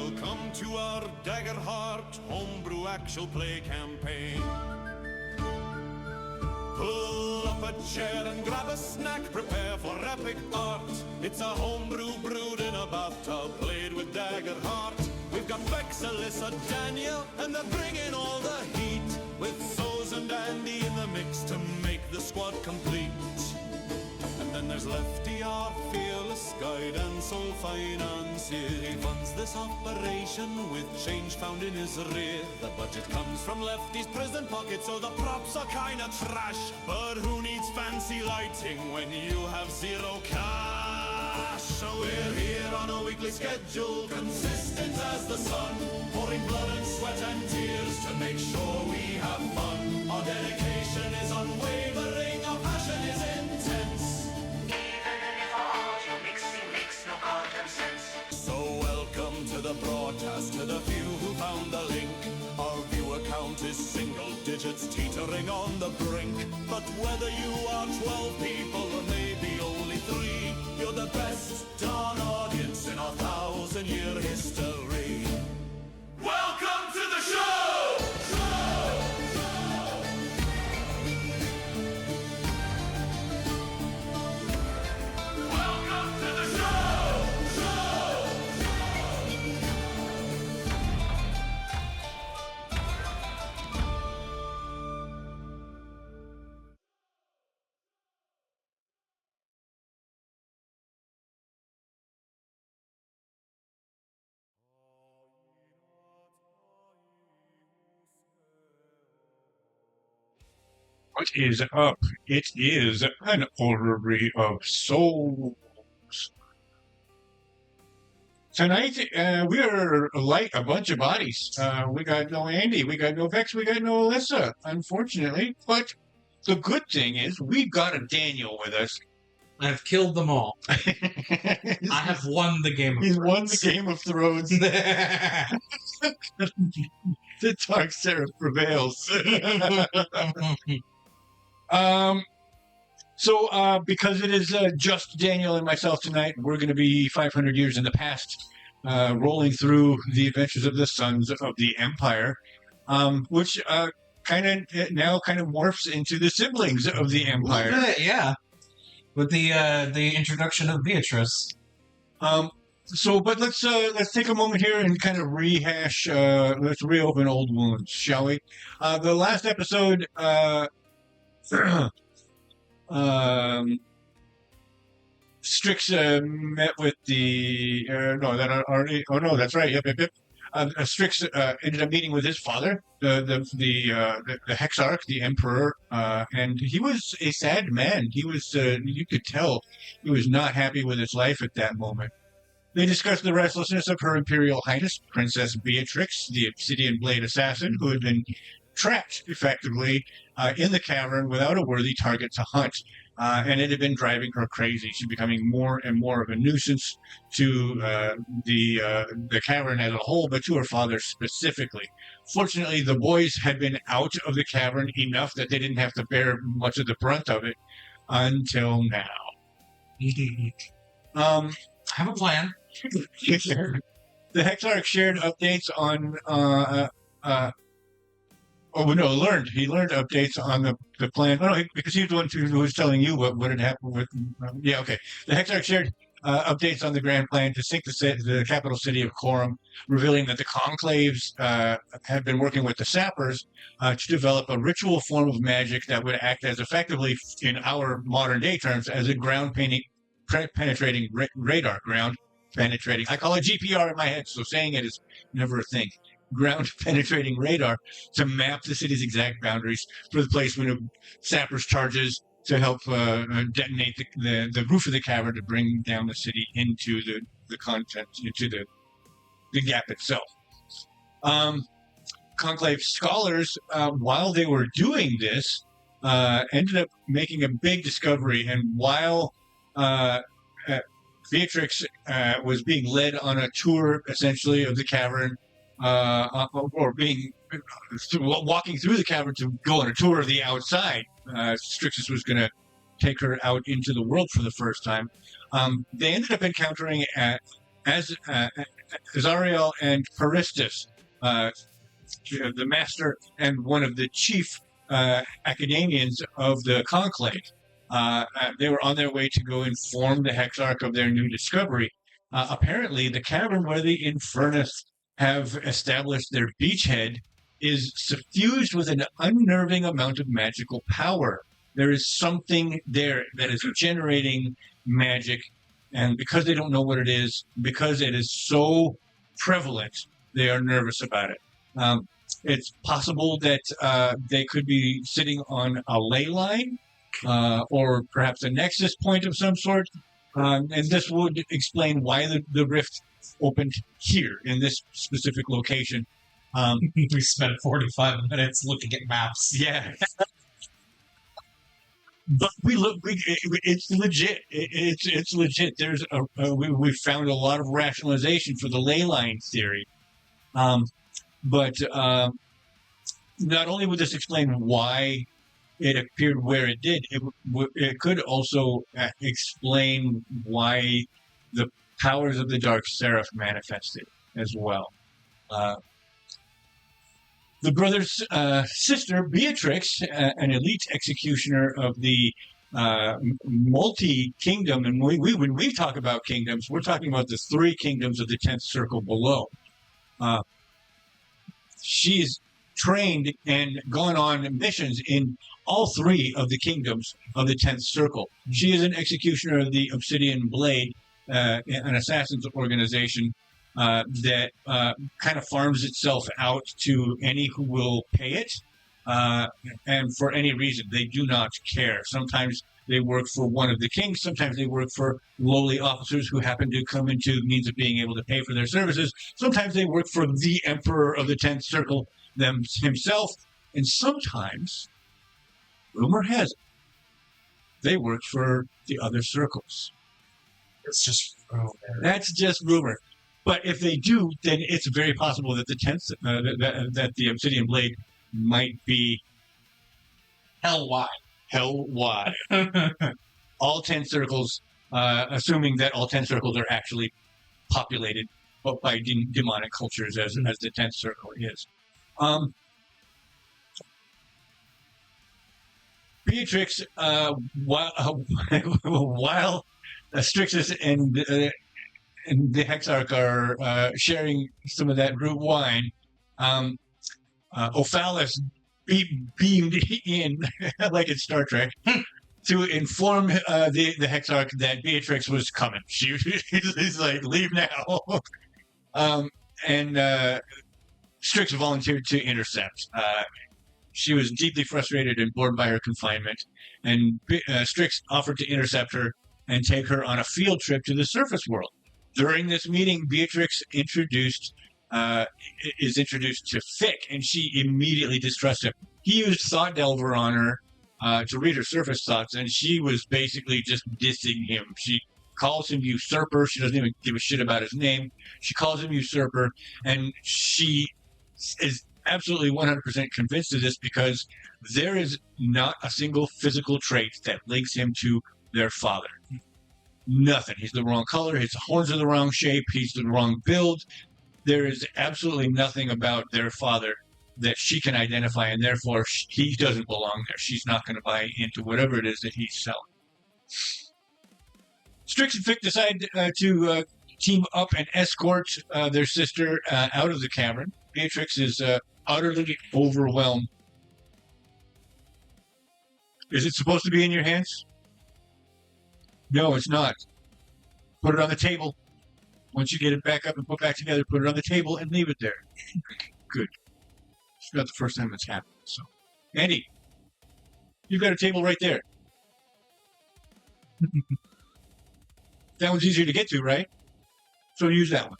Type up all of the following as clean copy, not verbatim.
Welcome to our Daggerheart homebrew actual play campaign. Pull up a chair and grab a snack, prepare for epic art. It's a homebrew brewed in a bathtub, played with Daggerheart. We've got Bex, Alyssa, Daniel, and they're bringing all the heat, with Soz and Andy in the mix to make the squad complete. And then there's Lefty, our fearless guide and sole financier. He funds this operation with change found in his rear. The budget comes from Lefty's prison pocket, so the props are kinda trash. But who needs fancy lighting when you have zero cash? So we're here on a weekly schedule, consistent as the sun, pouring blood and sweat and tears to make sure we have fun. Our dedication is unwavering, our passion is intense. So welcome to the broadcast, to the few who found the link. Our viewer count is single digits, teetering on the brink. But whether you are 12 people or maybe only 3, you're the best darn audience in our 1,000-year history. Welcome to the show! What is up? It is an Orrery of Souls. Tonight, we are like a bunch of bodies. We got no Andy, we got no Vex, we got no Alyssa, unfortunately. But the good thing is, we've got a Daniel with us. I've killed them all. I have won the Game of He's Thrones. won the Game of Thrones. The Dark Seraph prevails. So because it is just Daniel and myself tonight, we're going to be 500 years in the past, rolling through the adventures of the Sons of the Empire, which kind of morphs into the siblings of the Empire. Yeah, with the introduction of Beatrix. But let's take a moment here and kind of rehash. Let's reopen old wounds, shall we? The last episode. Strix met with the that's right. Yep. Strix ended up meeting with his father, the Hexarch, the Emperor, and he was a sad man. He was, you could tell, he was not happy with his life at that moment. They discussed the restlessness of Her Imperial Highness, Princess Beatrix, the Obsidian Blade Assassin, who had been trapped, effectively, in the cavern without a worthy target to hunt. And it had been driving her crazy. She's becoming more and more of a nuisance to the cavern as a whole, but to her father specifically. Fortunately, the boys had been out of the cavern enough that they didn't have to bear much of the brunt of it until now. I have a plan. The Hexarch shared updates on he learned updates on the plan. Oh, no, because he was the one who was telling you what had happened with. The Hexarch shared updates on the grand plan to sink the capital city of Corum, revealing that the conclaves had been working with the sappers to develop a ritual form of magic that would act as effectively, in our modern day terms, as a penetrating radar. Ground penetrating. I call it GPR in my head, so saying it is never a thing. Ground penetrating radar to map the city's exact boundaries for the placement of sappers' charges to help detonate the roof of the cavern to bring down the city into the content, into the gap itself. Conclave scholars, while they were doing this, ended up making a big discovery, and while Beatrix was being led on a tour, essentially, of the cavern, or being walking through the cavern to go on a tour of the outside. Strixus was going to take her out into the world for the first time. They ended up encountering as Azariel and Peristus, the master and one of the chief academians of the conclave, they were on their way to go inform the Hexarch of their new discovery. Apparently, the cavern where the Infernus have established their beachhead is suffused with an unnerving amount of magical power. There is something there that is generating magic, and because they don't know what it is, because it is so prevalent, they are nervous about it. It's possible that they could be sitting on a ley line or perhaps a nexus point of some sort. And this would explain why the rift opened here in this specific location. We spent 45 minutes looking at maps. Yeah. But it's legit. It's legit. There's we found a lot of rationalization for the ley line theory. But not only would this explain why it appeared where it did, it could also explain why the powers of the Dark Seraph manifested as well. The brother's sister, Beatrix, an elite executioner of the multi-kingdom, and when we talk about kingdoms, we're talking about the 3 kingdoms of the 10th circle below. She's trained and gone on missions in all 3 of the kingdoms of the 10th circle. She is an executioner of the Obsidian Blade, an assassin's organization that kind of farms itself out to any who will pay it, and for any reason. They do not care. Sometimes they work for one of the kings. Sometimes they work for lowly officers who happen to come into means of being able to pay for their services. Sometimes they work for the Emperor of the 10th Circle himself. And sometimes, rumor has it, they work for the other circles. It's just rumor. That's just rumor. But if they do, then it's very possible that the 10th, that the Obsidian Blade might be Hell wide. hell wide. All 10 circles, assuming that all 10 circles are actually populated by demonic cultures as the 10th circle is. Beatrix, while Strixus and the Hexarch are sharing some of that root wine, Ophalis beamed in, like in Star Trek, to inform the Hexarch that Beatrix was coming. He's like, leave now. And Strix volunteered to intercept. She was deeply frustrated and bored by her confinement, and Strix offered to intercept her and take her on a field trip to the surface world. During this meeting, Beatrix is introduced to Fick, and she immediately distrusts him. He used Thought Delver on her to read her surface thoughts, and she was basically just dissing him. She calls him usurper. She doesn't even give a shit about his name. She calls him usurper, and she is absolutely 100% convinced of this because there is not a single physical trait that links him to their father. Nothing. He's the wrong color. His horns are the wrong shape. He's the wrong build. There is absolutely nothing about their father that she can identify, and therefore he doesn't belong there. She's not going to buy into whatever it is that he's selling. Strix and Fick decide to team up and escort their sister out of the cavern. Beatrix is utterly overwhelmed. Is it supposed to be in your hands? No, it's not. Put it on the table. Once you get it back up and put back together, put it on the table and leave it there. Good. It's not the first time it's happened. So, Andy, you've got a table right there. That one's easier to get to, right? So use that one.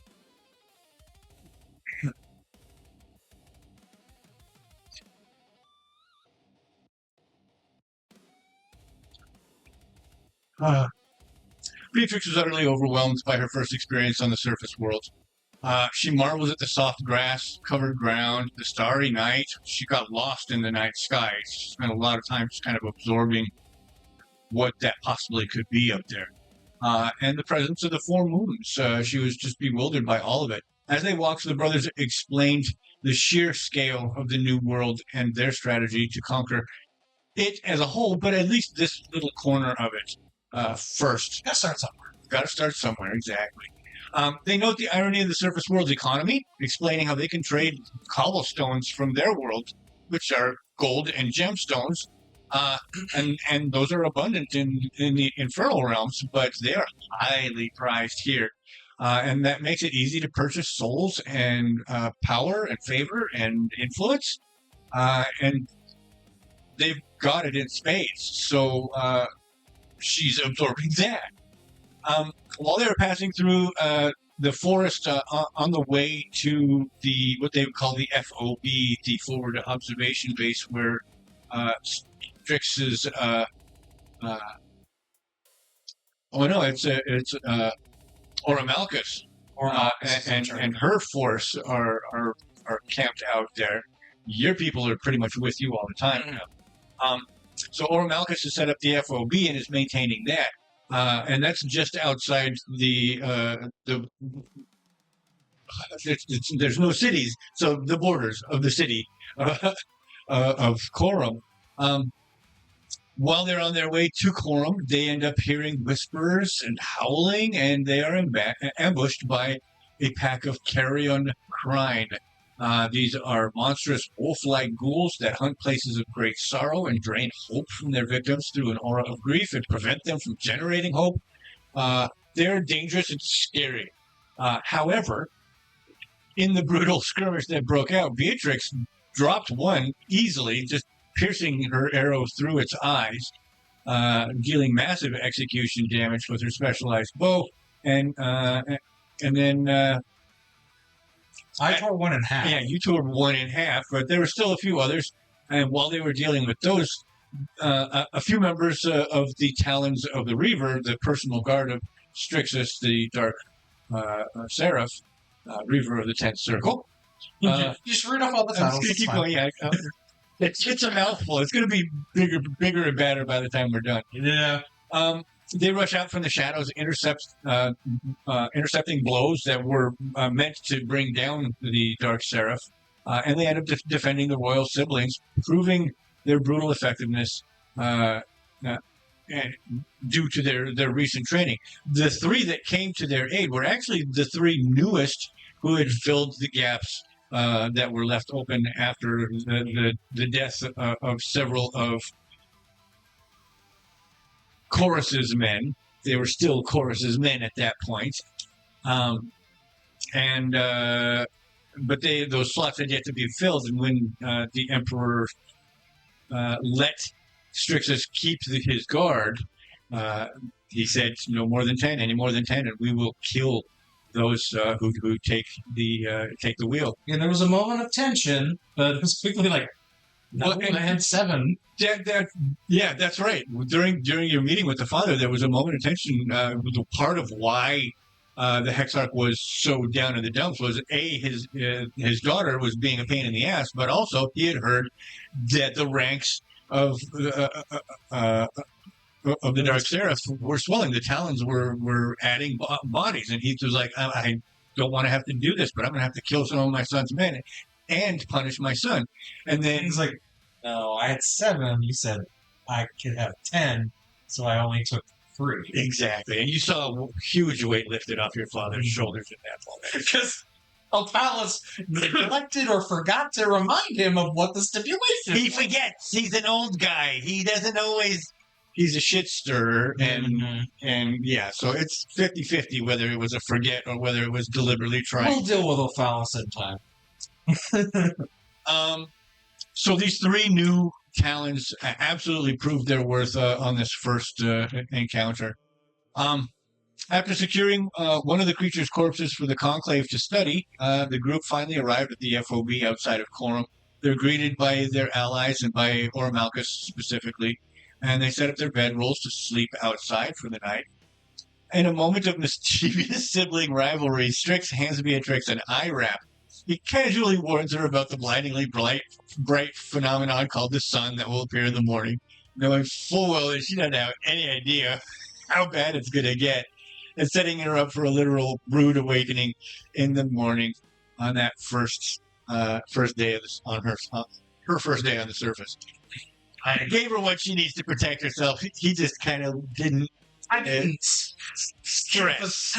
Beatrix was utterly overwhelmed by her first experience on the surface world. She marvels at the soft grass-covered ground, the starry night. She got lost in the night sky. She spent a lot of time just kind of absorbing what that possibly could be up there. and the presence of the four moons. She was just bewildered by all of it. As they walked, the brothers explained the sheer scale of the new world and their strategy to conquer it as a whole, but at least this little corner of it first. Gotta start somewhere. Got to start somewhere, exactly. They note the irony of the surface world's economy, explaining how they can trade cobblestones from their world, which are gold and gemstones, and those are abundant in the infernal realms, but they are highly prized here. And that makes it easy to purchase souls and power and favor and influence. And they've got it in spades. So she's absorbing that. While they were passing through the forest on the way to the what they would call the FOB, the forward observation base, where Strix's it's Oramalchus and her force are camped out there. Your people are pretty much with you all the time. So Oramalchus has set up the FOB and is maintaining that. And that's just outside there's no cities, so the borders of the city of Corum. While they're on their way to Corum, they end up hearing whispers and howling, and they are ambushed by a pack of carrion crine. These are monstrous wolf-like ghouls that hunt places of great sorrow and drain hope from their victims through an aura of grief and prevent them from generating hope. They're dangerous and scary. However, in the brutal skirmish that broke out, Beatrix dropped one easily, just piercing her arrow through its eyes, dealing massive execution damage with her specialized bow, and then I tore one in half. Yeah, you tore one in half, but there were still a few others. And while they were dealing with those, a few members of the Talons of the Reaver, the personal guard of Strixus, the Dark Seraph, Reaver of the 10th Circle. Just read off all the titles. Keep going, yeah. It's a mouthful. It's going to be bigger and badder by the time we're done. Yeah. They rush out from the shadows, intercepting blows that were meant to bring down the Dark Seraph, and they end up defending the royal siblings, proving their brutal effectiveness due to their recent training. The three that came to their aid were actually the three newest who had filled the gaps that were left open after the death of several of Chorus's men. They were still Chorus's men at that point. But those slots had yet to be filled, and when the Emperor let Strixus keep his guard, he said, "No more than 10, any more than 10, and we will kill those who take the wheel." Yeah, there was a moment of tension, but it was quickly like, no, I had 7. Yeah, that's right. During your meeting with the father, there was a moment of tension. Part of why the Hexarch was so down in the dumps was his daughter was being a pain in the ass, but also he had heard that the ranks of the Dark Seraph were swelling. The Talons were adding bodies, and he was like, I don't want to have to do this, but I'm going to have to kill some of my son's men and punish my son. And then he's like, no, I had 7. You said I could have 10, so I only took 3. Exactly. And you saw a huge weight lifted off your father's shoulders in that moment. Because Zatozalos neglected or forgot to remind him of what the stipulation was. He forgets. He's an old guy. He doesn't always... He's a shit stirrer. And yeah, so it's 50-50 whether it was a forget or whether it was deliberately trying. We'll deal with Zatozalos in time. So these 3 new Talons absolutely proved their worth on this first encounter. After securing one of the creature's corpses for the Conclave to study, the group finally arrived at the FOB outside of Corum. They're greeted by their allies and by Oramalchus specifically, and they set up their bedrolls to sleep outside for the night. In a moment of mischievous sibling rivalry, Strix hands Beatrix an eye wrap. He casually warns her about the blindingly bright phenomenon called the sun that will appear in the morning, knowing full well that she doesn't have any idea how bad it's going to get, and setting her up for a literal rude awakening in the morning on that first day of this, on her first day on the surface. I gave her what she needs to protect herself. He just kind of didn't. I didn't stress.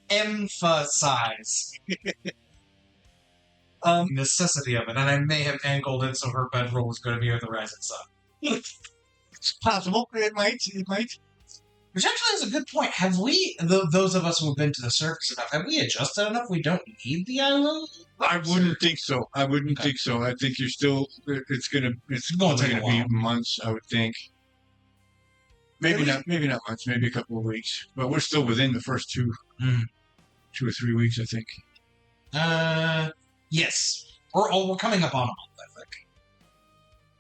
emphasize necessity of it, and I may have angled it so her bedroll was going to be with the rising sun. It's possible. It might. Which actually is a good point. Have we, those of us who have been to the surface enough, have we adjusted enough? We don't need the island? I wouldn't think so. I think you're still. It's going to be months. I would think. Maybe not months. Maybe a couple of weeks. But we're still within the first 2 or 3 weeks, I think. Yes. We're coming up on a month, I think.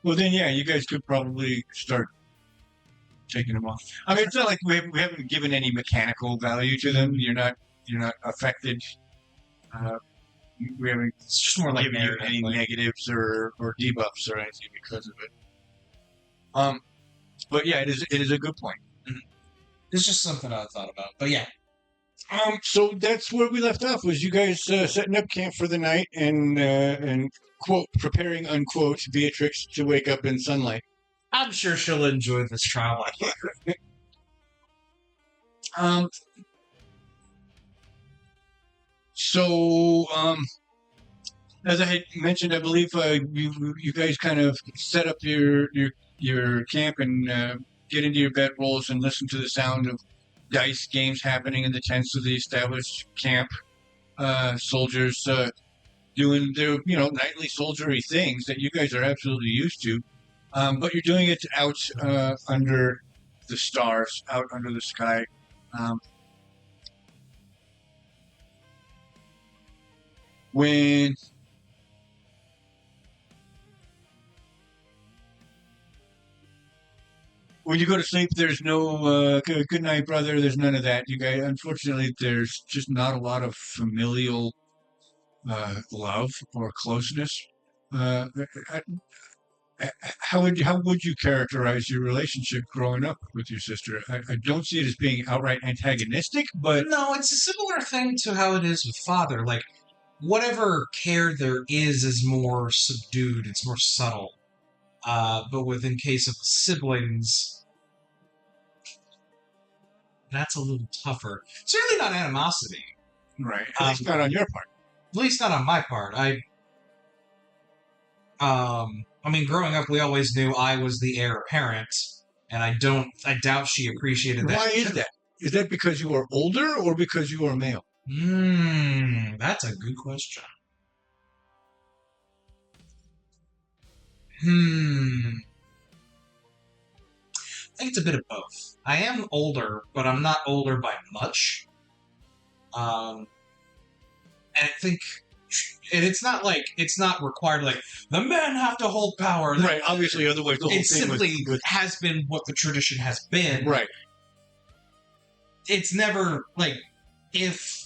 Well, then, yeah, you guys could probably start taking them off. I mean, it's not like we haven't given any mechanical value to them. You're not affected. We haven't. It's just more like given you any negatives or debuffs or anything because of it. But yeah, it is a good point. It's just something I thought about. But yeah. So that's where we left off. Was you guys setting up camp for the night and quote preparing unquote Beatrix to wake up in sunlight. I'm sure she'll enjoy this trial. So as I had mentioned, I believe you guys kind of set up your camp and get into your bedrolls and listen to the sound of dice games happening in the tents of the established camp. Soldiers doing their nightly soldiery things that you guys are absolutely used to, but you're doing it out under the stars, out under the sky. When you go to sleep, there's no good night, brother. There's none of that. You guys, unfortunately, there's just not a lot of familial love or closeness. How would you characterize your relationship growing up with your sister? I don't see it as being outright antagonistic, but no, it's a similar thing to how it is with father. Like, whatever care there is more subdued. It's more subtle. But in case of siblings, that's a little tougher. Certainly not animosity. Right. At least not on your part. At least not on my part. I mean, growing up, we always knew I was the heir apparent, and I doubt she appreciated that. Why is that? Is that because you are older or because you are male? That's a good question. I think it's a bit of both. I am older, but I'm not older by much. And I think, and it's not required, like, the men have to hold power. Right, obviously, otherwise the whole it thing simply has been what the tradition has been. Right. It's never, like, if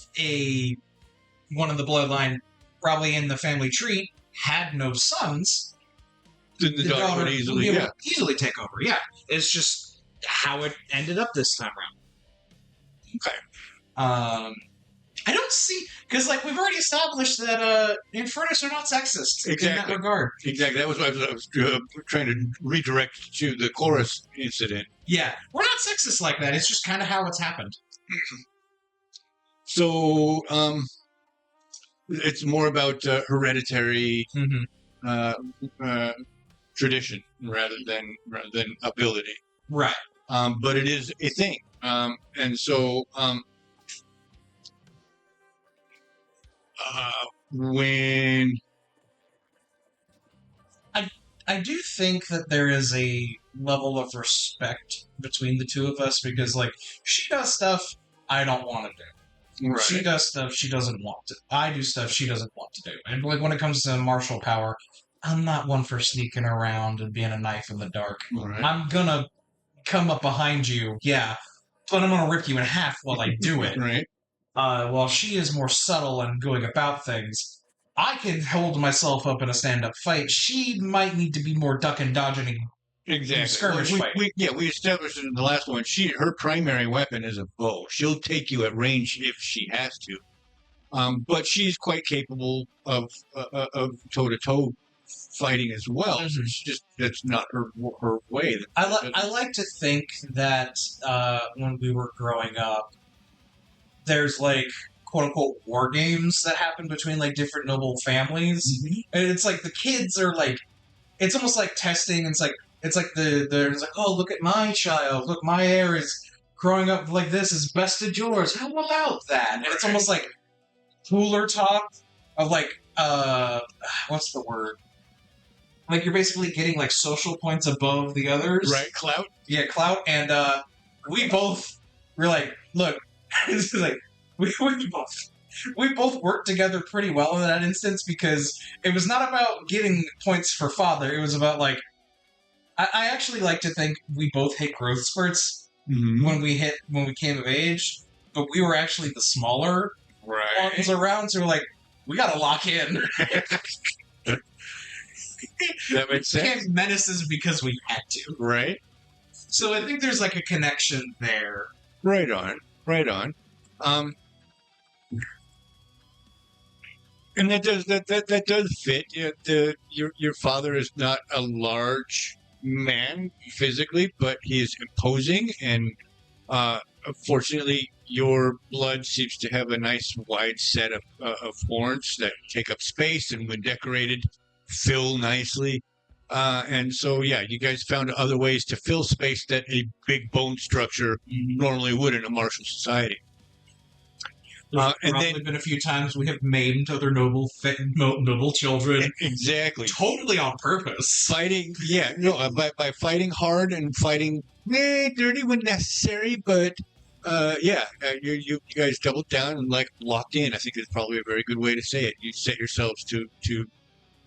one of the bloodline, probably in the family tree, had no sons, then the daughter would easily take over. Yeah, it's just how it ended up this time around. Okay. I don't see, because like we've already established that Infernus are not sexist in that regard. Exactly. That was what I was trying to redirect to the chorus incident. Yeah, we're not sexist like that. It's just kind of how it's happened. So, it's more about hereditary tradition rather than ability. Right. But it is a thing. And so, when I do think that there is a level of respect between the two of us because, like, she does stuff I don't want to do. Right. She does stuff she doesn't want to. I do stuff she doesn't want to do. And like when it comes to martial power, I'm not one for sneaking around and being a knife in the dark. Right. I'm gonna come up behind you, yeah, but I'm gonna rip you in half while I do it. Right. While she is more subtle and going about things, I can hold myself up in a stand-up fight. She might need to be more duck and dodging Exactly. skirmish fight. We established in the last one. Her primary weapon is a bow. She'll take you at range if she has to. But she's quite capable of toe-to-toe fighting as well. So it's just that's not her way. I like to think that when we were growing up, there's like quote unquote war games that happen between like different noble families, and it's like the kids are like, it's almost like testing. It's like there's like, oh, look at my child, look, my heir is growing up like this is bested yours. How about that? And it's almost like cooler talk of like what's the word? Like you're basically getting like social points above the others. Right, clout? Yeah, clout. And we both were like, look, this is like we both worked together pretty well in that instance because it was not about getting points for father. It was about like I actually like to think we both hit growth spurts when we came of age, but we were actually the smaller ones around, so we're like, we gotta lock in. That makes sense. Can't menace us because we had to. Right. So I think there's like a connection there. Right on. And that does fit. Your father is not a large man physically, but he is imposing, and fortunately, your blood seems to have a nice wide set of horns that take up space, and when decorated, fill nicely. And so, yeah, you guys found other ways to fill space that a big bone structure normally would in a martial society. And then been a few times we have maimed other noble children. Exactly. Totally on purpose. Fighting, by fighting hard and fighting dirty when necessary, but you guys doubled down and like locked in. I think is probably a very good way to say it. You set yourselves to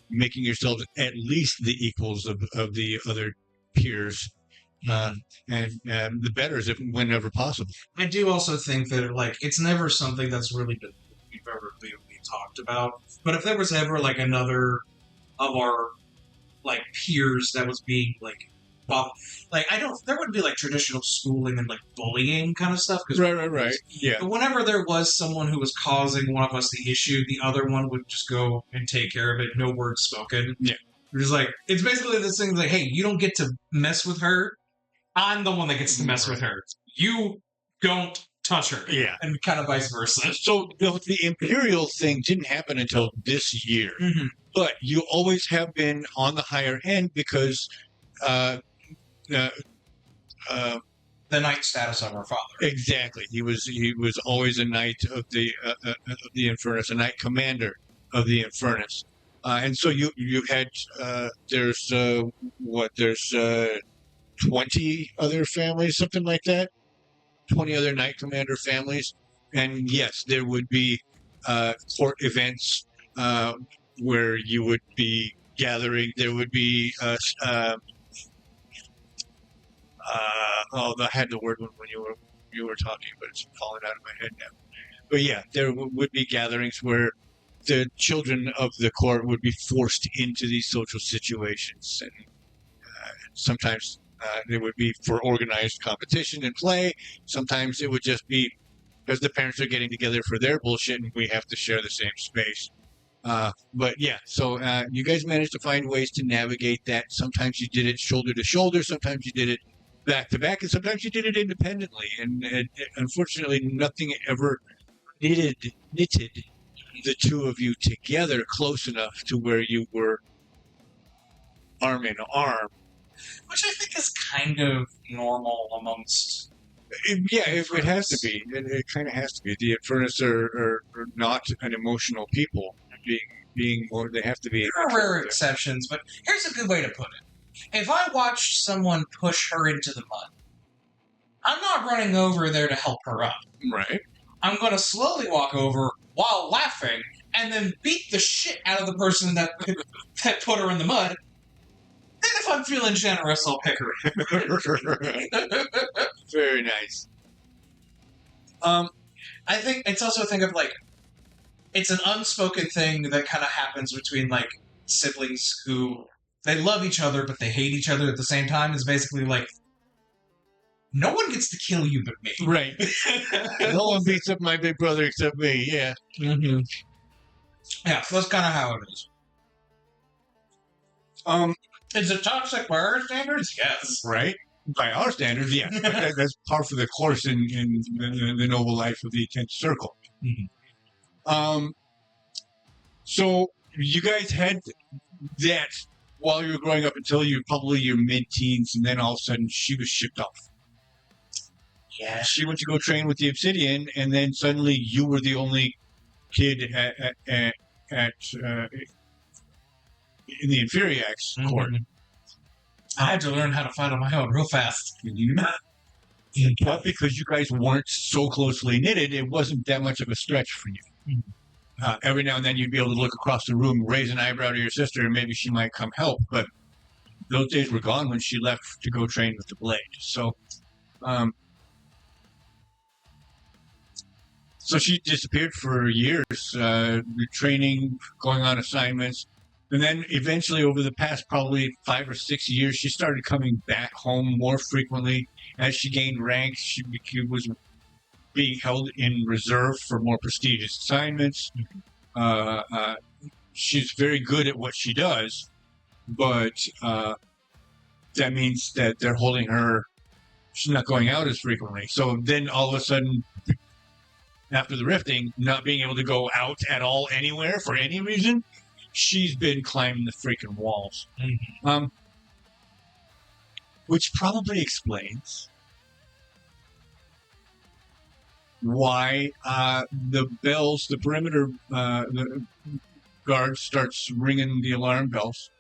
making yourselves at least the equals of the other peers. And the betters whenever possible. I do also think that like it's never something that's really been we've ever really talked about. But if there was ever like another of our like peers that was being like there wouldn't be like traditional schooling and like bullying kind of stuff. Right. Yeah. But whenever there was someone who was causing one of us the issue, the other one would just go and take care of it. No words spoken. Yeah. It's like it's basically this thing like, hey, you don't get to mess with her. I'm the one that gets to mess with her. You don't touch her. Yeah. And kind of vice versa. So the Imperial thing didn't happen until this year. But you always have been on the higher end because the knight status of our father. Exactly. He was always a knight of the Infernus, a knight commander of the Infernus. And so you had there's 20 other families, something like that. 20 other Knight Commander families. And yes, there would be court events where you would be gathering. There would be, I had the word when you were talking, but it's falling out of my head now. But yeah, there would be gatherings where the children of the court would be forced into these social situations. And sometimes it would be for organized competition and play. Sometimes it would just be because the parents are getting together for their bullshit and we have to share the same space. But yeah, so you guys managed to find ways to navigate that. Sometimes you did it shoulder to shoulder. Sometimes you did it back to back. And sometimes you did it independently. And unfortunately, nothing ever knitted the two of you together close enough to where you were arm in arm. Which I think is kind of normal amongst... It has to be. It kind of has to be. The Infernus are not an emotional people. Being more, they have to be. There are rare exceptions, but here's a good way to put it. If I watched someone push her into the mud, I'm not running over there to help her up. Right. I'm going to slowly walk over while laughing and then beat the shit out of the person that put her in the mud. Then if I'm feeling generous, I'll pick her up. Very nice. I think it's also a thing of like, it's an unspoken thing that kind of happens between like siblings who they love each other, but they hate each other at the same time is basically like, no one gets to kill you but me. Right. No one beats up my big brother except me. Yeah. Mm-hmm. Yeah, so that's kind of how it is. Is it toxic by our standards? Yes. Right. By our standards, yeah. That's par for the course in the noble life of the 10th circle. Mm-hmm. So you guys had that while you were growing up until you probably your mid-teens, and then all of a sudden she was shipped off. Yeah. She went to go train with the Obsidian, and then suddenly you were the only kid in the Inferiax court. I had to learn how to fight on my own real fast. But because you guys weren't so closely knitted, it wasn't that much of a stretch for you. Every now and then you'd be able to look across the room, raise an eyebrow to your sister, and maybe she might come help. But those days were gone when she left to go train with the blade. So she disappeared for years, training, going on assignments. And then eventually, over the past probably 5 or 6 years, she started coming back home more frequently. As she gained rank, she was being held in reserve for more prestigious assignments. She's very good at what she does, but that means that they're holding her. She's not going out as frequently. So then all of a sudden, after the rifting, not being able to go out at all anywhere for any reason, she's been climbing the freaking walls. Which probably explains why the bells, the perimeter the guard starts ringing the alarm bells.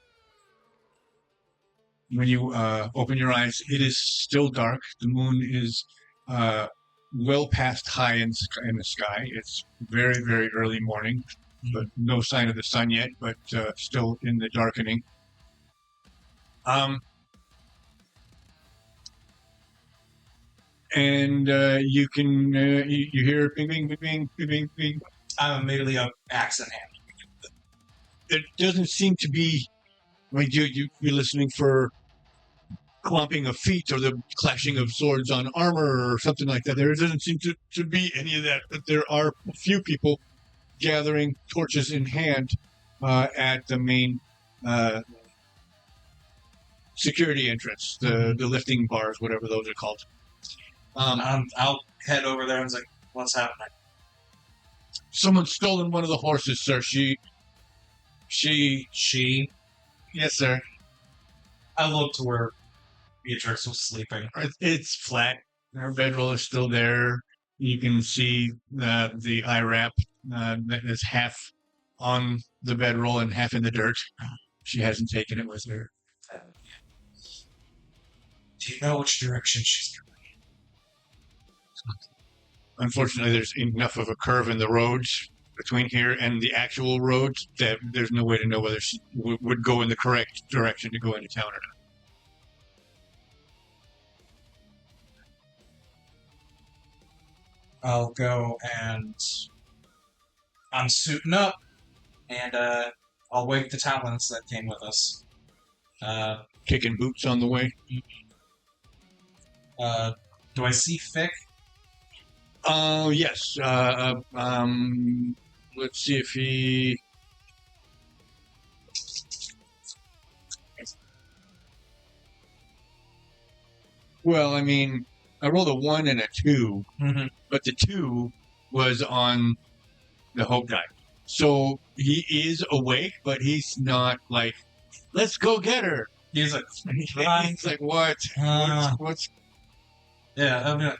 When you open your eyes, it is still dark. The moon is well past high in the sky. It's very, very early morning, but no sign of the sun yet, but still in the darkening. And you can you hear bing, bing, bing, bing, bing, bing, bing. I'm immediately up, axe in hand. There doesn't seem to be. I mean, you're listening for clumping of feet or the clashing of swords on armor or something like that. There doesn't seem to be any of that, but there are a few people gathering torches in hand at the main security entrance, the lifting bars, whatever those are called. I'll head over there and say, what's happening? Someone's stolen one of the horses, sir. She? Yes, sir. I looked to where Beatrix was sleeping. It's flat. Her bedroll is still there. You can see the eye wrap that is half on the bedroll and half in the dirt. She hasn't taken it with her. Do you know which direction she's going? Unfortunately, there's enough of a curve in the roads between here and the actual roads that there's no way to know whether she would go in the correct direction to go into town or not. I'll go and I'm suiting up, and I'll wake the talents that came with us. Kicking boots on the way. Do I see Fick? Yes. Let's see if he. Well, I mean, I rolled a 1 and a 2, but the 2 was on the hope die. So he is awake, but he's not like, let's go get her. He's like, He's like, what? What's? Yeah, I'm gonna.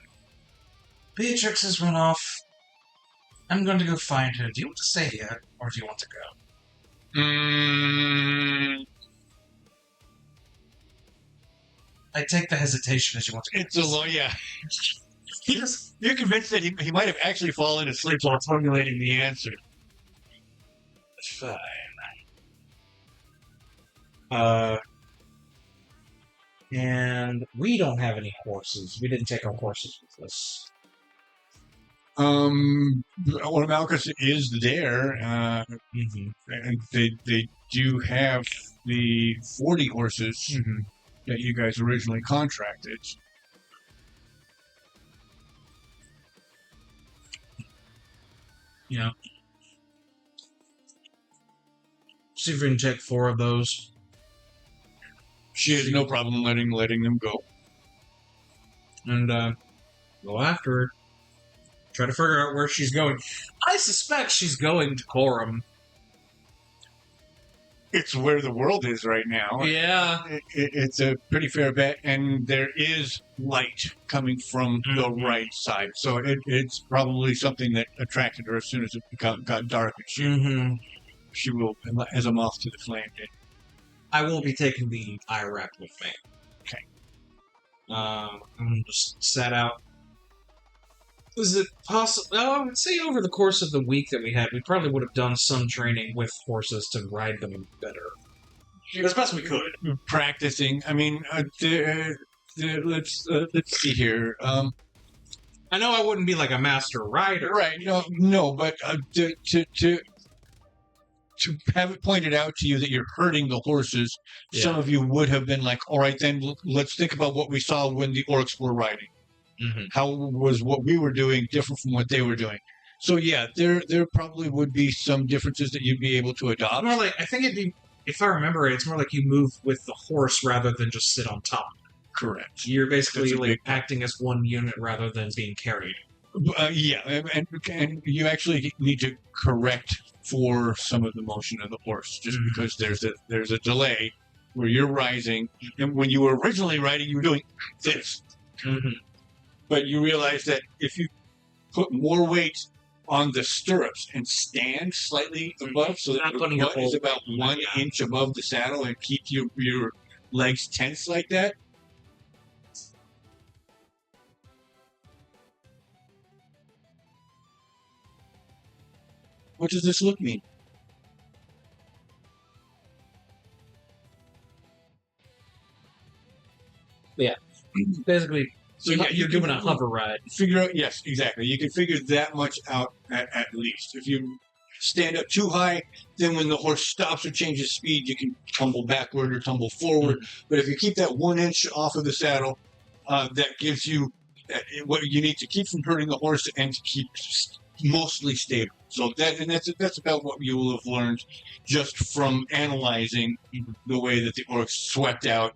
Beatrix has run off. I'm going to go find her. Do you want to stay here, or do you want to go? I take the hesitation as you want to go. It's a long, yeah. You're convinced that he might have actually fallen asleep while formulating the answer. Fine. And we don't have any horses. We didn't take our horses with us. Ormalchus is there, and they do have the 40 horses that you guys originally contracted. Yeah. See if we can take 4 of those. She has no problem letting them go. And go after her. Try to figure out where she's going. I suspect she's going to Corum. It's where the world is right now. Yeah. It's a pretty fair bet, and there is light coming from the right side. So it's probably something that attracted her as soon as it got dark. And she will, as a moth to the flame. I will be taking the IRAP with me. Okay. I'm just set out. Is it possible? Oh, I would say over the course of the week that we had, we probably would have done some training with horses to ride them better. As best we could. Practicing. I mean, let's see here. I know I wouldn't be like a master rider. Right. No, but to have it pointed out to you that you're hurting the horses, some of you would have been like, all right, then let's think about what we saw when the orcs were riding. How was what we were doing different from what they were doing? So yeah, there probably would be some differences that you'd be able to adopt. More like, I think it'd be, if I remember it, it's more like you move with the horse rather than just sit on top. Correct. You're basically like acting as one unit rather than being carried. Yeah, and you actually need to correct for some of the motion of the horse, just because there's a delay where you're rising, and when you were originally riding, you were doing this. But you realize that if you put more weight on the stirrups and stand slightly above, so that your butt is about 1 inch above the saddle, and keep your legs tense like that. What does this look mean? Yeah. Basically, so you're doing a hover ride. Figure out, yes, exactly. You can figure that much out at least. If you stand up too high, then when the horse stops or changes speed, you can tumble backward or tumble forward. But if you keep that 1 inch off of the saddle, that gives you what you need to keep from hurting the horse and to keep mostly stable. So that's about what you will have learned just from analyzing the way that the orcs swept out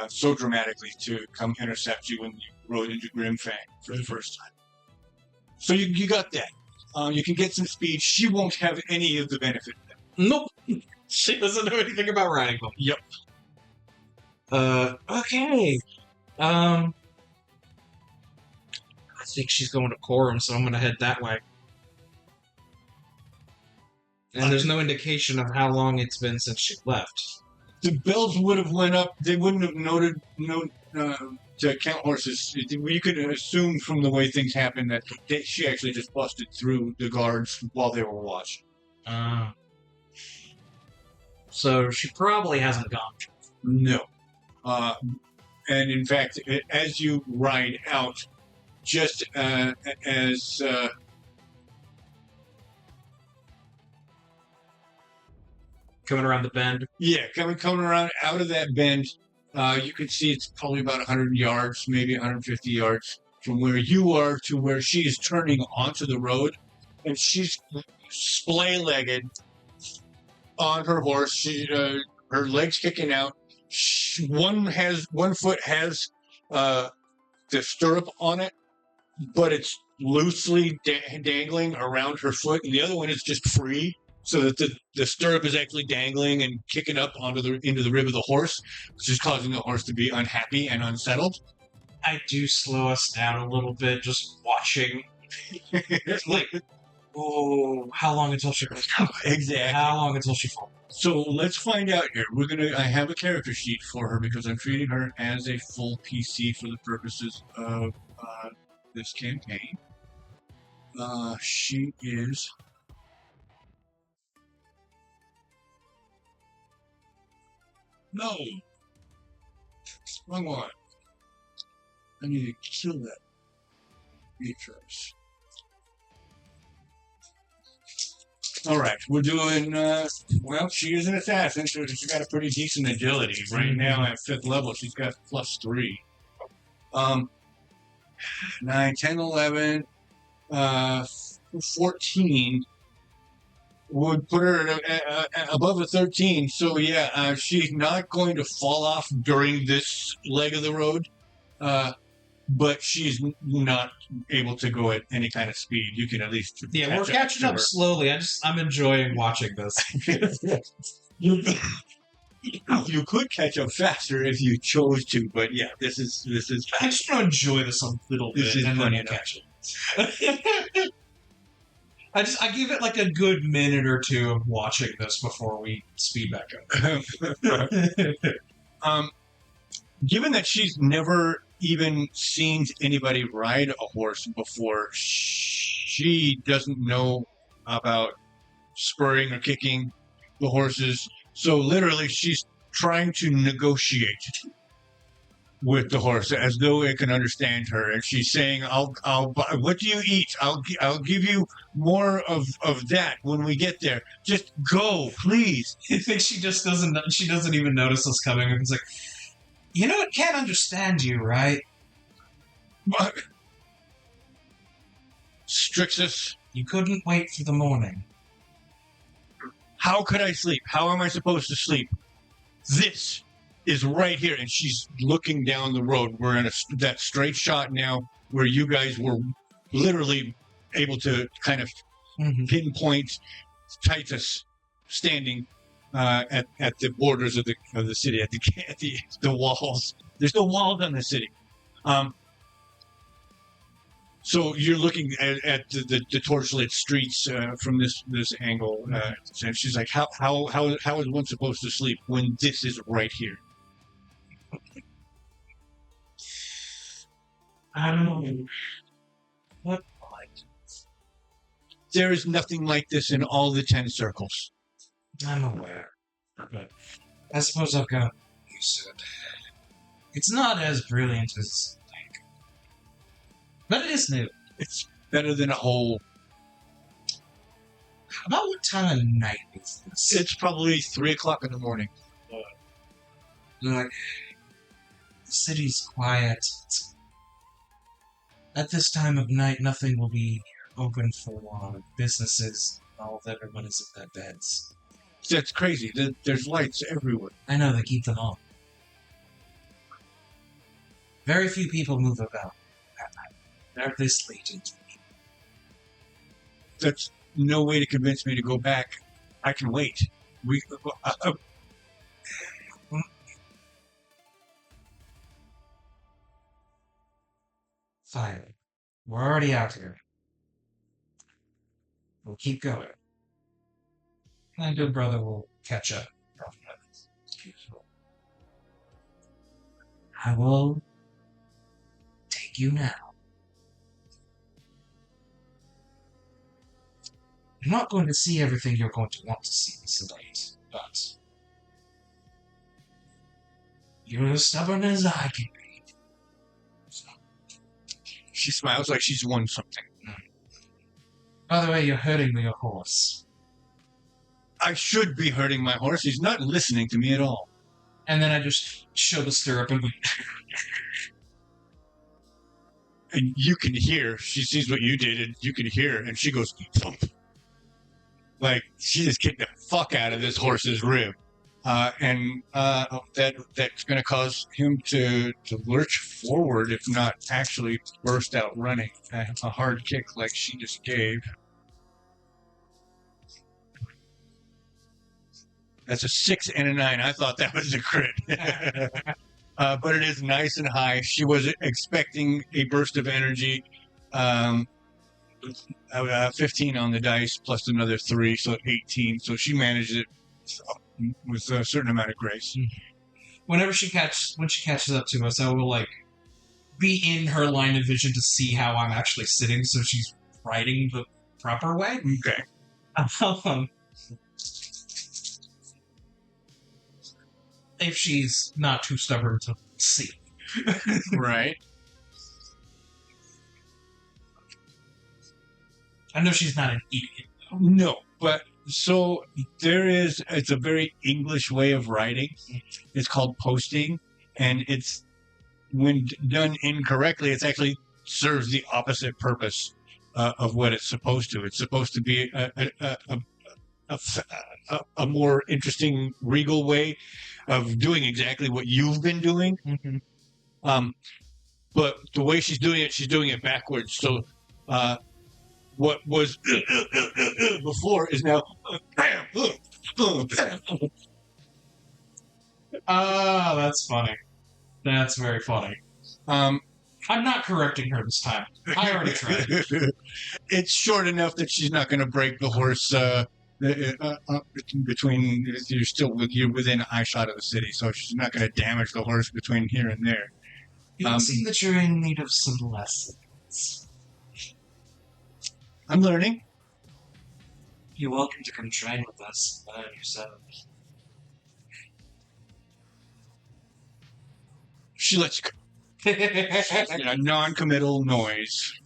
so dramatically to come intercept you when you rode into Grimfang for the first time. So you got that. You can get some speed. She won't have any of the benefit of that. Nope. She doesn't know anything about riding them. Yep. Okay. I think she's going to Corum, so I'm going to head that way. And there's no indication of how long it's been since she left. The bells would have went up. They wouldn't have noted to count horses. You could assume from the way things happened that she actually just busted through the guards while they were watching. So she probably hasn't gone. No. And in fact, as you ride out, just as... Coming around the bend? Yeah, coming around out of that bend, you can see it's probably about 100 yards, maybe 150 yards from where you are to where she is turning onto the road, and she's splay-legged on her horse. Her legs kicking out. One foot has the stirrup on it, but it's loosely dangling around her foot, and the other one is just free. So that the stirrup is actually dangling and kicking up into the rib of the horse, which is causing the horse to be unhappy and unsettled. I do slow us down a little bit, just watching. It's like, oh, how long until she goes down? Exactly. How long until she falls? So let's find out here. I have a character sheet for her because I'm treating her as a full PC for the purposes of this campaign. She is... No! Wrong one. I need to kill that Beatrix. All right, we're doing. Well, she is an assassin, so she's got a pretty decent agility. Right now, at 5th level, she's got +3. 9, 10, 11, 14 would put her above a 13. So yeah, she's not going to fall off during this leg of the road. But she's not able to go at any kind of speed. You can at least we're catching up slowly. I'm enjoying watching this. You could catch up faster if you chose to, but yeah, this is I just want to enjoy this a little bit, and then you catch it. I give it like a good minute or two of watching this before we speed back up. Given that she's never even seen anybody ride a horse before, she doesn't know about spurring or kicking the horses. So literally, she's trying to negotiate with the horse as though it can understand her, and she's saying, "I'll what do you eat? I'll give you more of that when we get there. Just go, please." I think she just doesn't. She doesn't even notice us coming, and it's like, you know, it can't understand you, right? But Strixus, you couldn't wait for the morning. How could I sleep? How am I supposed to sleep? This is right here, and she's looking down the road. We're in that straight shot now, where you guys were literally able to kind of pinpoint Titus standing at the borders of the city, at the walls. There's no walls on the city. So you're looking at the torchlit streets from this angle, and she's like, "How is one supposed to sleep when this is right here?" I don't know. What light? There is nothing like this in all the 10 circles. I'm aware, but I suppose I've got used to it. It's not as brilliant as I think, but it is new. It's better than a whole. About what time of night is this? It's probably 3:00 in the morning. Like, the city's quiet. At this time of night, nothing will be open for businesses. All of everyone is in their beds. That's crazy. There's lights everywhere. I know, they keep them on. Very few people move about at night. They're this late into the evening. That's no way to convince me to go back. I can wait. Fine. We're already out here. We'll keep going. My good brother will catch up. I will take you now. I'm not going to see everything you're going to want to see tonight, but you're as stubborn as I can be. So. She smiles like she's won something. By the way, you're hurting your horse. I should be hurting my horse. He's not listening to me at all. And then I just show the stirrup and and you can hear, she sees what you did, and you can hear, and she goes, thump. Like, she just kicked the fuck out of this horse's rib. And that's going to cause him to lurch forward, if not actually burst out running. A hard kick like she just gave. That's a 6 and a 9. I thought that was a crit. But it is nice and high. She was expecting a burst of energy. 15 on the dice plus another 3, so 18. So she managed it with a certain amount of grace. When she catches up to us, I will be in her line of vision to see how I'm actually sitting, so she's riding the proper way. Okay. If she's not too stubborn to see. Right. I know she's not an idiot, though. No, but So it's a very English way of writing. It's called posting, and it's when done incorrectly, it's actually serves the opposite purpose of what it's supposed to. It's supposed to be a, a more interesting, regal way of doing exactly what you've been doing. Mm-hmm. But the way she's doing it backwards. So what was before is now. Ah, that's funny. That's very funny. I'm not correcting her this time. I already tried. It's short enough that she's not going to break the horse. Between you're within eyeshot of the city, so she's not going to damage the horse between here and there. It seems that you're in need of some lessons. I'm learning. You're welcome to come train with us. Learn yourself. She lets you go. A non-committal noise.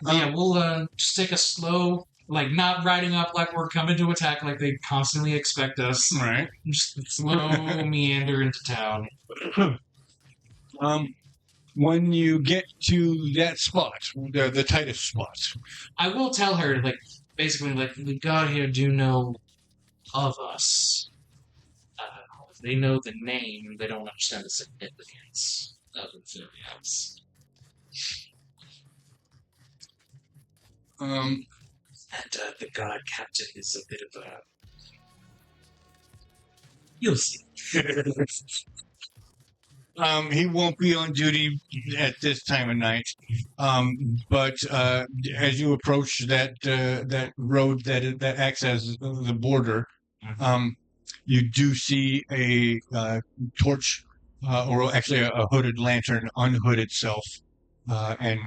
Yeah, we'll just take a slow, like not riding up like we're coming to attack like they constantly expect us. Right. Just slow meander into town. When you get to that spot, the tightest spot, I will tell her, like, basically, like, the god here do know of us. They know the name, they don't understand the significance of Inferiors. And the god captain is a bit of a... You'll see. He won't be on duty at this time of night. But as you approach that road that acts as the border, you do see a torch, or actually a hooded lantern unhood itself, and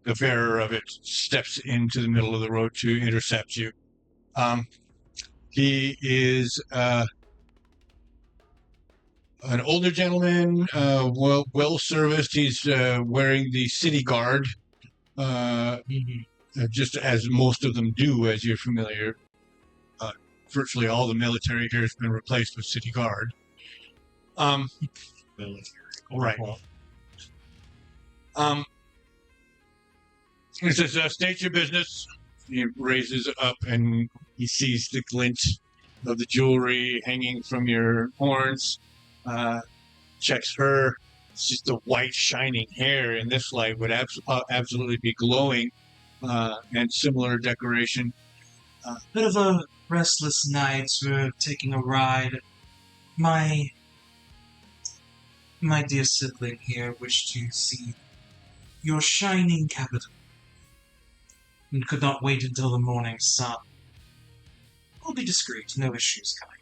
the bearer of it steps into the middle of the road to intercept you. He is an older gentleman, well serviced. He's wearing the city guard, just as most of them do, as you're familiar. Virtually all the military here has been replaced with city guard. Right. He says, "State your business." He raises up and he sees the glint of the jewelry hanging from your horns. Checks her. It's just the white shining hair in this light would absolutely be glowing, and similar decoration. Bit of a restless night. We're taking a ride. My dear sibling here wished to see your shining capital and could not wait until the morning sun. We'll be discreet, no issues coming.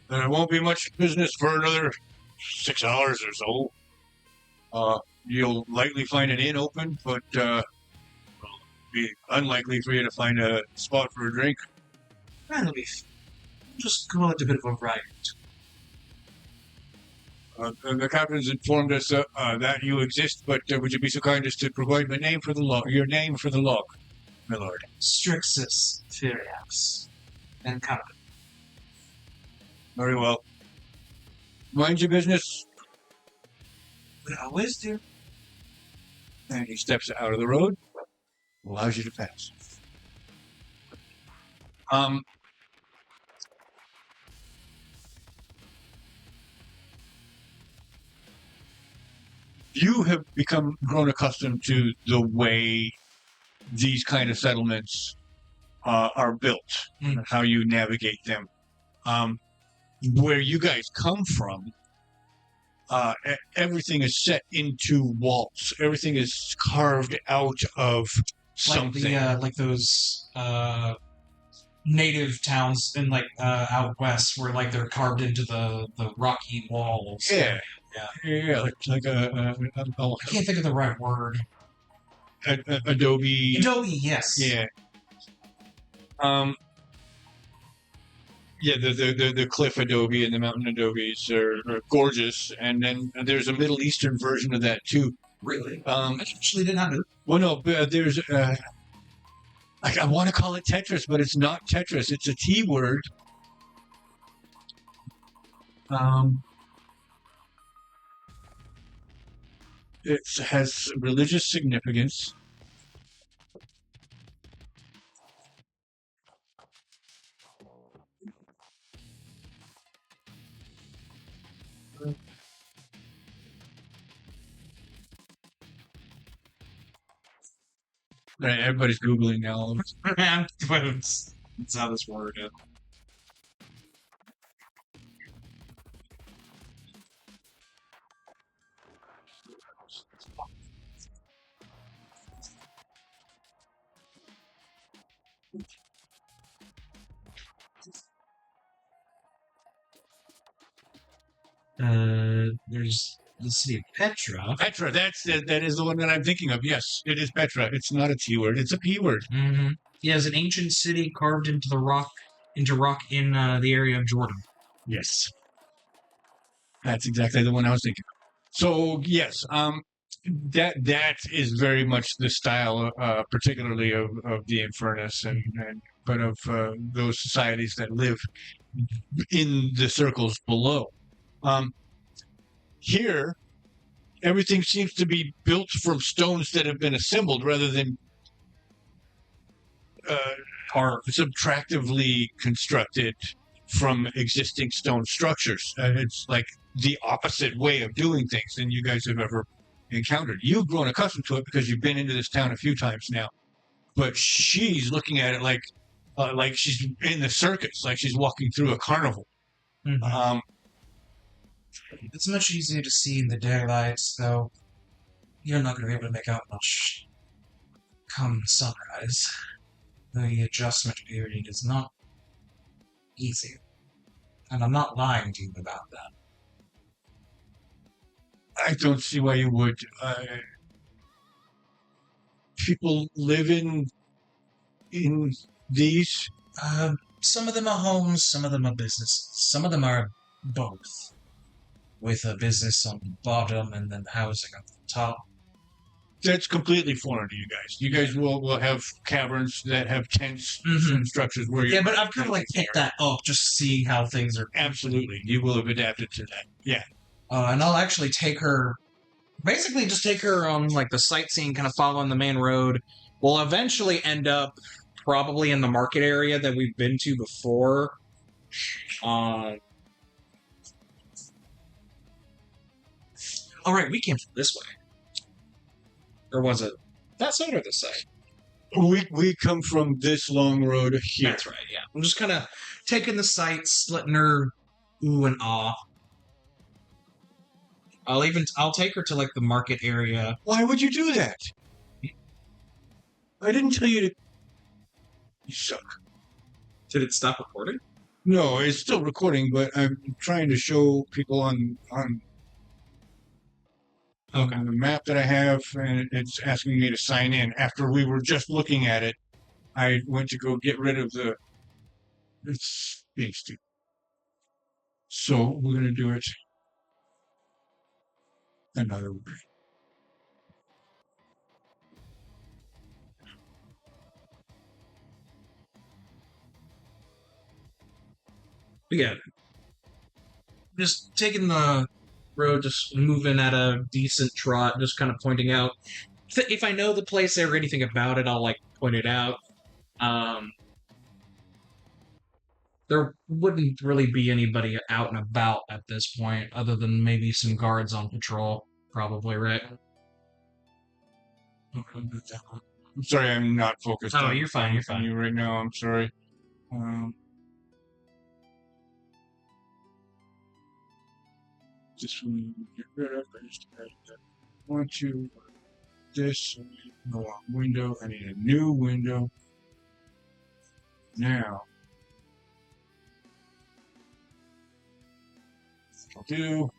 There won't be much business for another 6 hours or so. You'll likely find an inn open, but it'll be unlikely for you to find a spot for a drink. That'll be just call it a bit of a ride. The captain's informed us that you exist, but would you be so kind as to provide your name for the log, my lord? Strixus, Furiax, and Company. Very well. Mind your business. We always do. And he steps out of the road, allows you to pass. You have grown accustomed to the way these kind of settlements are built, how you navigate them. Where you guys come from, everything is set into walls. Everything is carved out of something. Like those native towns in out west, where they're carved into the rocky walls. Yeah, like I can't think of the right word. Adobe. Adobe, yes. Yeah. Yeah, the cliff adobe and the mountain adobes are gorgeous, and then there's a Middle Eastern version of that too. Really? I actually did not know. Well, no, but there's I want to call it Tetris, but it's not Tetris. It's a T word. It has religious significance. Right, everybody's Googling now. That's how this word is. There's the city of Petra. Petra, that is the one that I'm thinking of. Yes, it is Petra. It's not a T word. It's a P word. Mm-hmm. Yeah, it's an ancient city carved into rock in the area of Jordan. Yes, that's exactly the one I was thinking of. So yes, that is very much the style, particularly of the Infernus but of those societies that live in the circles below. Here, everything seems to be built from stones that have been assembled rather than subtractively constructed from existing stone structures. It's like the opposite way of doing things than you guys have ever encountered. You've grown accustomed to it because you've been into this town a few times now, but she's looking at it like she's in the circus, like she's walking through a carnival. Mm-hmm. It's much easier to see in the daylight, though you're not going to be able to make out much come sunrise. The adjustment period is not easy. And I'm not lying to you about that. I don't see why you would. People live in these. Some of them are homes, some of them are businesses. Some of them are both, with a business on the bottom and then housing on the top. That's completely foreign to you guys. You guys will have caverns that have tents and structures where you. Yeah, but I've kind of like picked that up just to see how things are. Absolutely, you will have adapted to that. Yeah. And I'll actually take her, basically just take her on like the sightseeing, kind of following the main road. We'll eventually end up probably in the market area that we've been to before. All right, we came from this way. Or was it that side or this side? We come from this long road here. That's right, yeah. I'm just kind of taking the sights, letting her ooh and ah. I'll take her to like the market area. Why would you do that? I didn't tell you to. You suck. Did it stop recording? No, it's still recording, but I'm trying to show people on the map that I have, and it's asking me to sign in. After we were just looking at it, I went to go get rid of the. It's being stupid. So we're going to do it another way. Yeah. Just taking the road, just moving at a decent trot, just kind of pointing out. If I know the place or anything about it, I'll like point it out. There wouldn't really be anybody out and about at this point, other than maybe some guards on patrol, probably, right? I'm sorry, I'm not focused. Oh, you're fine. You're fine. You right now. I'm sorry. Just get rid of. I just want to this no window. I need a new window now. I'll do.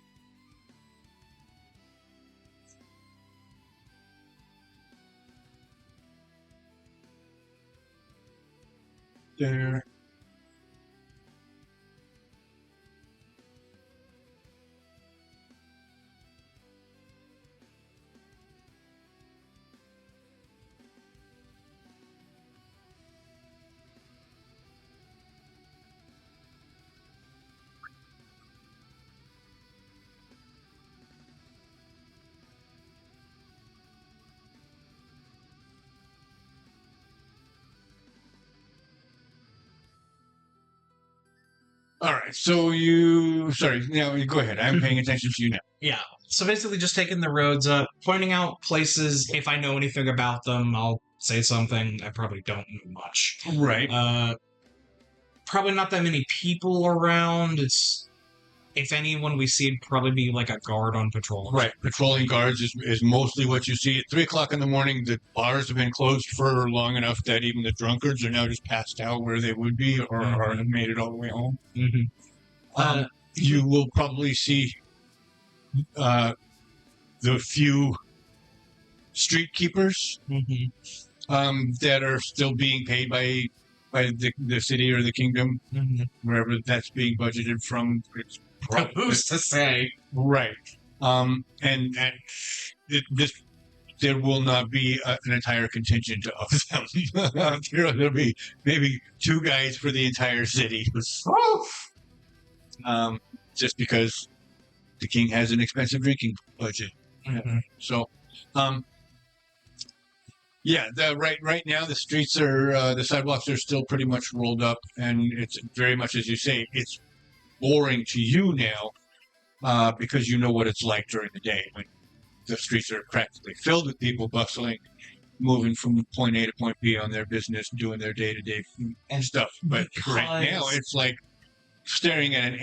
There. All right. So sorry. Now you go ahead. I'm paying attention to you now. Yeah. So basically, just taking the roads up, pointing out places. If I know anything about them, I'll say something. I probably don't know much. Right. Probably not that many people around. It's if anyone we see, it'd probably be like a guard on patrol. Right. Patrolling guards is mostly what you see. At 3:00 in the morning, the bars have been closed for long enough that even the drunkards are now just passed out where they would be or have made it all the way home. Mm-hmm. You will probably see the few street keepers that are still being paid by the city or the kingdom, wherever that's being budgeted from. It's Who's to say? Right. And there will not be an entire contingent of them. There'll be maybe 2 guys for the entire city. Just because the king has an expensive drinking budget. So, yeah, right now the streets are the sidewalks are still pretty much rolled up, and it's very much as you say. It's boring to you now because you know what it's like during the day when the streets are practically filled with people bustling, moving from point A to point B on their business, doing their day-to-day and stuff. But right now it's like staring at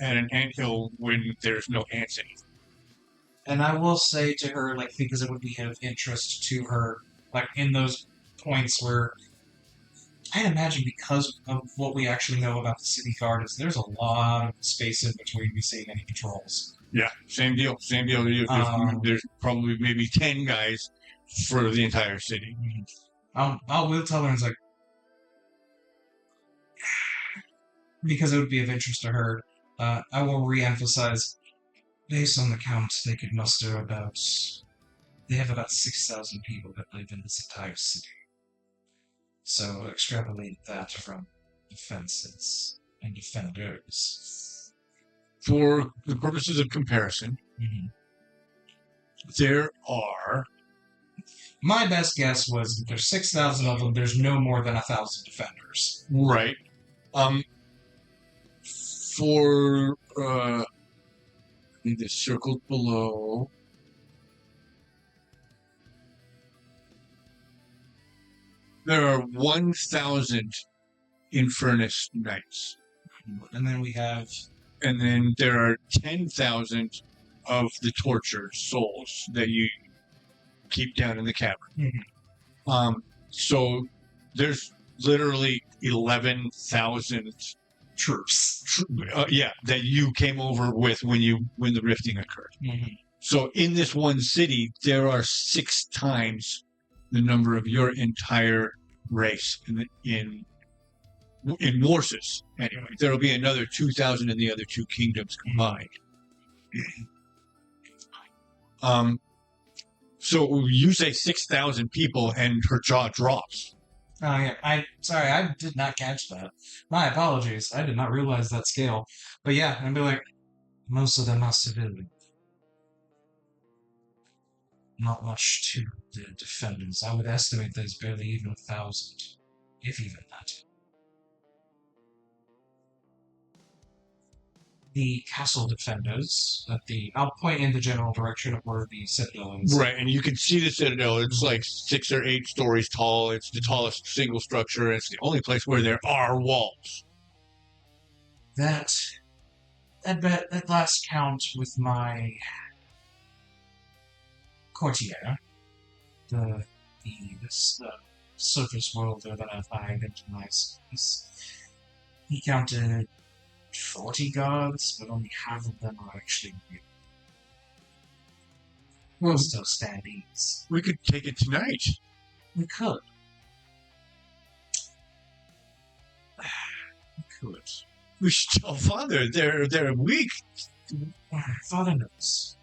an anthill when there's no ants in it. And I will say to her, like, because it would be of interest to her, like, in those points where I imagine because of what we actually know about the city guard is there's a lot of space in between we seeing any patrols. Yeah, same deal. There's probably maybe 10 guys for the entire city. I will tell her, it's like, because it would be of interest to her, I will re-emphasize, based on the count, they could muster they have about 6,000 people that live in this entire city. So extrapolate that from defenses and defenders. For the purposes of comparison, there are... My best guess was that there's 6,000 of them, there's no more than 1,000 defenders. Right. For... I think it's circled below... There are 1,000 Infernus Knights. And then we have... And then there are 10,000 of the tortured souls that you keep down in the cavern. So there's literally 11,000 troops. That you came over with when the rifting occurred. So in this one city, there are 6 times the number of your entire race in Norses. Anyway, there will be another 2,000 in the other 2 kingdoms combined. So you say 6,000 people, and her jaw drops. Oh yeah, I did not catch that. My apologies. I did not realize that scale. But yeah, I'd be like, most of them are civilian. Not much to the defenders. I would estimate there's barely even 1,000, if even that. The castle defenders I'll point in the general direction of where the citadel is. Right, and you can see the citadel. It's like 6 or 8 stories tall. It's the tallest single structure. It's the only place where there are walls. That last count with my courtier, the surface worlder that I identified, he counted 40 guards, but only half of them are actually real. Well, still standees. We could take it tonight. We could. We should tell Father. They're weak. Father knows.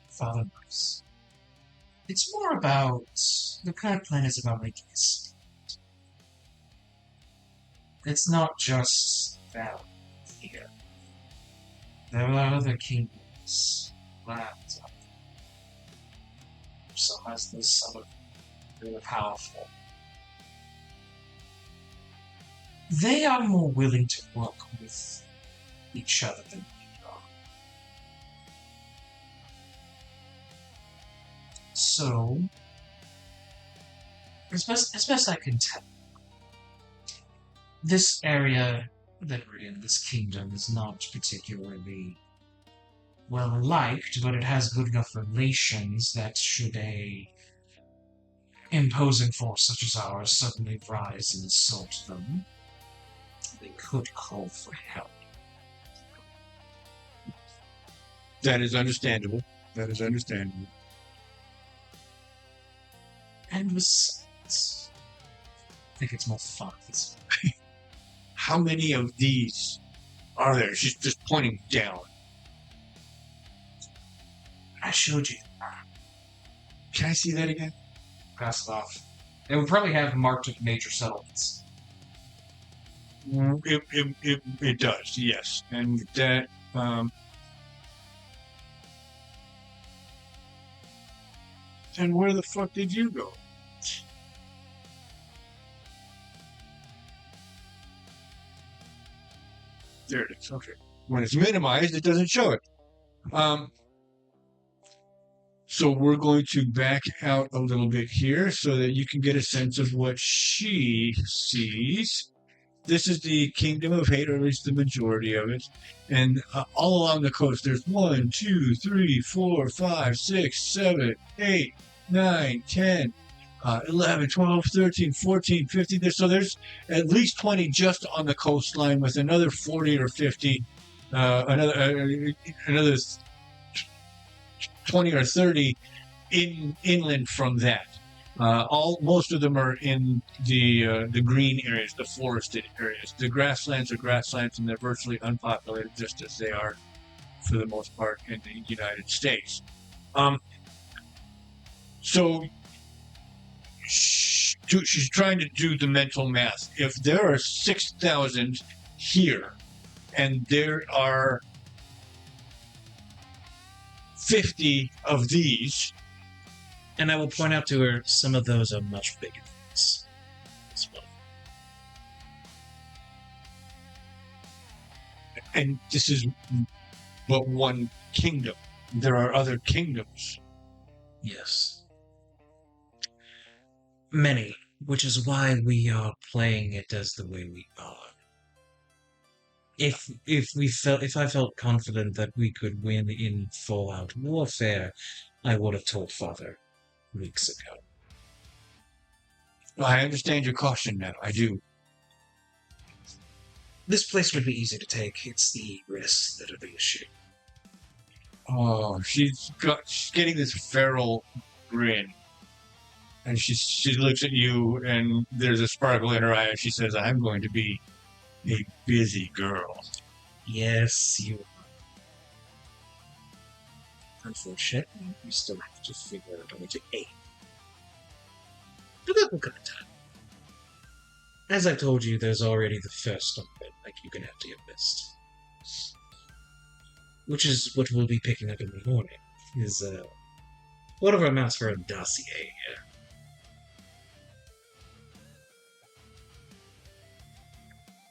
It's more about the current plan is about making a statement. It's not just that here. There are other kingdoms, lands out there. Some has this, some are really powerful. They are more willing to work with each other than we are. So, as best I can tell, this area that we're in, this kingdom, is not particularly well liked, but it has good enough relations that should a imposing force such as ours suddenly rise and assault them, they could call for help. That is understandable. That is understandable. And besides, I think it's more fun this way. How many of these are there? She's just pointing down. I showed you. Can I see that again? Pass it off. They would probably have marked major settlements. It does, yes. And that, and where the fuck did you go? There it is, okay. When it's minimized, it doesn't show it. So we're going to back out a little bit here so that you can get a sense of what she sees. This is the Kingdom of Hate, or at least the majority of it. And all along the coast, there's 1, 2, 3, 4, 5, 6, 7, 8, 9, 10, 11, 12, 13, 14, 15. So there's at least 20 just on the coastline, with another 40 or 50, another 20 or 30 inland from that. Most of them are in the green areas, the forested areas. The grasslands are grasslands, and they're virtually unpopulated, just as they are for the most part in the United States. So she's trying to do the mental math. If there are 6,000 here, and there are 50 of these. And I will point out to her, some of those are much bigger than this as well. And this is but one kingdom. There are other kingdoms. Yes. Many, which is why we are playing it as the way we are. If I felt confident that we could win in full-out warfare, I would have told Father weeks ago. I understand your caution now. I do. This place would be easy to take. It's the risks that are the issue. Oh, she's getting this feral grin. And she looks at you, and there's a sparkle in her eye, and she says, I'm going to be a busy girl. Yes, you are. Unfortunately, we still have to figure out a way to aim. But that will come in time. As I told you, there's already the first document like you can add to your list. Which is what we'll be picking up in the morning, is one of our amounts for a dossier here.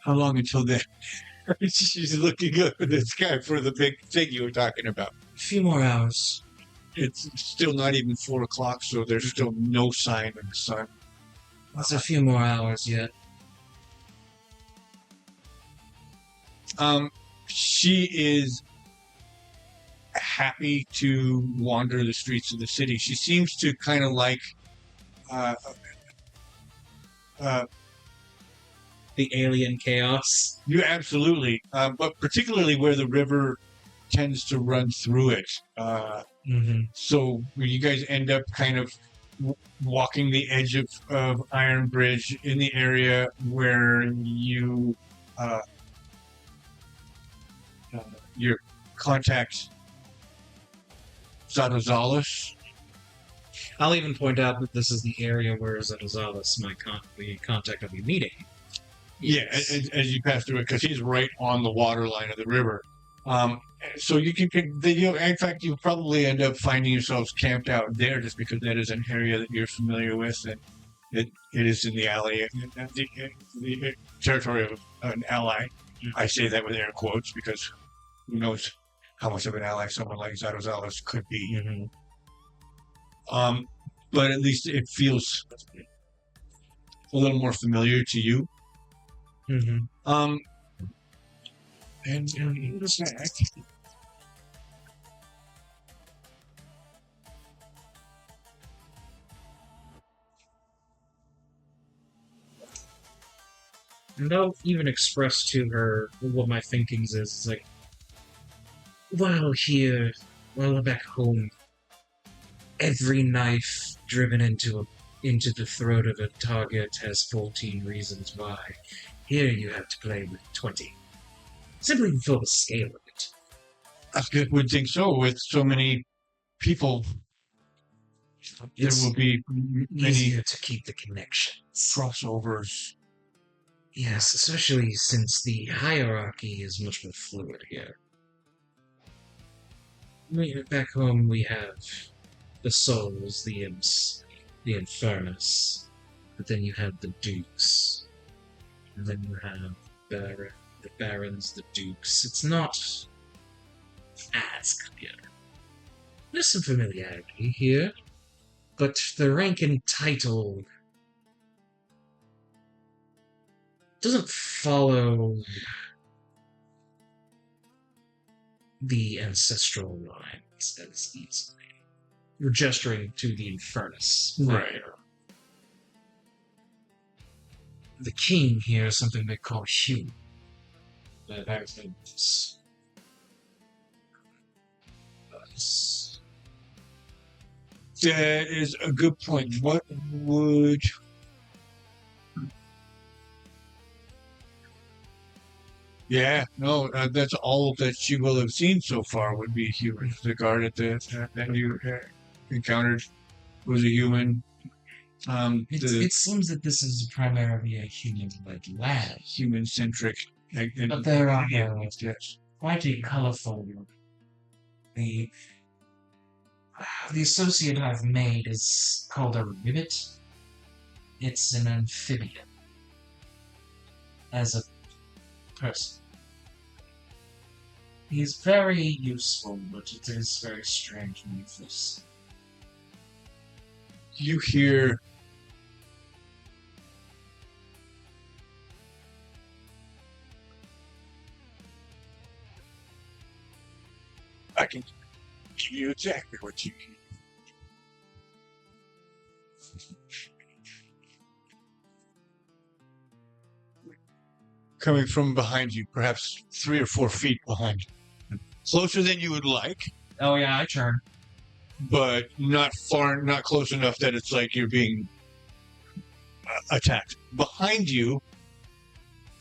How long until then? She's looking up at the sky for the big thing you were talking about. A few more hours. It's still not even 4 o'clock, so there's still no sign of the sun. It's a few more hours yet. She is happy to wander the streets of the city. She seems to kind of like The alien chaos. you absolutely, but particularly where the river tends to run through it. So you guys end up kind of walking the edge of Iron Bridge in the area where you your contact Zatozalos. I'll even point out that this is the area where Zatozalos, the contact I'll be meeting. Yeah, as you pass through it, because he's right on the water line of the river. So you can, in fact, you probably end up finding yourselves camped out there, just because that is an area that you're familiar with, and it is in the alley, the territory of an ally. I say that with air quotes because who knows how much of an ally someone like Zatozalos could be. Mm-hmm. But at least it feels a little more familiar to you. Mm-hmm. And in fact, And I'll even express to her what my thinkings is. It's like, while here, while back home, every knife driven into the throat of a target has 14 reasons why. Here you have to play with 20. Simply to feel the scale of it. I would think so. With so many people, there It's will be many easier to keep the connections. crossovers. Yes, especially since the hierarchy is much more fluid here. Back home we have the souls, the imps, the infernus, but then you have the dukes, and then you have the barons, the dukes. It's not as clear. There's some familiarity here, but the rank and title doesn't follow the ancestral lines as easily. You're gesturing to the infernus. Right. The king here is something they call human. That happens. That is a good point. What would... Yeah, no, that's all that you will have seen so far would be humans. The guard that you encountered was a human. It seems that this is primarily a human-led lab. Human-centric. But there are yes. quite a colorful. The associate I've made is called a rivet. It's an amphibian. As a person. He's very useful, but it is very strange and useless. You hear I can give you exactly what you need. Coming from behind you, perhaps 3 or 4 feet behind you. Closer than you would like, Oh yeah, I turn. but not close enough that it's like you're being attacked. Behind you,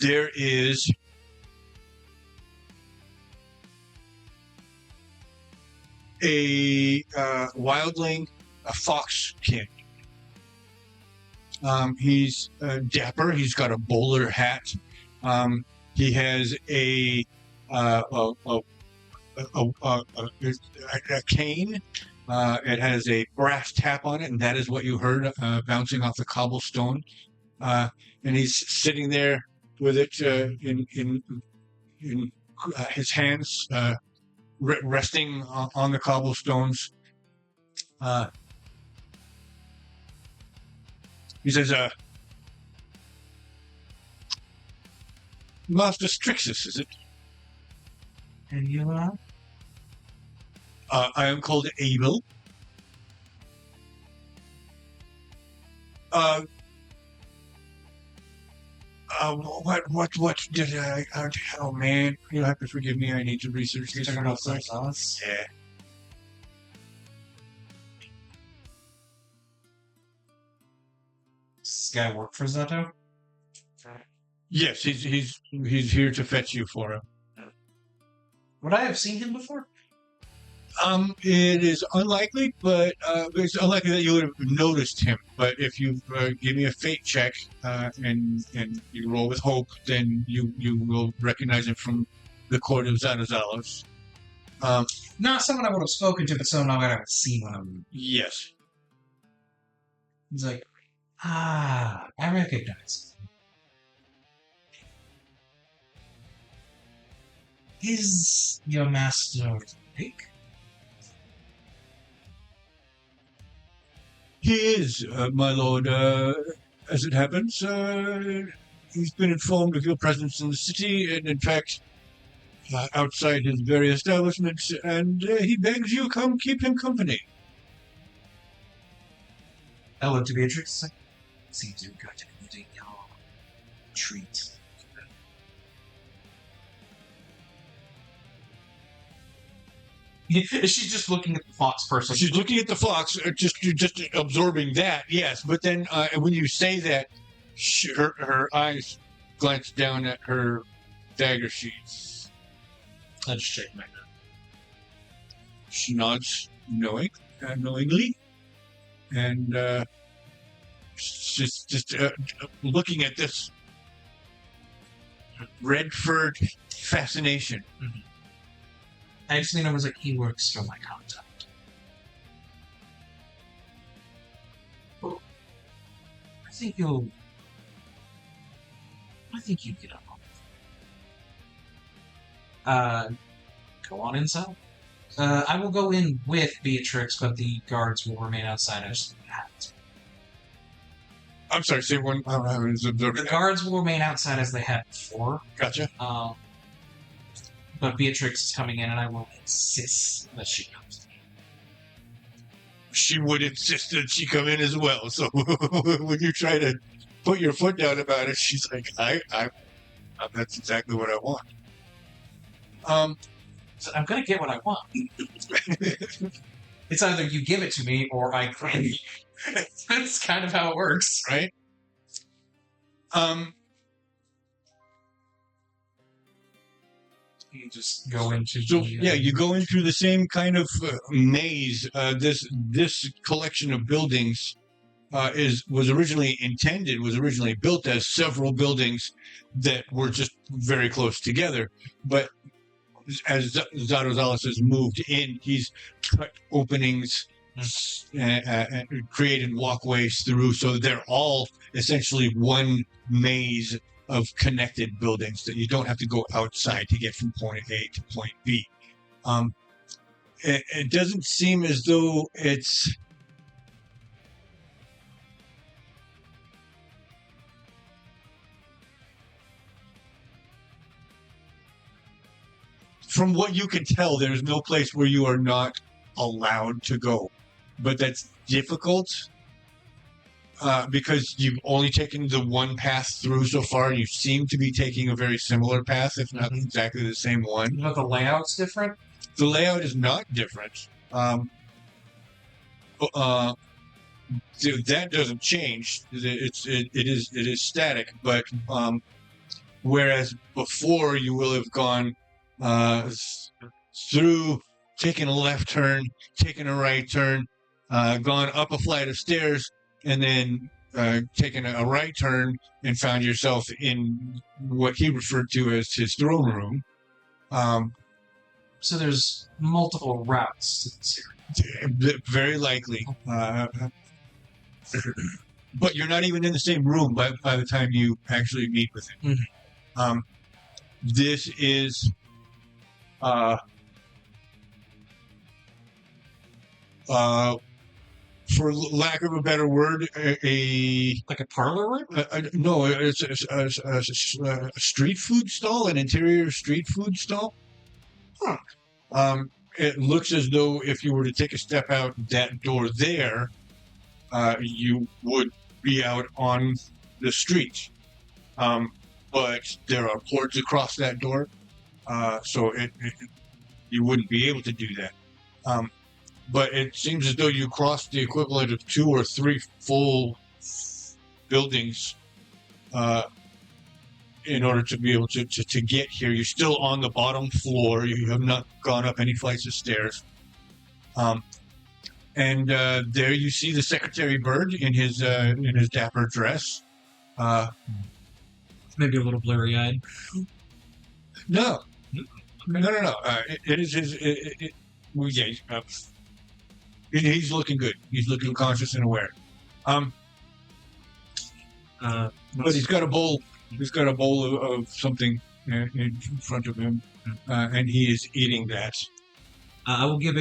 there is a wildling, a foxkin. He's dapper. He's got a bowler hat. He has a cane. It has a brass tap on it, and that is what you heard bouncing off the cobblestone. And he's sitting there with it in his hands, resting on the cobblestones. He says, Master Strixus, is it? And you are? I am called Abel. What did I, oh man, you'll have to forgive me, I need to research this real quick. Yeah. Does this guy work for Zato? Yes, he's here to fetch you for him. Would I have seen him before? It is unlikely, but it's unlikely that you would have noticed him. But if you give me a fate check and you roll with hope, then you will recognize him from the court of Zatozalos. Not someone I would have spoken to, but someone I would have seen when I'm. Yes. He's like, I recognize him. Is your master awake? He is, my lord. As it happens, he's been informed of your presence in the city, and in fact, outside his very establishments, and he begs you come keep him company. I look to Beatrix. Seems you're going to be needing your treat. Is she just looking at the fox person? She's looking at the fox, just absorbing that, yes. But then when you say that, her eyes glance down at her dagger sheath. Let's check my note. She nods knowingly, and just looking at this red-furred fascination. Mm-hmm. I just think I was like, he works for my contact. Well, I think you get up on. Go on inside. I will go in with Beatrix, but the guards will remain outside as they have. I'm sorry, say one. The guards will remain outside as they had before. Gotcha. But Beatrix is coming in, and I will insist that she comes in. She would insist that she come in as well. So when you try to put your foot down about it, she's like, that's exactly what I want. So I'm gonna get what I want. It's either you give it to me or I grant you. That's kind of how it works, right? You just go into you go in through the same kind of maze. This collection of buildings was originally built as several buildings that were just very close together. But as Zatozalos has moved in, he's cut openings and created walkways through, so they're all essentially one maze of connected buildings that you don't have to go outside to get from point A to point B. It doesn't seem as though it's from what you can tell, there's no place where you are not allowed to go. But that's difficult because you've only taken the one path through so far, and you seem to be taking a very similar path, if not exactly the same one. You know, the layout's different? The layout is not different. That doesn't change. It is static, but whereas before you will have gone through, taken a left turn, taken a right turn, gone up a flight of stairs, and then taken a right turn and found yourself in what he referred to as his throne room. So there's multiple routes to this area. Very likely. But you're not even in the same room by the time you actually meet with him. Mm-hmm. This is for lack of a better word, like a parlor room? No, it's a street food stall, an interior street food stall. Huh. It looks as though if you were to take a step out that door there, you would be out on the street. But there are ports across that door, so you wouldn't be able to do that. But it seems as though you crossed the equivalent of 2 or 3 full buildings in order to be able to get here. You're still on the bottom floor. You have not gone up any flights of stairs. And there you see the Secretary Bird in his dapper dress. Maybe a little blurry-eyed. No. It is his... well, yeah, he's looking good. He's looking conscious and aware. But he's got a bowl. He's got a bowl of something in front of him, and he is eating that. I will give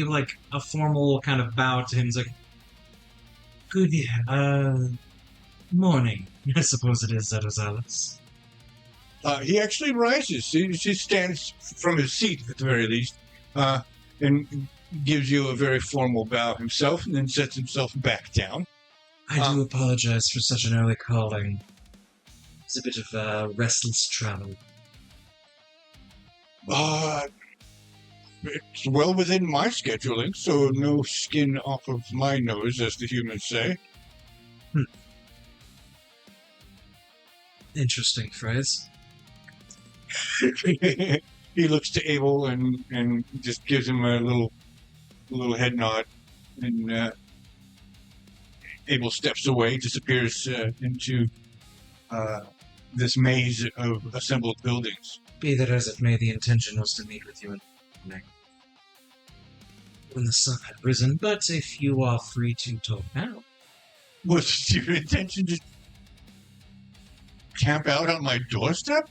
like a formal kind of bow to him. He's like, "Good morning." I suppose it is Zatozalos. He actually rises. He stands from his seat, at the very least, and gives you a very formal bow himself, and then sets himself back down. I do apologize for such an early calling. It's a bit of restless travel. It's well within my scheduling, so no skin off of my nose, as the humans say. Interesting phrase. He looks to Abel and just gives him a little head nod, and Abel steps away, disappears into this maze of assembled buildings. Be that as it may, the intention was to meet with you in the morning when the sun had risen, but if you are free to talk now. Was your intention to camp out on my doorstep?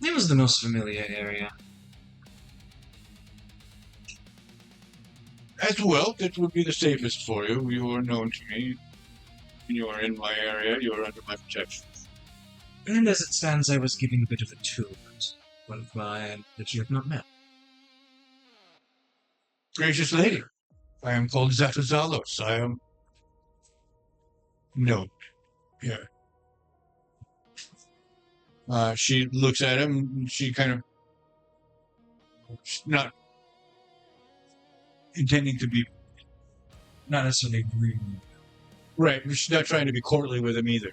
It was the most familiar area. As well, that would be the safest for you. You are known to me. You are in my area. You are under my protection. And as it stands, I was giving a bit of a tour at one of my that you have not met. Gracious lady, I am called Zatozalos. I am known here. She looks at him. And she kind of, not intending to be, Not necessarily rude. right, but she's not trying to be courtly with him either.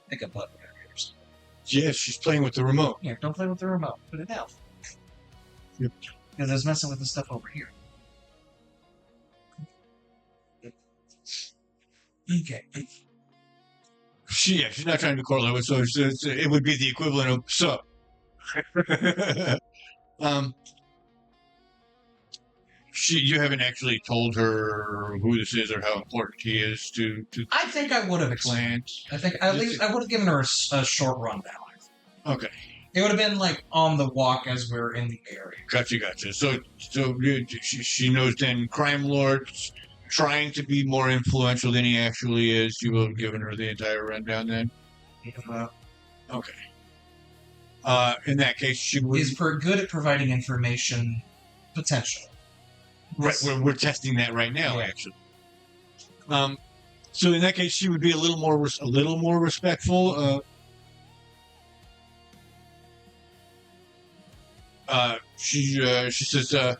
Pick a button. Yes, she's playing with the remote. Here, don't play with the remote. Put it down. Yep. Because I was messing with the stuff over here. Okay. She's not trying to be courtly with, so it would be the equivalent of so. You haven't actually told her who this is or how important he is to I think I would have explained. plant. I think at least I would have given her a short rundown. Okay, It would have been like on the walk as we're in the area. gotcha. So she knows then crime lords trying to be more influential than he actually is. You will have given her the entire rundown then. Okay. In that case, she would. He's good at providing information, potential. Right, we're testing that right now, Yeah. actually. So in that case, she would be a little more respectful. She says,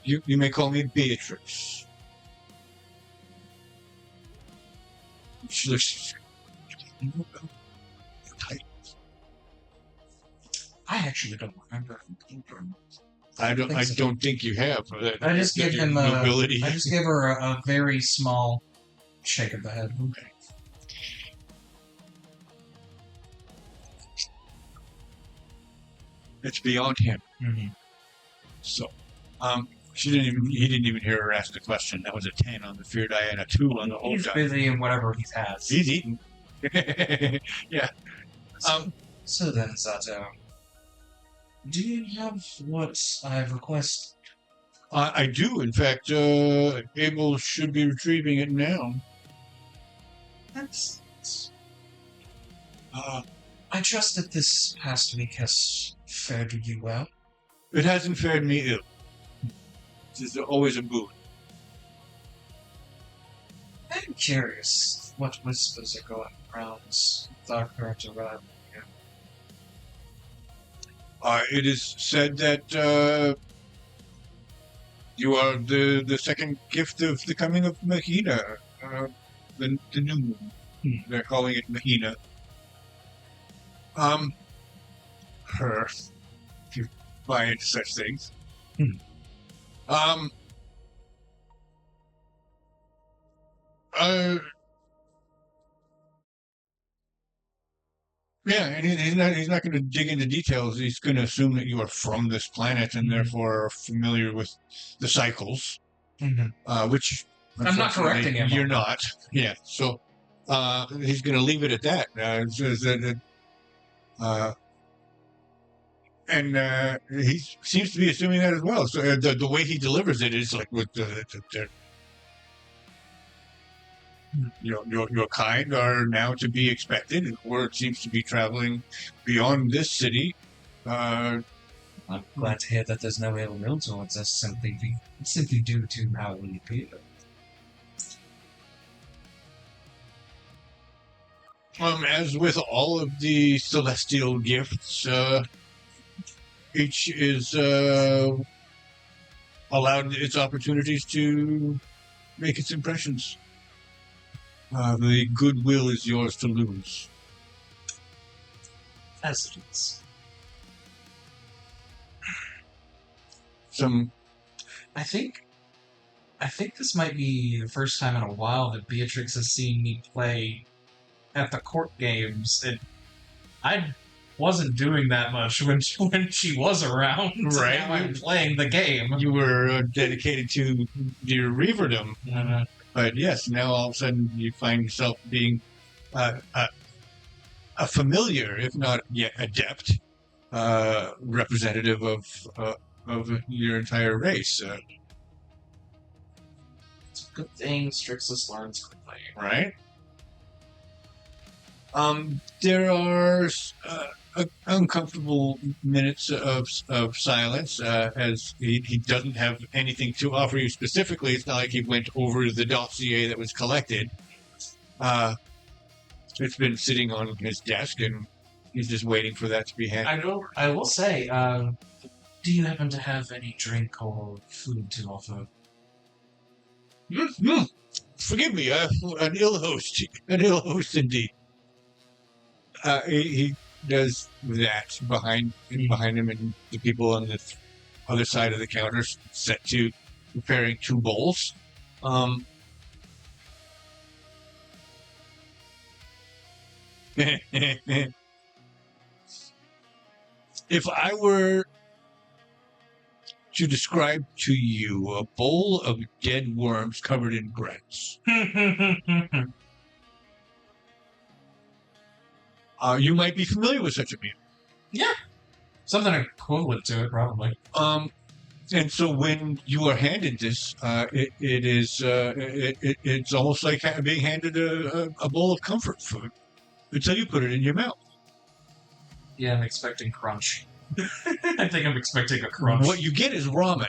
"You may call me Beatrix." She looks. I actually don't remember. I so. don't think you have. I just give him nobility. I just give her a very small shake of the head. Okay. It's beyond him. Mm-hmm. So, he didn't even hear her ask the question. That was a 10 on the fear die and a 2 on the whole He's die. busy in whatever he has. He's eating. Yeah. So then, Zato, do you have what I've requested? I do. In fact, Abel should be retrieving it now. Excellent. I trust that this past week has fared you well. It hasn't fared me ill. It's always a boon. I'm curious what whispers are going around Daggerheart arriving here. It is said that you are the second gift of the coming of Mahina, the new moon. They're calling it Mahina. Her, if you buy into such things. Yeah, and he's not going to dig into details. He's going to assume that you are from this planet and therefore are familiar with the cycles, which I'm not correcting him. You're not. Yeah. So, he's going to leave it at that. And he seems to be assuming that as well. So the way he delivers it is like with your kind are now to be expected, and word seems to be traveling beyond this city. I'm glad to hear that there's no ill will towards us simply due to how we appear. As with all of the celestial gifts, each is allowed its opportunities to make its impressions. The goodwill is yours to lose. As it is. I think this might be the first time in a while that Beatrix has seen me play at the court games, and I wasn't doing that much when she was around. Right. Now I'm playing the game. You were dedicated to your reaverdom. Mm-hmm. But yes, now all of a sudden you find yourself being a familiar, if not yet adept, representative of your entire race. It's a good thing Strixus learns quickly. Right? There are uncomfortable minutes of silence as he doesn't have anything to offer you specifically. It's not like he went over the dossier that was collected. It's been sitting on his desk, and he's just waiting for that to be handed. I will say, do you happen to have any drink or food to offer? Forgive me, an ill host indeed. He does that behind him, and the people on the other side of the counter set to preparing 2 bowls. If I were to describe to you a bowl of dead worms covered in grits, you might be familiar with such a meal. Yeah. Something equivalent to it, probably. And so when you are handed this, it's almost like being handed a bowl of comfort food until you put it in your mouth. Yeah, I'm expecting crunch. I think I'm expecting a crunch. What you get is ramen.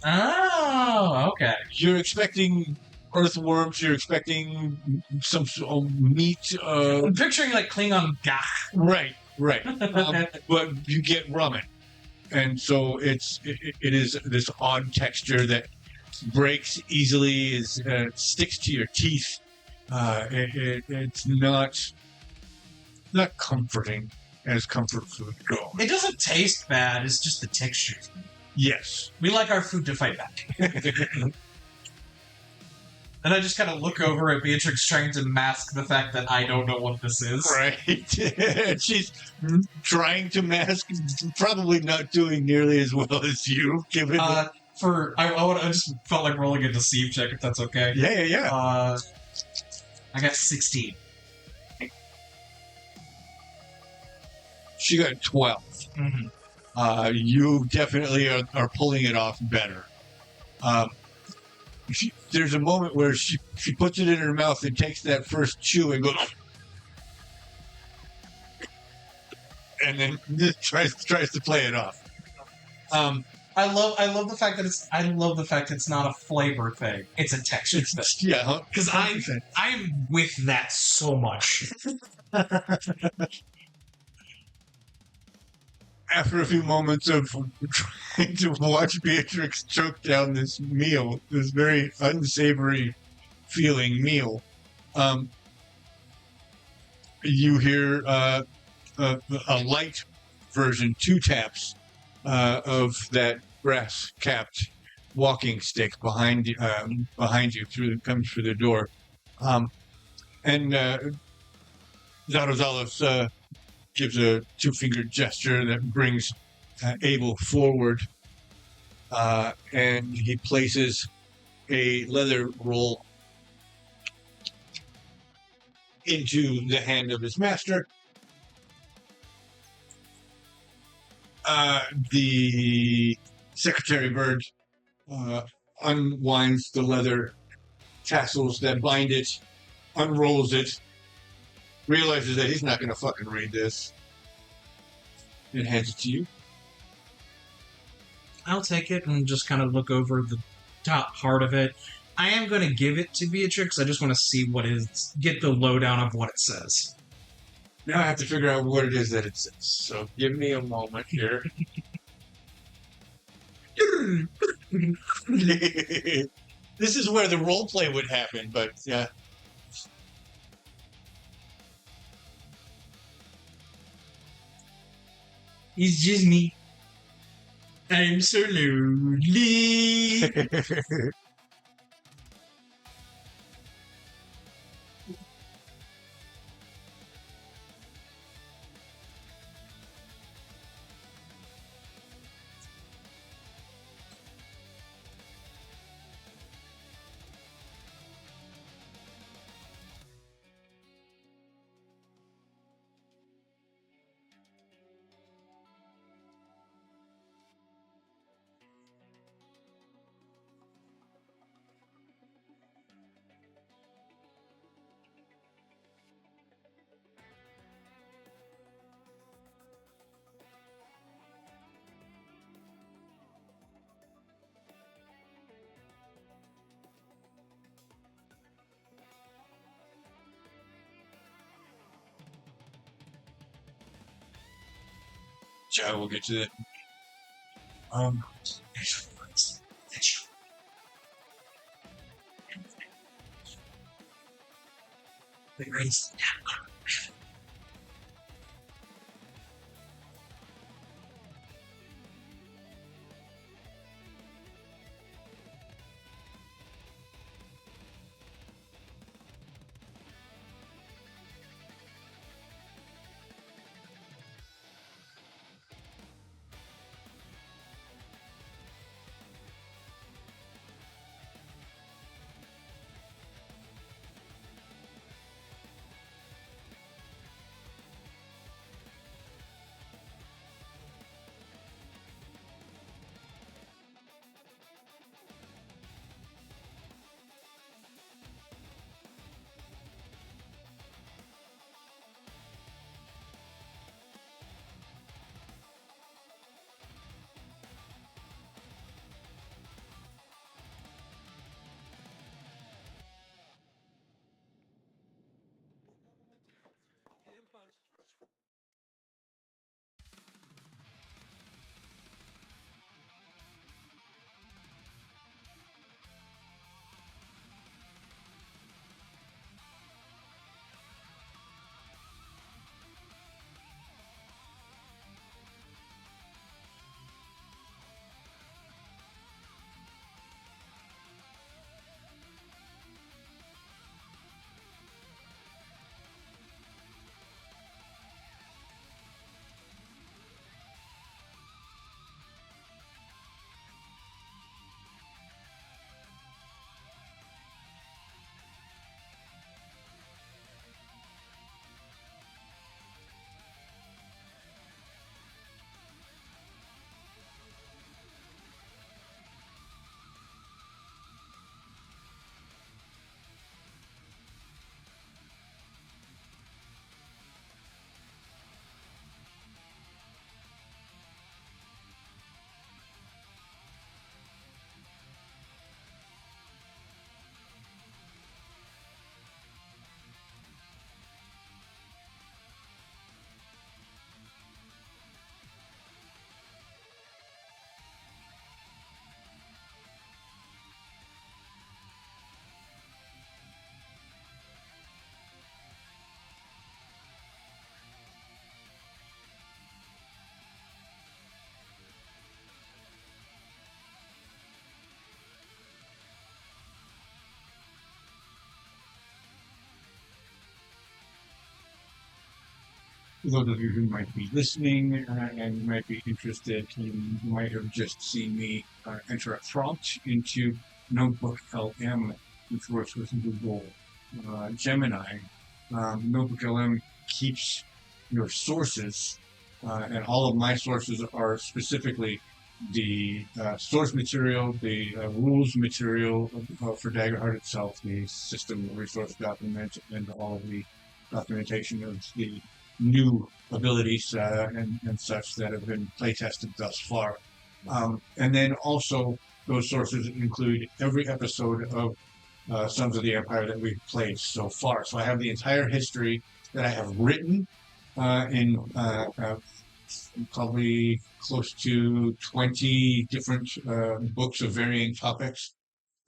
Oh, okay. You're expecting earthworms. You're expecting some sort of meat. I'm picturing like Klingon gach. Right. But you get ramen, and so it is this odd texture that breaks easily, sticks to your teeth. It's not comforting as comfort food goes. It doesn't taste bad. It's just the texture. Yes. We like our food to fight back. And I just kind of look over at Beatrix trying to mask the fact that I don't know what this is. Right. She's trying to mask, probably not doing nearly as well as you, given... I just felt like rolling a deceive check, if that's okay. Yeah. I got 16. She got 12. Mm-hmm. You definitely are pulling it off better. There's a moment where she puts it in her mouth and takes that first chew and goes, and then tries to play it off. I love the fact that it's not a flavor thing. It's a texture thing. Yeah, because I'm with that so much. After a few moments of trying to watch Beatrix choke down this meal, this very unsavory feeling meal, you hear a light version, 2 taps of that brass-capped walking stick behind you, comes through the door, and Zatozalos gives a 2-fingered gesture that brings Abel forward, and he places a leather roll into the hand of his master. The secretary bird unwinds the leather tassels that bind it, unrolls it, realizes that he's not going to fucking read this, and hands it to you. I'll take it and just kind of look over the top part of it. I am going to give it to Beatrix. I just want to see get the lowdown of what it says. Now I have to figure out what it is that it says. So give me a moment here. This is where the role play would happen, but yeah. It's just me. I'm so lonely. I will get to it. For those of you who might be listening and might be interested, you might have just seen me enter a prompt into Notebook LM, which works with Google Gemini Notebook LM keeps your sources, and all of my sources are specifically the source material, the rules material for Daggerheart itself, the system resource document, and all of the documentation of the new abilities and such that have been play tested thus far. And then also, those sources include every episode of Sons of the Empire that we've played so far. So I have the entire history that I have written in probably close to 20 different books of varying topics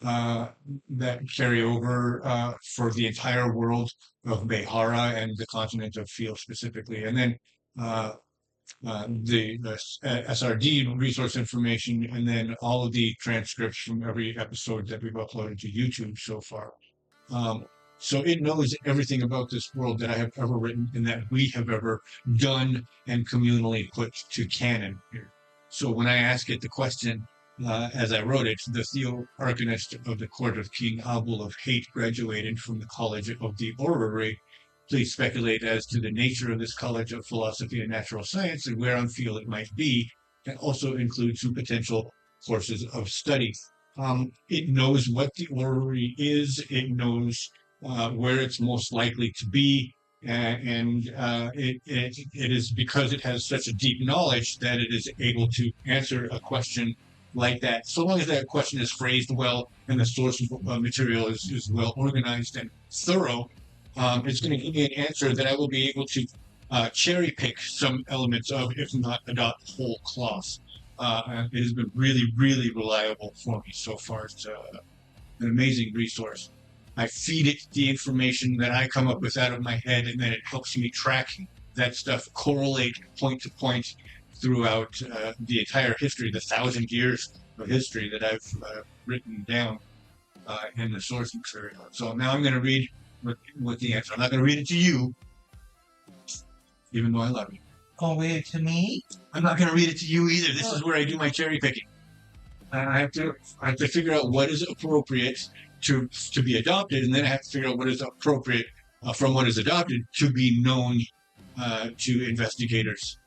that carry over for the entire world of Bei'Hara and the continent of Pheal specifically. And then the SRD resource information, and then all of the transcripts from every episode that we've uploaded to YouTube so far. So it knows everything about this world that I have ever written and that we have ever done and communally put to canon here. So when I ask it the question, as I wrote it, the Theo-Arcanist of the court of King Abul of Hate graduated from the College of the Orrery. Please speculate as to the nature of this College of Philosophy and Natural Science and where on Pheal it might be, and also include some potential courses of study. It knows what the Orrery is. It knows where it's most likely to be, and it is because it has such a deep knowledge that it is able to answer a question like that. So long as that question is phrased well and the source material is well organized and thorough, it's going to give me an answer that I will be able to cherry pick some elements of, if not adopt whole cloth. It has been really, really reliable for me so far. It's an amazing resource. I feed it the information that I come up with out of my head, and then it helps me track that stuff, correlate point to point throughout the entire history, the 1,000 years of history that I've written down in the source material. So now I'm going to read with the answer. I'm not going to read it to you, even though I love you. Oh, read it to me? I'm not going to read it to you either. This is where I do my cherry picking. I have to figure out what is appropriate to be adopted, and then I have to figure out what is appropriate from what is adopted to be known to investigators.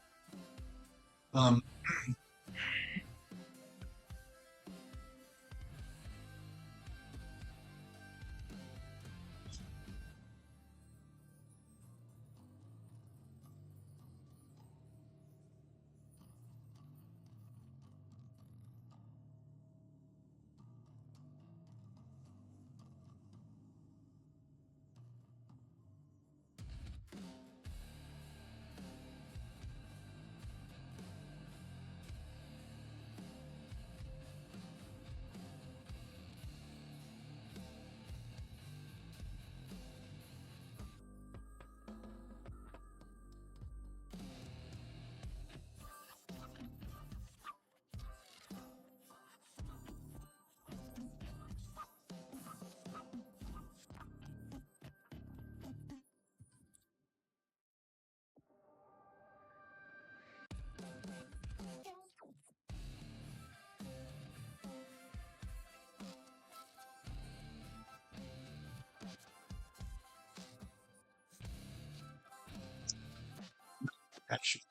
Action.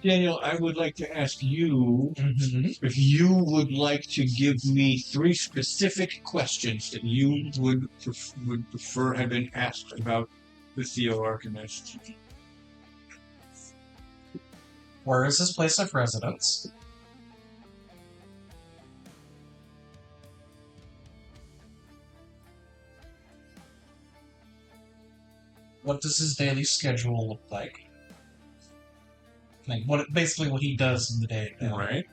Daniel, I would like to ask you Mhm. if you would like to give me 3 specific questions that you would prefer have been asked about the Theoarchonist. Where is his place of residence? What does his daily schedule look like? Like basically what he does in the day. Right.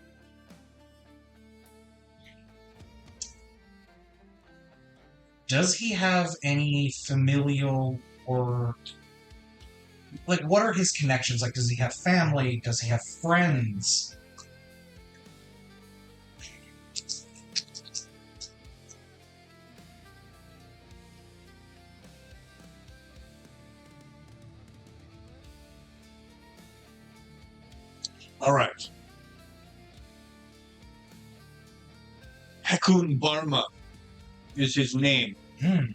Does he have any familial or like what are his connections? Like does he have family? Does he have friends? All right. Hekun Barma is his name. Hmm.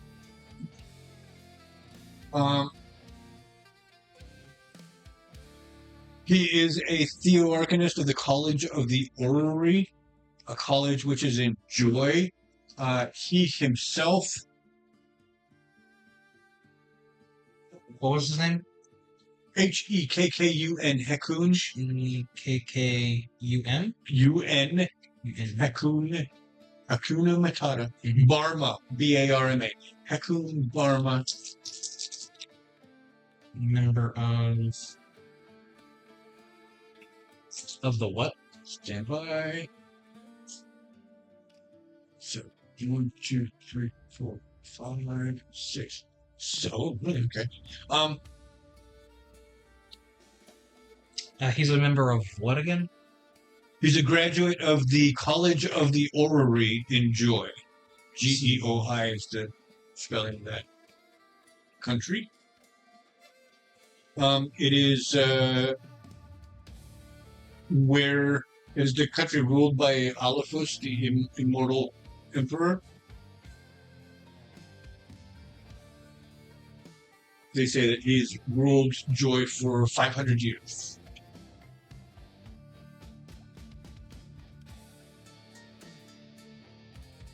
He is a Theoarchonist of the College of the Orrery, a college which is in Joy. He himself, What was his name? Hekkun, Hekun, K-K-U-M? UN, Hekun, Hakuna Matata, Mhm. Barma, B-A-R-M-A, Hekun Barma, Member of the what? stand by. So, 1, 2, 3, 4, 5, 6. So, okay. He's a member of what again? He's a graduate of the College of the Orrery in Joy. Geoi is the spelling of that country. It is where is the country ruled by Alaphus, the immortal emperor. They say that he's ruled Joy for 500 years.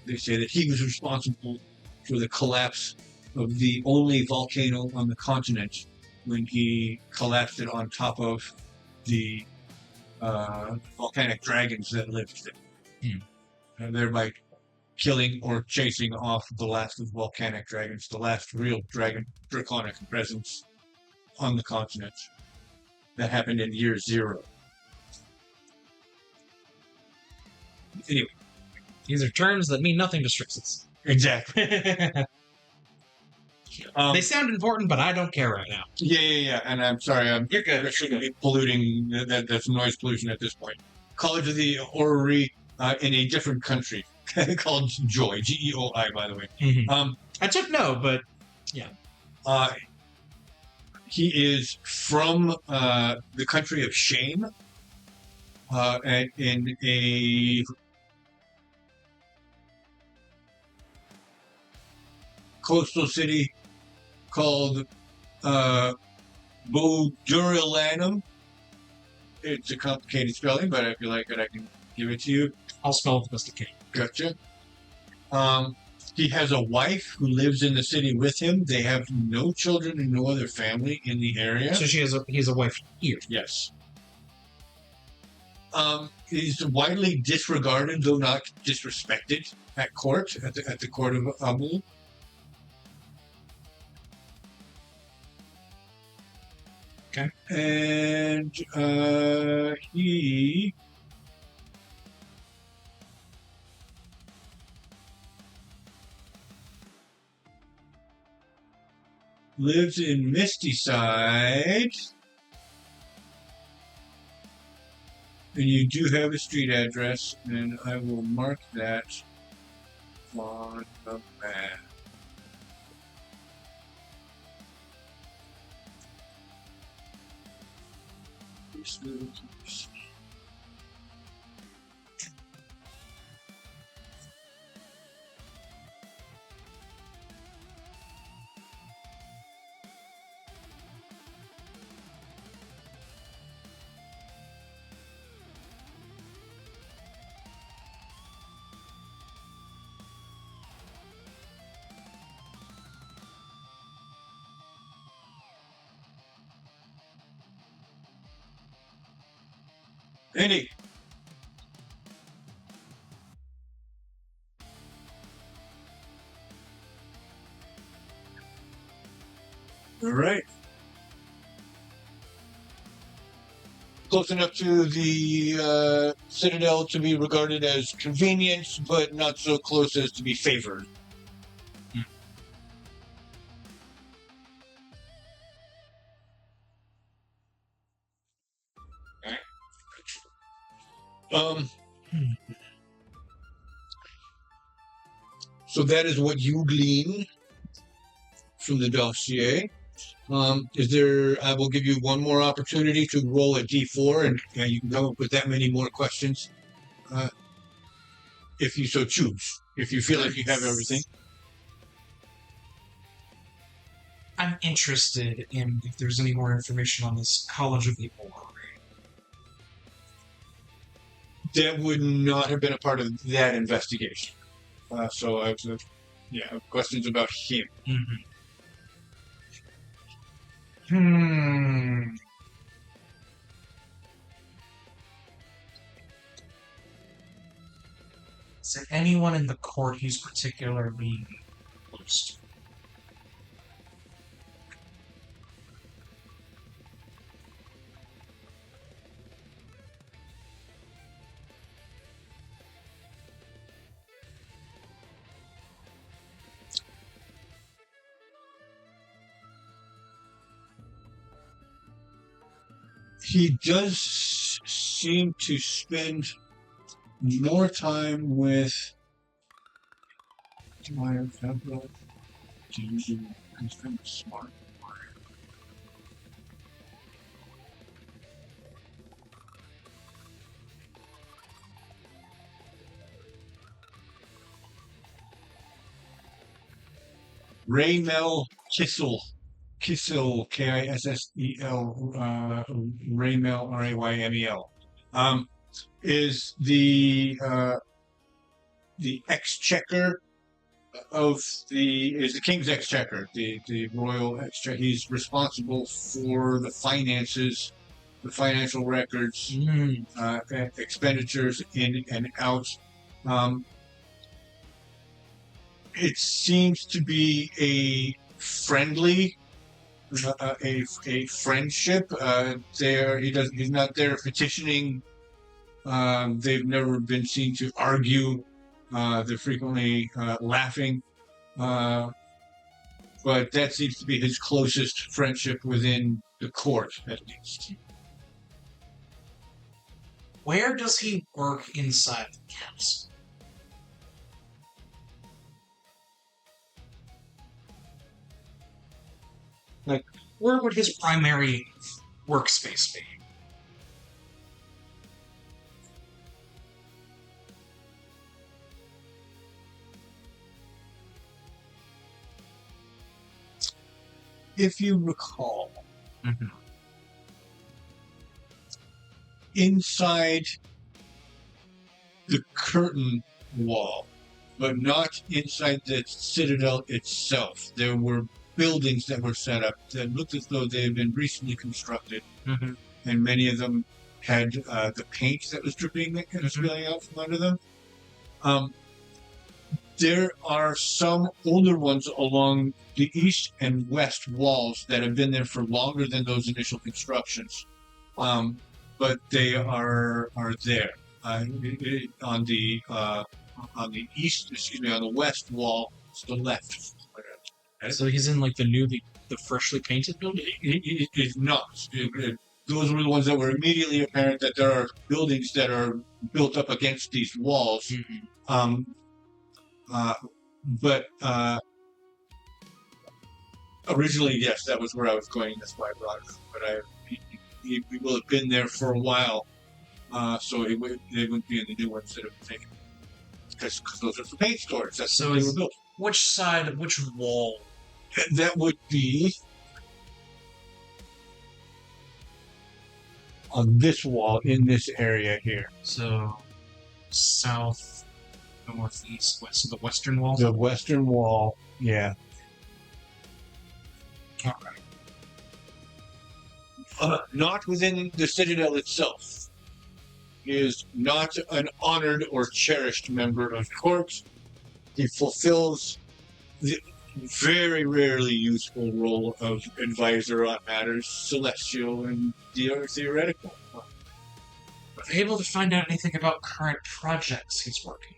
They say that he was responsible for the collapse of the only volcano on the continent when he collapsed it on top of the volcanic dragons that lived there. And thereby killing or chasing off the last of the volcanic dragons, the last real draconic presence on the continent. That happened in year 0. Anyway. These are terms that mean nothing to Strixus. Exactly. They sound important, but I don't care right now. Yeah. And I'm sorry, You're good. I shouldn't be polluting. That's noise pollution at this point. College of the Orrery in a different country called Joy, Geoi, by the way. Mm-hmm. I took no, but yeah. He is from the country of Shame, and in a coastal city called Bodurilanum. It's a complicated spelling, but if you like it, I can give it to you. I'll spell it the best I can. Gotcha. He has a wife who lives in the city with him. They have no children and no other family in the area. So he's a wife here. Yes. He's widely disregarded, though not disrespected, at court, at the court of Abu. Okay. And he lives in Mistyside. And you do have a street address, and I will mark that on the map. Andy. All right. Close enough to the Citadel to be regarded as convenient, but not so close as to be favored. Um, so that is what you glean from the dossier. Is there? I will give you one more opportunity to roll a d4, and you can come up with that many more questions, if you so choose. If you feel like you have everything. I'm interested in if there's any more information on this College of the Orrery. That would not have been a part of that investigation. So I was, questions about him. Is there anyone in the court he's particularly close to? He does seem to spend more time with. Do I have that? He's kind of smart. Raymel Kissel, Kissel, Kissel, Raymel, Raymel, is the exchequer is the king's exchequer, the royal exchequer. He's responsible for the finances, the financial records, expenditures in and out. It seems to be a friendly, a friendship. He's not there petitioning. They've never been seen to argue. They're frequently laughing. But that seems to be his closest friendship within the court, at least. Where does he work inside the castle? Like, where would his primary workspace be? If you recall, inside the curtain wall, but not inside the citadel itself, there were buildings that were set up that looked as though they had been recently constructed, and many of them had the paint that was dripping and spilling out from under them. There are some older ones along the east and west walls that have been there for longer than those initial constructions, but they are there on the west wall to the left. So he's in like the freshly painted building? It is not. Those were the ones that were immediately apparent that there are buildings that are built up against these walls. But originally, yes, that was where I was going. That's why I brought it up. But he will have been there for a while, so they wouldn't be in the new ones that have been taken. Because those are for paint stores. That's so how they were built. Which wall? That would be on this wall in this area here. So south, northeast, west. So the western wall? The western wall, yeah. All right. Not within the citadel itself. He is not an honored or cherished member of court. He fulfills the very rarely useful role of advisor on matters celestial and theoretical. Were they able to find out anything about current projects he's working?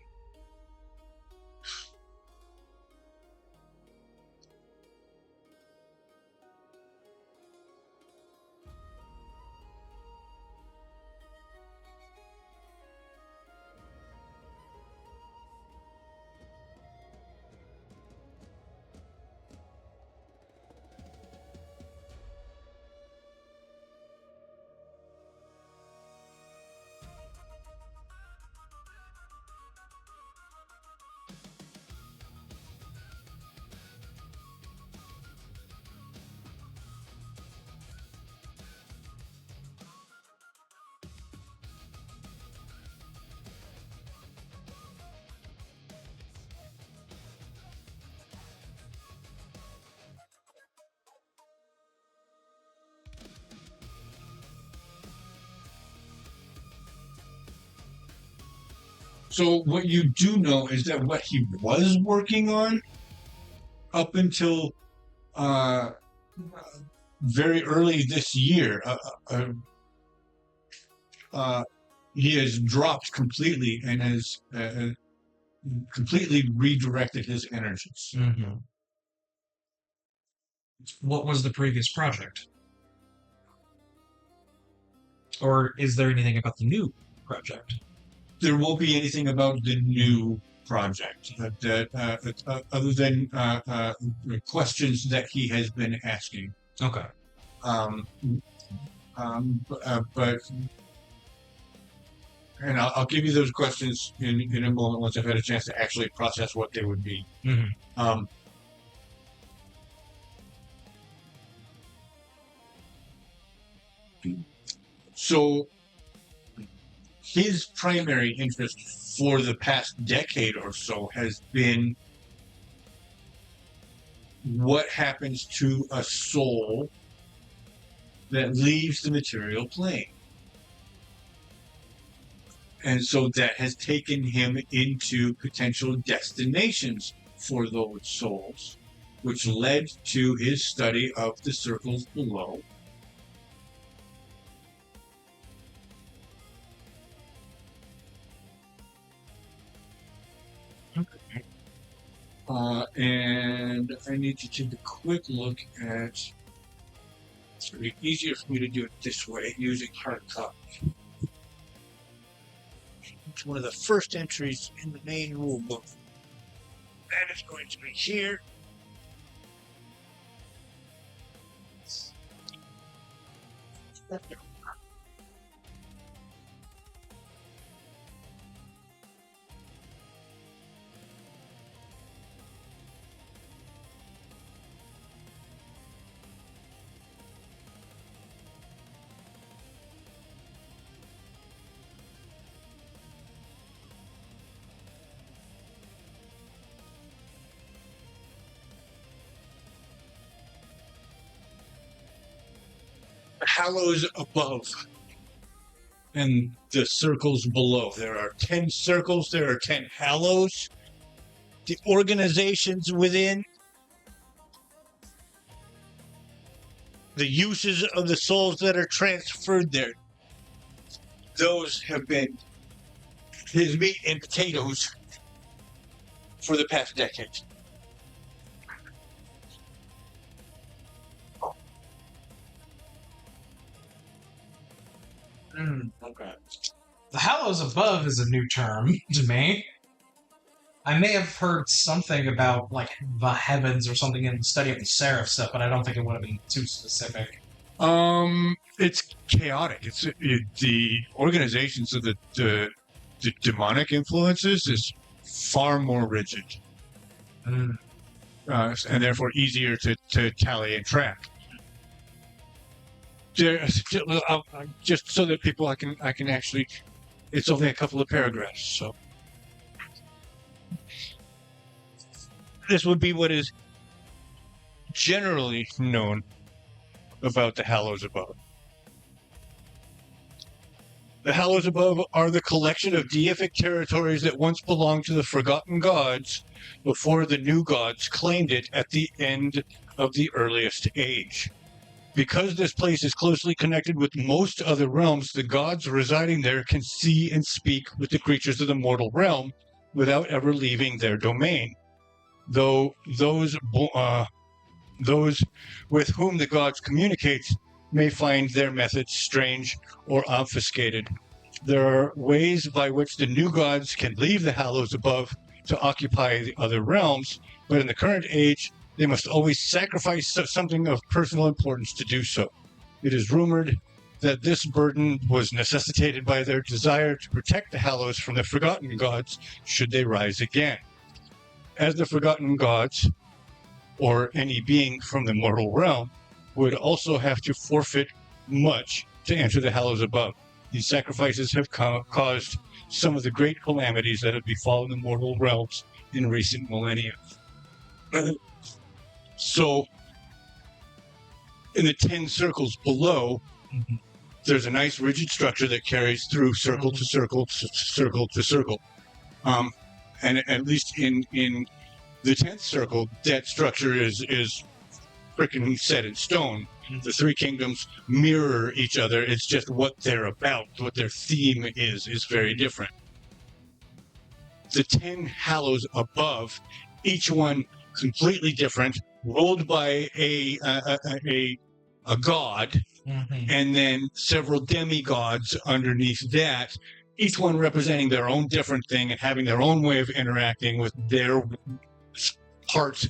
So what you do know is that what he was working on up until very early this year, he has dropped completely and has completely redirected his energies. Mm-hmm. What was the previous project? Or is there anything about the new project? There won't be anything about the new project other than questions that he has been asking. Okay. But and I'll give you those questions in a moment once I've had a chance to actually process what they would be. Mm-hmm. So his primary interest for the past decade or so has been what happens to a soul that leaves the material plane. And so that has taken him into potential destinations for those souls, which led to his study of the circles below. And I need to take a quick look at. It's going to be easier for me to do it this way using hard copy. It's one of the first entries in the main rule book. That is going to be here. Hallows above and the circles below. There are 10 circles, there are 10 hallows. The organizations within, the uses of the souls that are transferred there, those have been his meat and potatoes for the past decade. Okay. The Hallows Above is a new term to me. I may have heard something about, like, the heavens or something in the study of the Seraph stuff, but I don't think it would have been too specific. It's chaotic. The organizations of the demonic influences is far more rigid, and therefore easier to tally and track. Just so that people I can actually. It's only a couple of paragraphs, so this would be what is generally known about the Hallows Above. The Hallows Above are the collection of deific territories that once belonged to the forgotten gods before the new gods claimed it at the end of the earliest age. Because this place is closely connected with most other realms, the gods residing there can see and speak with the creatures of the mortal realm without ever leaving their domain. Though those with whom the gods communicate may find their methods strange or obfuscated. There are ways by which the new gods can leave the Hallows Above to occupy the other realms, but in the current age, they must always sacrifice something of personal importance to do so. It is rumored that this burden was necessitated by their desire to protect the Hallows from the forgotten gods should they rise again. As the forgotten gods, or any being from the mortal realm, would also have to forfeit much to enter the Hallows Above. These sacrifices have caused some of the great calamities that have befallen the mortal realms in recent millennia. So, in the 10 circles below, there's a nice rigid structure that carries through circle to circle to circle to circle. And at least in the 10th circle, that structure is freaking set in stone. The three kingdoms mirror each other. It's just what they're about, what their theme is very different. The 10 Hallows Above, each one completely different, ruled by a god, and then several demigods underneath that, each one representing their own different thing and having their own way of interacting with their part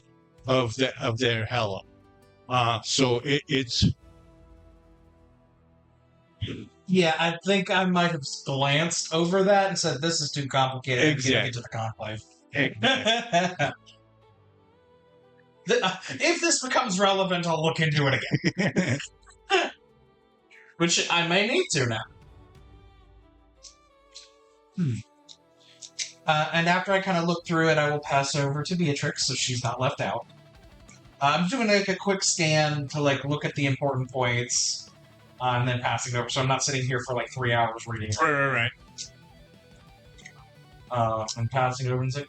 of their Hallow. So it's... Yeah, I think I might have glanced over that and said, this is too complicated. Exactly. I'm going to get to the conclave. Exactly. If this becomes relevant, I'll look into it again. Which I may need to now. And after I kind of look through it, I will pass over to Beatrix, so she's not left out. I'm just doing like a quick scan to like look at the important points, and then passing it over. So I'm not sitting here for like 3 hours reading. Right. I'm passing it over and saying,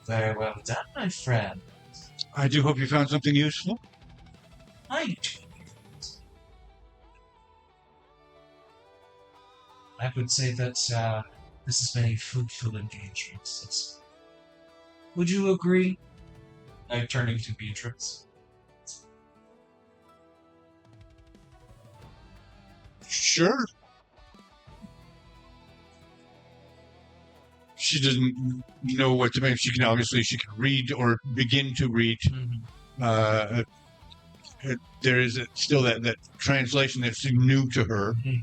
"Very well done, my friend. I do hope you found something useful." I would say that this has been a fruitful engagement. Would you agree? I'm turning to Beatrix. Sure. She doesn't know what to make. She can read or begin to read. There is still that translation that's new to her. It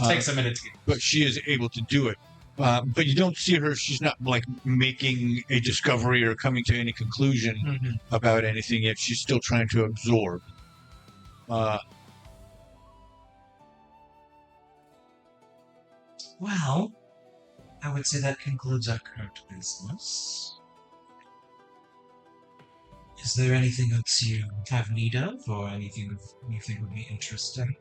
takes a minute to get. But she is able to do it. But you don't see her. She's not like making a discovery or coming to any conclusion about anything yet. She's still trying to absorb. Well, I would say that concludes our current business. Is there anything else you have need of, or anything you think would be interesting?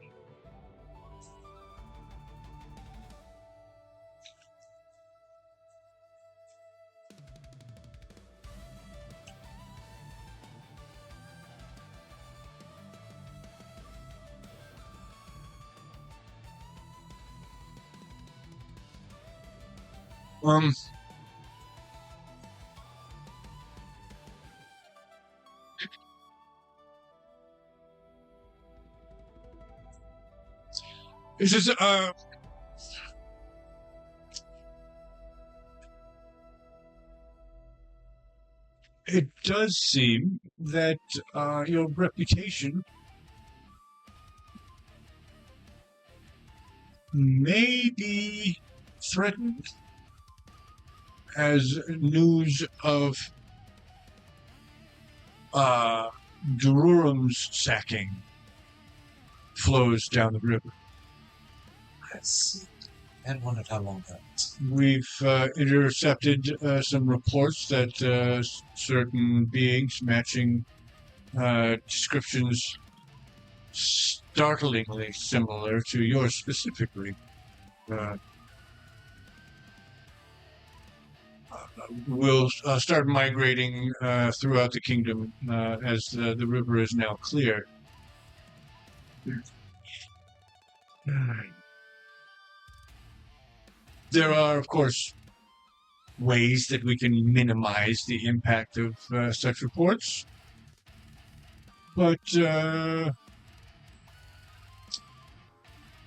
It's just, it does seem that your reputation may be threatened as news of Dururum's sacking flows down the river. I see. And wondered how long that was. We've intercepted some reports that certain beings matching descriptions startlingly similar to yours specifically will start migrating throughout the kingdom as the river is now clear. There are, of course, ways that we can minimize the impact of such reports, but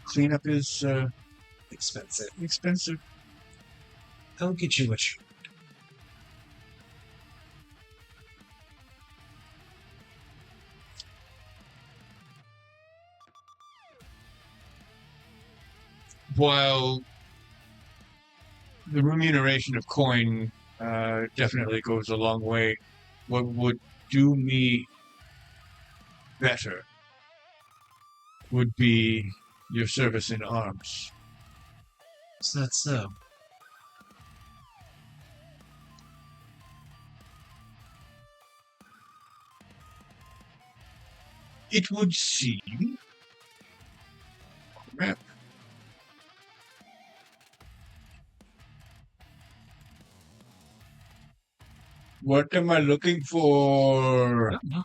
cleanup is Expensive. expensive. I'll get you what you. While the remuneration of coin definitely goes a long way, what would do me better would be your service in arms. Is that so? It would seem. Crap. What am I looking for? No.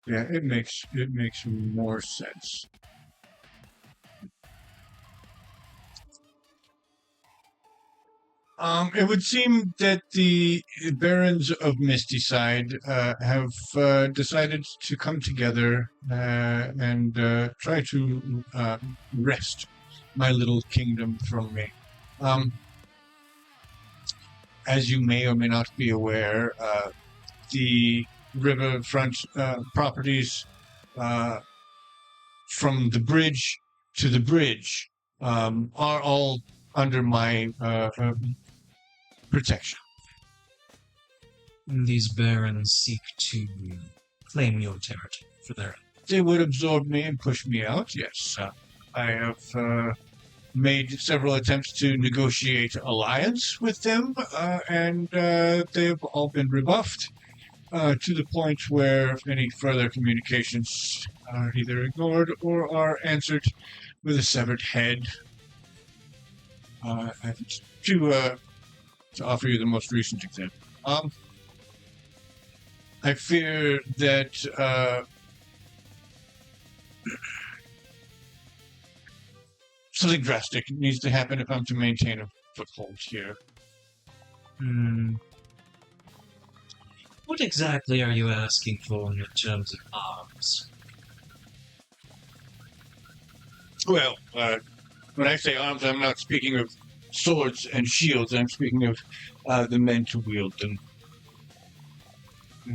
Yeah, it makes more sense. It would seem that the barons of Mistyside have decided to come together and try to wrest my little kingdom from me. As you may or may not be aware, the riverfront properties from the bridge to the bridge are all under my protection. These barons seek to claim your territory for their. They would absorb me and push me out, yes. I have made several attempts to negotiate alliance with them, and they've all been rebuffed to the point where any further communications are either ignored or are answered with a severed head. To offer you the most recent example. I fear that something drastic needs to happen if I'm to maintain a foothold here. What exactly are you asking for in terms of arms? Well, when I say arms, I'm not speaking of swords and shields. I'm speaking of the men to wield them. You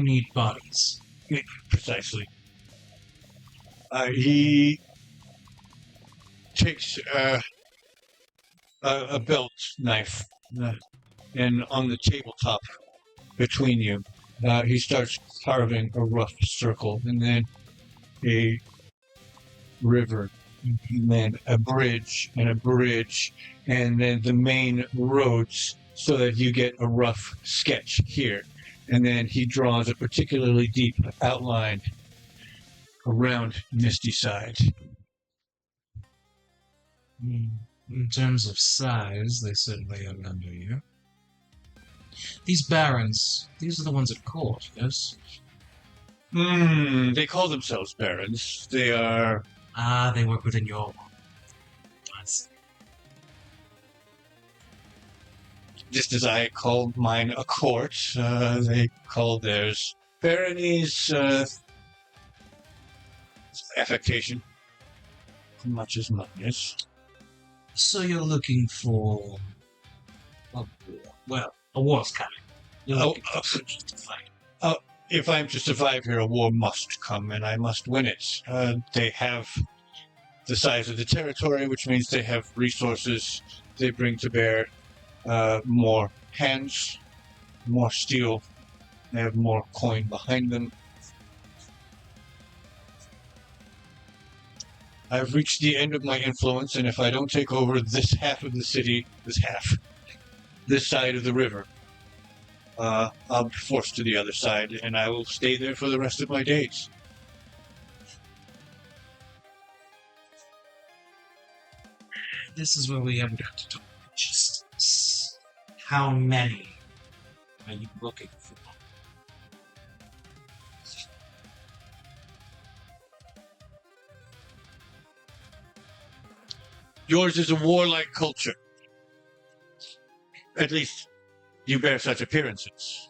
need bodies. Precisely. He takes a belt knife, and on the tabletop between you, he starts carving a rough circle, and then a river, and then a bridge, and then the main roads, so that you get a rough sketch here. And then he draws a particularly deep outline around Mistyside. In terms of size, they certainly are under you. These barons, these are the ones at court, yes? They call themselves barons. They are... They work within your... I see. Just as I call mine a court, they call theirs baronies. Affectation. Much as mine is. So you're looking for... Well, a war's coming. You're looking for just to fight. If I'm to survive here, a war must come, and I must win it. They have the size of the territory, which means they have resources they bring to bear. More hands, more steel. They have more coin behind them. I've reached the end of my influence, and if I don't take over this half of the city, this side of the river, I'll be forced to the other side, and I will stay there for the rest of my days. This is where we have got to talk justice. How many are you looking for? Yours is a warlike culture. At least, you bear such appearances.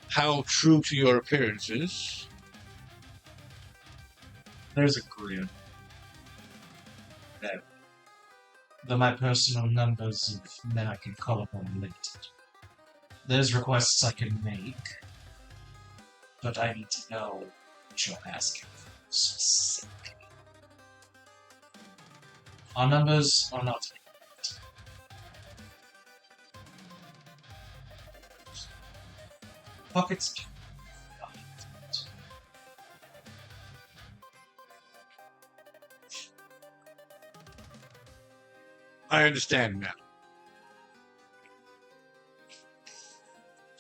How true to your appearances? There's a grid. Though my personal numbers of men I can call upon are limited. There's requests I can make, but I need to know what you're asking for specifically. Our numbers are not limited. Pockets. I understand now.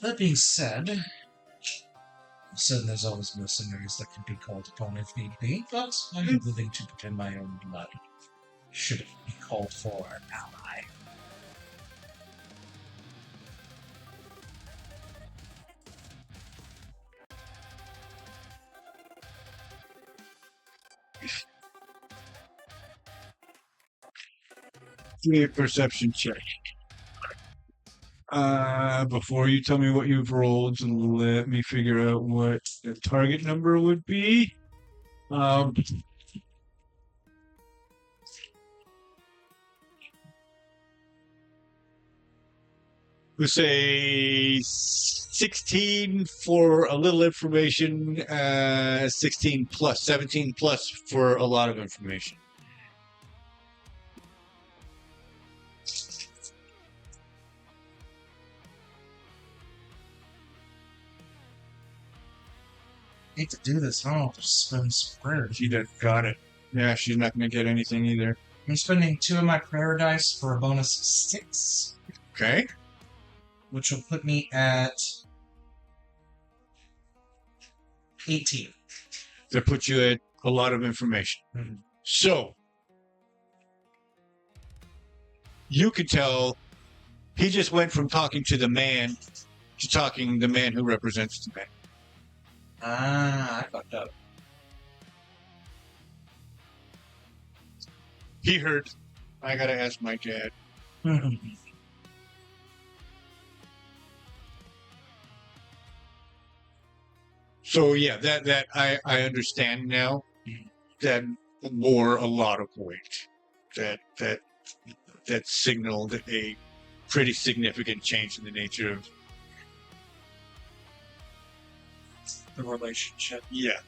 That being said, there's always mercenaries that can be called upon if need be, but I'm willing to put in my own blood should it be called for an ally. Give me a perception check. Before you tell me what you've rolled, let me figure out what the target number would be. We'll say 16 for a little information, 16 plus, 17 plus for a lot of information. I hate to do this, I don't know if to spend some prayers. She done got it. Yeah, she's not going to get anything either. I'm spending 2 of my prayer dice for a bonus of 6, Okay. which will put me at 18. That puts you at a lot of information. Mhm. So, you could tell he just went from talking to the man to talking the man who represents the man. Ah, I fucked up. He heard, I gotta ask my dad. So yeah, that I understand now. That bore a lot of weight. That signaled a pretty significant change in the nature of The relationship. yeah.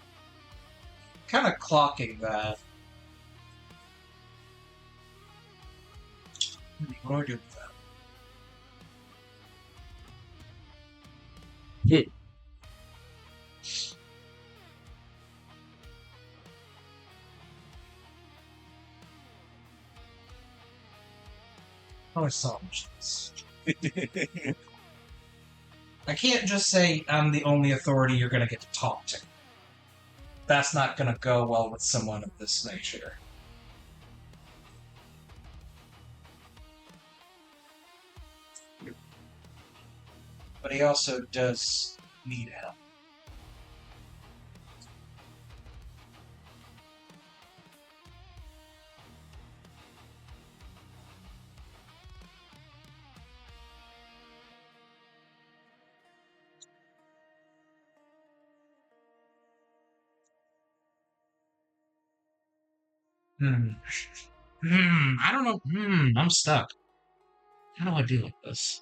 Kind of clocking that. What do I do with that? Oh, I saw this. I can't just say I'm the only authority you're going to get to talk to. That's not going to go well with someone of this nature. But he also does need help. I don't know. I'm stuck. How do I deal with this?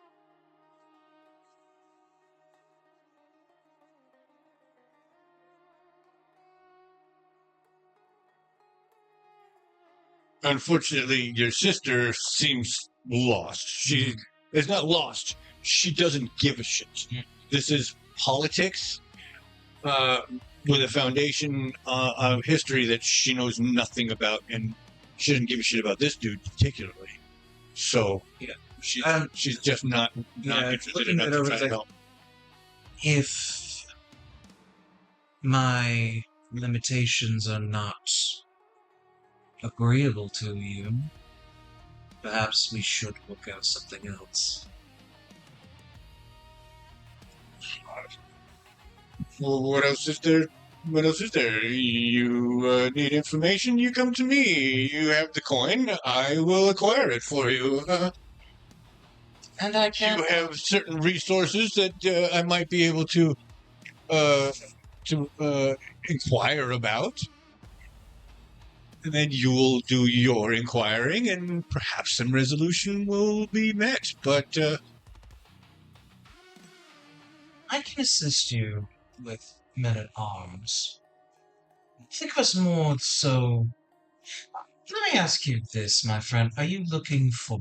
Unfortunately, your sister seems lost. She is not lost. She doesn't give a shit. This is politics. with a foundation of history that she knows nothing about, and she doesn't give a shit about this dude particularly. So Yeah. she's just not interested looking enough it to over, try it's to like, help. if my limitations are not agreeable to you, perhaps we should work out something else. Well, what else is there? What else is there? You need information? You come to me. You have the coin. I will acquire it for you. And I can You have certain resources that I might be able to uh, inquire about. And then you will do your inquiring, and perhaps some resolution will be met. But I can assist you with men at arms. Think of us more so. Let me ask you this, my friend. Are you looking for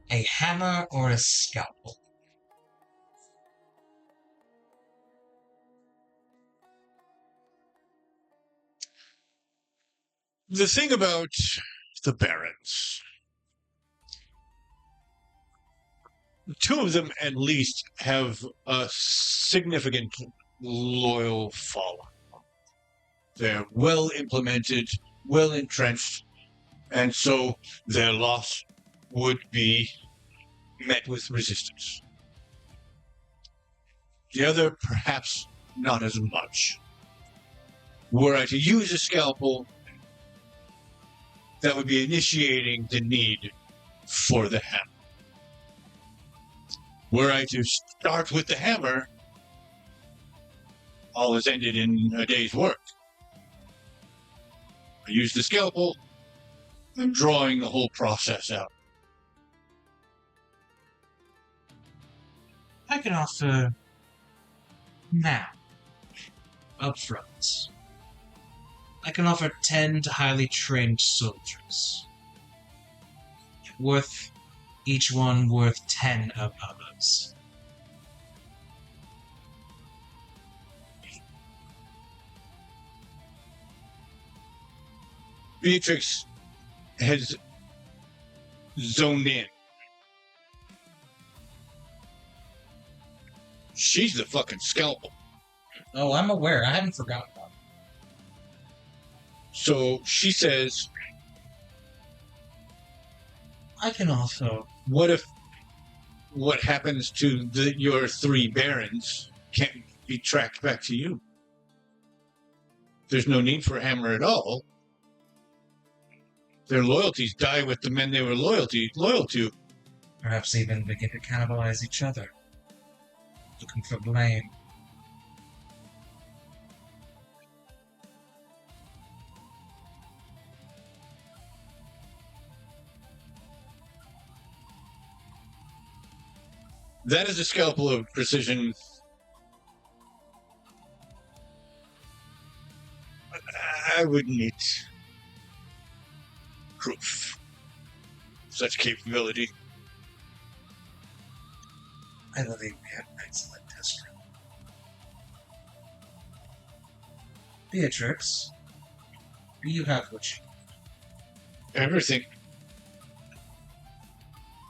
a hammer or a scalpel? the thing about the barons, two of them at least have a significant loyal following. They're well implemented, well entrenched, and so their loss would be met with resistance. The other, perhaps not as much. Were I to use a scalpel, that would be initiating the need for the hammer. Were I to start with the hammer, all is ended in a day's work. I use the scalpel, I'm drawing the whole process out. I can offer now, up front. I can offer 10 highly trained soldiers. Each one worth 10 of others. Beatrix has zoned in. She's the fucking scalpel. Oh, I'm aware. I hadn't forgotten about it. So she says, I can also. what if what happens to your three barons can't be tracked back to you? There's no need for a hammer at all. Their loyalties die with the men they were loyal to. Perhaps even begin to cannibalize each other. Looking for blame. That is a scalpel of precision. I would need proof. Such capability. I believe we have an excellent test room. Beatrix, do you have what you need? Everything.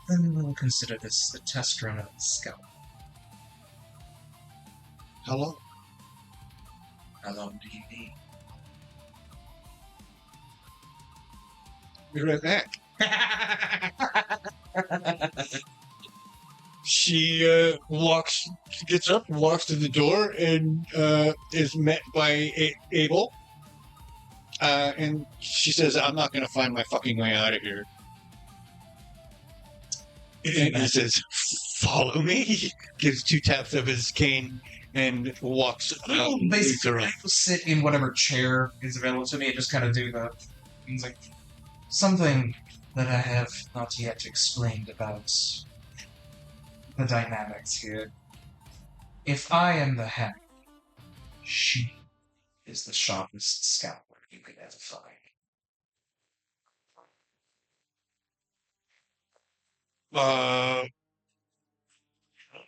Then we will consider this the test run of the scout. How long? How long do you need? Be right back. She gets up, walks to the door, and is met by Abel. And she says, I'm not going to find my fucking way out of here. And he says, follow me. Gives 2 taps of his cane and walks out. Basically, I will sit in whatever chair is available to me and just kind of do the things like something that I have not yet explained about the dynamics here. If I am the hand, she is the sharpest scalper you could ever find.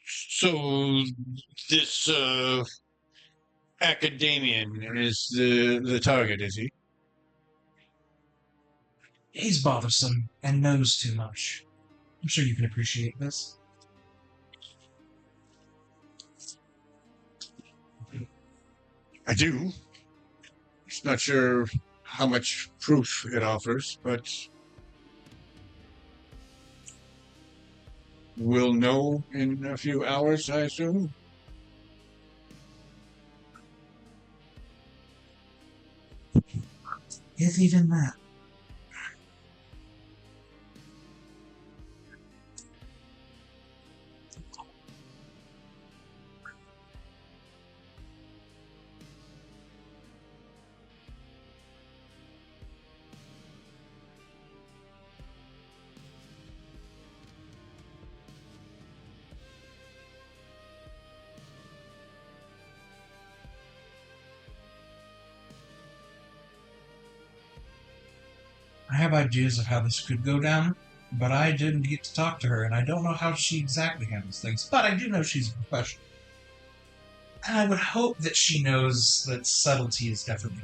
So this Academian is the target, is he? He's bothersome and knows too much. I'm sure you can appreciate this. I do. Just not sure how much proof it offers, but we'll know in a few hours, I assume. If even that. I have ideas of how this could go down, but I didn't get to talk to her, and I don't know how she exactly handles things. But I do know she's a professional. And I would hope that she knows that subtlety is definitely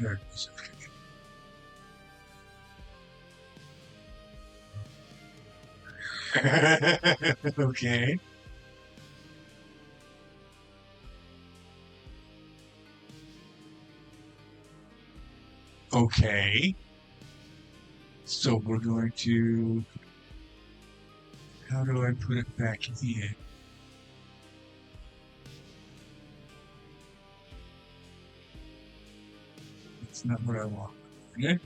There. Okay. Okay. So we're going to. How do I put it back in? That's not what I want. Okay.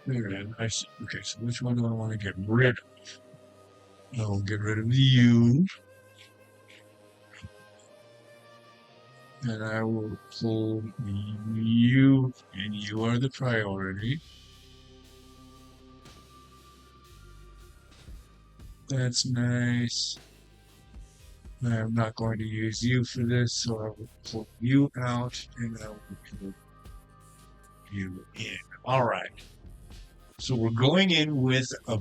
There it is. I see. Okay, so which one do I want to get rid of? I'll get rid of you. And I will pull you, and you are the priority. That's nice. I'm not going to use you for this, so I will pull you out, and I will pull you in. All right. So we're going in with a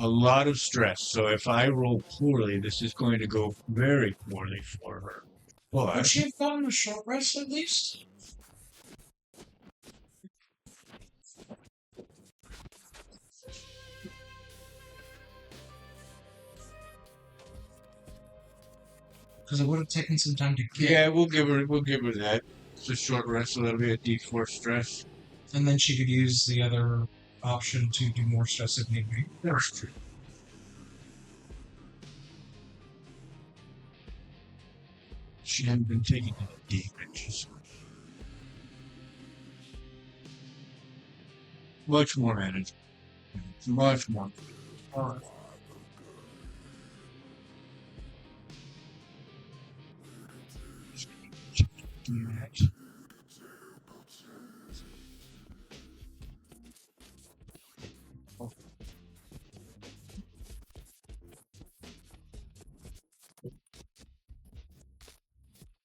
lot of stress. So if I roll poorly, this is going to go very poorly for her. Would But she have gotten a short rest at least? Because it would have taken some time to get. yeah, we'll give her that. It's a short rest, so that'll be a D4 stress. And then she could use the other option to do more stress if need be. That's true. She hadn't been taking any damage. Much more manageable. Much more. All right. Do that.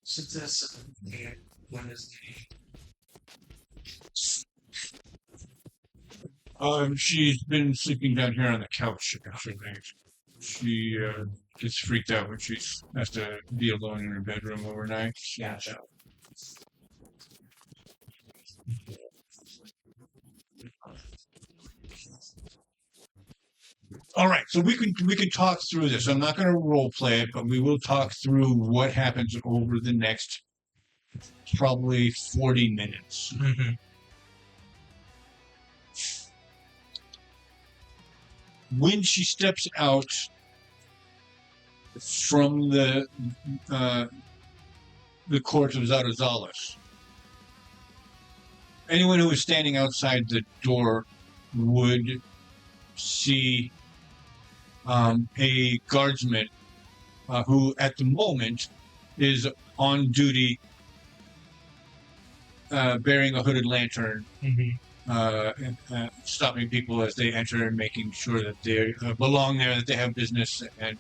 Success. When is She's been sleeping down here on the couch. Actually, she gets freaked out when she has to be alone in her bedroom overnight. Gotcha. All right, so we can talk through this. I'm not going to role play it, but we will talk through what happens over the next probably 40 minutes. Mm-hmm. When she steps out from the court of Zatozalos, anyone who is standing outside the door would see a guardsman who at the moment is on duty bearing a hooded lantern, stopping people as they enter and making sure that they belong there, that they have business. And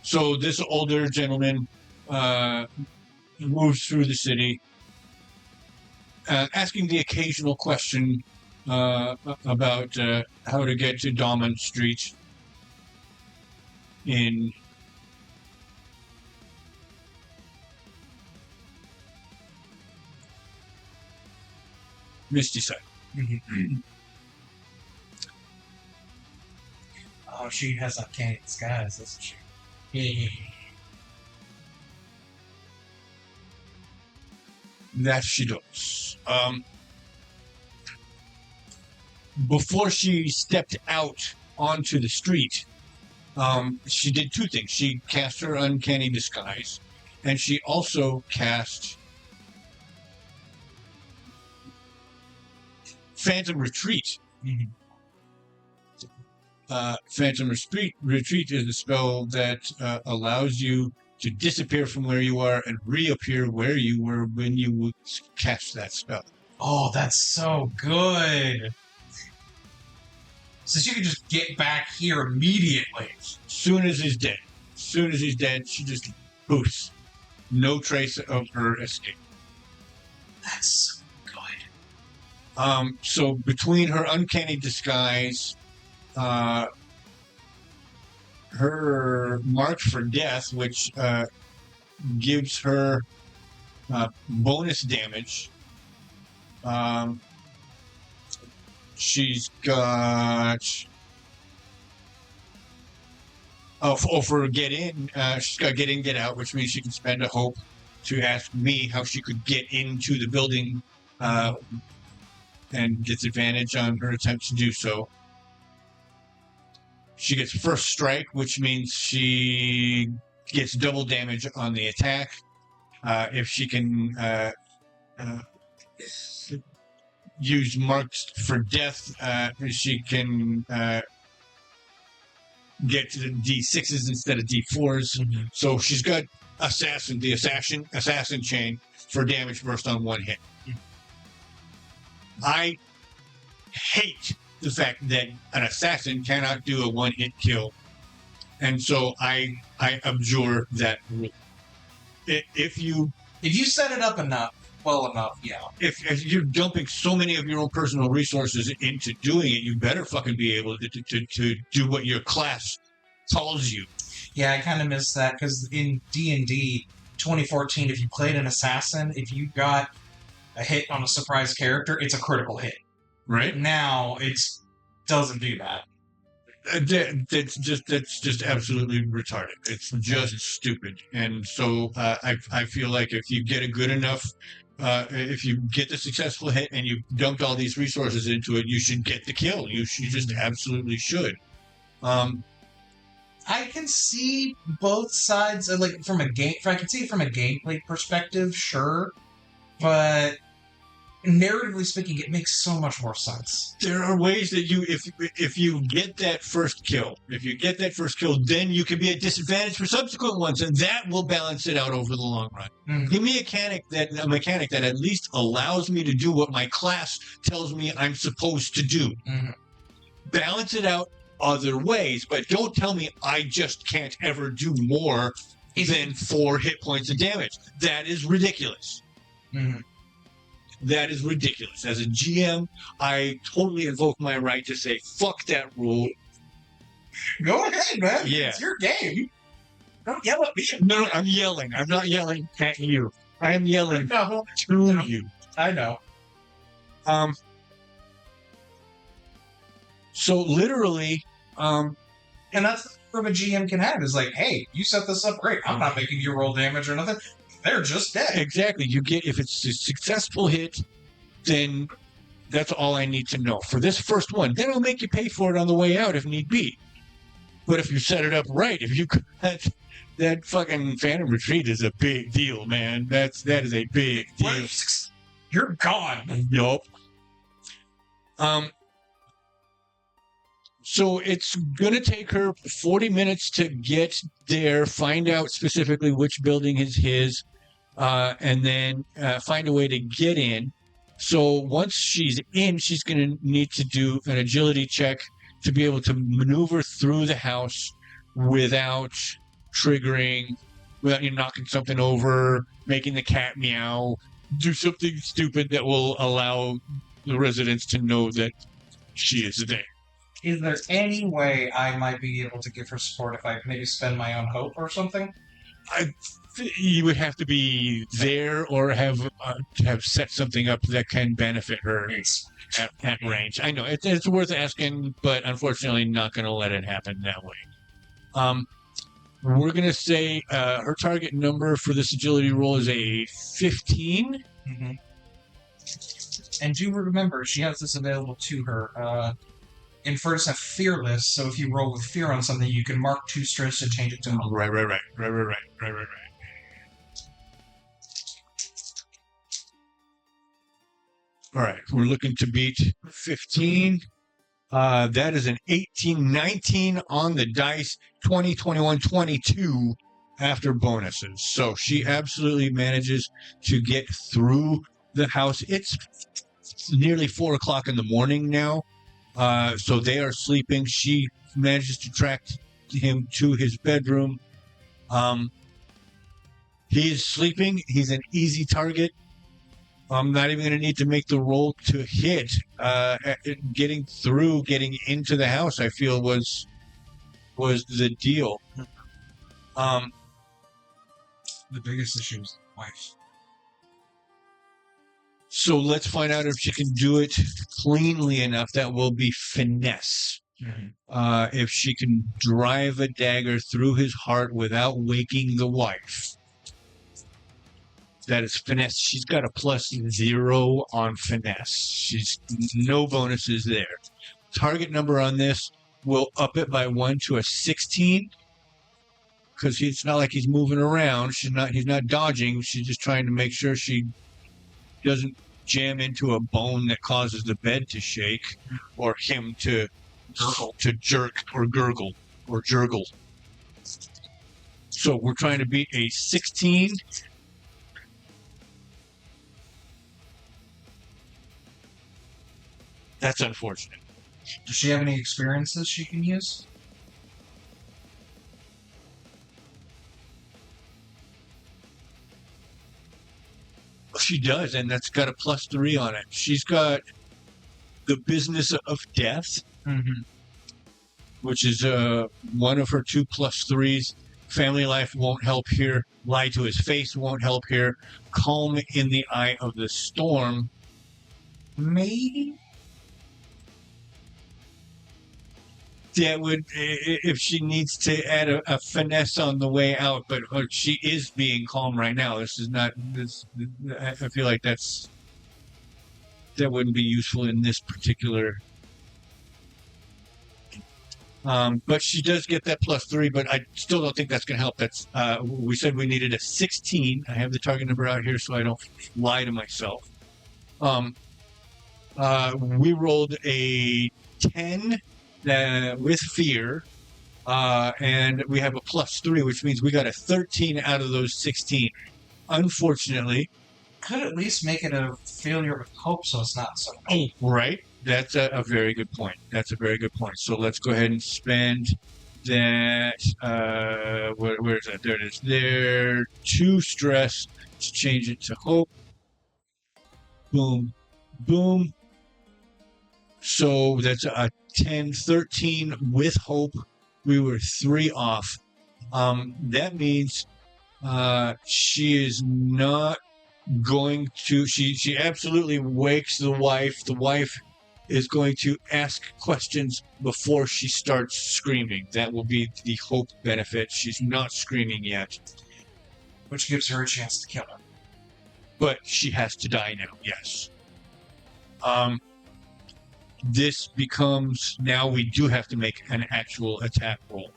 so this older gentleman moves through the city, asking the occasional question about how to get to Dahlman Street in Misty Side. Oh, she has uncanny disguise, doesn't she? That she does. Before she stepped out onto the street, she did two things. She cast her uncanny disguise, and she also cast Phantom Retreat. Phantom Retreat is a spell that allows you to disappear from where you are and reappear where you were when you would cast that spell. Oh, that's so good. So she could just get back here immediately. Soon as he's dead. She just poofs. No trace of her escape. That's so good. So between her uncanny disguise, her mark for death, which gives her bonus damage. She's got for get in. She's got get in, get out, which means she can spend a hope to ask me how she could get into the building, and gets advantage on her attempt to do so. She gets first strike, which means she gets double damage on the attack. If she can use marks for death, she can get to the D6s instead of D4s. So she's got the assassin chain for damage burst on one hit. I hate the fact that an assassin cannot do a one-hit kill, and so I abjure that rule. If you set it up well enough, yeah. If you're dumping so many of your own personal resources into doing it, you better fucking be able to do what your class calls you. Yeah, I kind of miss that because in D&D 2014, if you played an assassin, if you got a hit on a surprise character, it's a critical hit. Right now, it doesn't do that. That's just absolutely retarded. It's just stupid. And so I feel like if you get a good enough, if you get the successful hit and you dumped all these resources into it, you should get the kill. You just absolutely should. I can see both sides, like I can see it from a gameplay perspective, sure, but narratively speaking, it makes so much more sense. There are ways that if you get that first kill, then you can be at disadvantage for subsequent ones, and that will balance it out over the long run. Give me a mechanic that at least allows me to do what my class tells me I'm supposed to do. Balance it out other ways, but don't tell me I just can't ever do more than 4 hit points of damage. That is ridiculous. That is ridiculous. As a GM, I totally invoke my right to say, fuck that rule. Go ahead, man. Yeah. It's your game. Don't yell at me. No, I'm yelling. I'm not yelling at you. I am yelling to you. I know. So literally, and that's the from a GM can have is like, hey, you set this up great. I'm not making you roll damage or nothing. They're just dead. Exactly. You get, if it's a successful hit, then that's all I need to know. For this first one, then I'll make you pay for it on the way out if need be. But if you set it up right, if you that fucking Phantom Retreat is a big deal, man. That is a big deal. You're gone. Yup. So it's going to take her 40 minutes to get there, find out specifically which building is his, and then find a way to get in. So once she's in, she's going to need to do an agility check to be able to maneuver through the house without triggering, without knocking something over, making the cat meow, do something stupid that will allow the residents to know that she is there. Is there any way I might be able to give her support if I maybe spend my own hope or something? You would have to be there or have set something up that can benefit her at range. I know it's worth asking, but unfortunately, not going to let it happen that way. We're going to say her target number for this agility roll is a 15. Mm-hmm. And do remember, she has this available to her. Infers have fearless, so if you roll with fear on something, you can mark 2 stress to change it to hope. Right. All right, we're looking to beat 15. That is an 18, 19 on the dice, 20, 21, 22 after bonuses. So she absolutely manages to get through the house. It's nearly 4 o'clock in the morning now. So they are sleeping. She manages to track him to his bedroom. He is sleeping. He's an easy target. I'm not even going to need to make the roll to hit. Getting into the house, I feel was the deal. The biggest issue is the wife. So let's find out if she can do it cleanly enough. That will be finesse. Mm-hmm. If she can drive a dagger through his heart without waking the wife. That is finesse. She's got a +0 on finesse. She's no bonuses there. Target number on this will up it by 1 to a 16. Because it's not like he's moving around. He's not dodging. She's just trying to make sure she doesn't jam into a bone that causes the bed to shake, or him to jerk or gurgle or jurgle. So we're trying to beat a 16. That's unfortunate. Does she have any experiences she can use? She does, and that's got a +3 on it. She's got the business of death, which is one of her 2 +3s. Family life won't help here. Lie to his face won't help here. Calm in the eye of the storm. Maybe that would, if she needs to add a finesse on the way out, but she is being calm right now. This is not this. I feel like that wouldn't be useful in this particular. But she does get that +3, but I still don't think that's going to help. That's we said we needed a 16. I have the target number out here so I don't lie to myself. We rolled a 10 with fear, and we have a +3, which means we got a 13 out of those 16. Unfortunately, Could at least make it a failure with hope, so it's not so bad. right. That's a very good point. So let's go ahead and spend that. Where is that? There it is. There. 2 stress to change it to hope. Boom. Boom. So that's a 10, 13 with hope. We were 3 off. That means she is not going to. She absolutely wakes the wife. The wife is going to ask questions before she starts screaming. That will be the hope benefit. She's not screaming yet. Which gives her a chance to kill him. But she has to die now, yes. This becomes, now we do have to make an actual attack roll.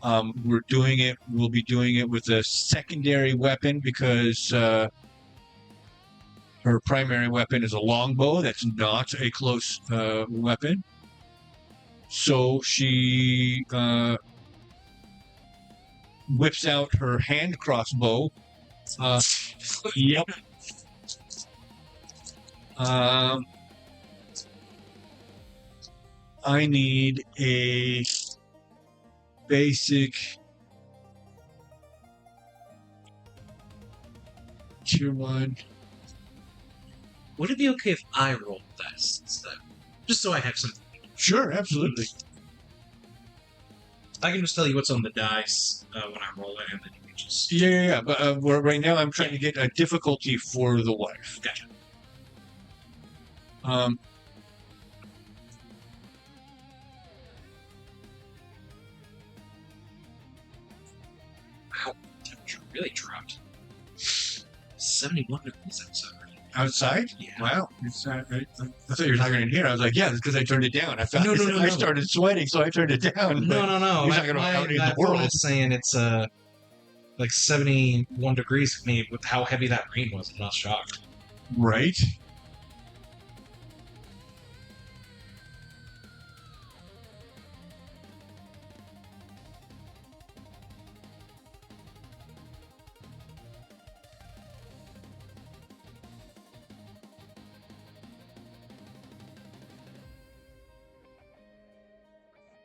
We'll be doing it with a secondary weapon because her primary weapon is a longbow. That's not a close weapon. So she whips out her hand crossbow. Yep. I need a basic tier 1. Would it be okay if I rolled this instead? Just so I have some. Sure, absolutely. I can just tell you what's on the dice when I roll it, and then you can just. Yeah. But right now, I'm trying to get a difficulty for the wife. Gotcha. Wow, temperature really dropped. 71 degrees outside. Outside? Yeah. Wow. It's, I thought you were talking in here. I was like, yeah, it's because I turned it down. I thought No. I started sweating, so I turned it down. No. You're talking about out in the phone world. is saying it's like 71 degrees for me with how heavy that rain was. I'm not shocked. Right?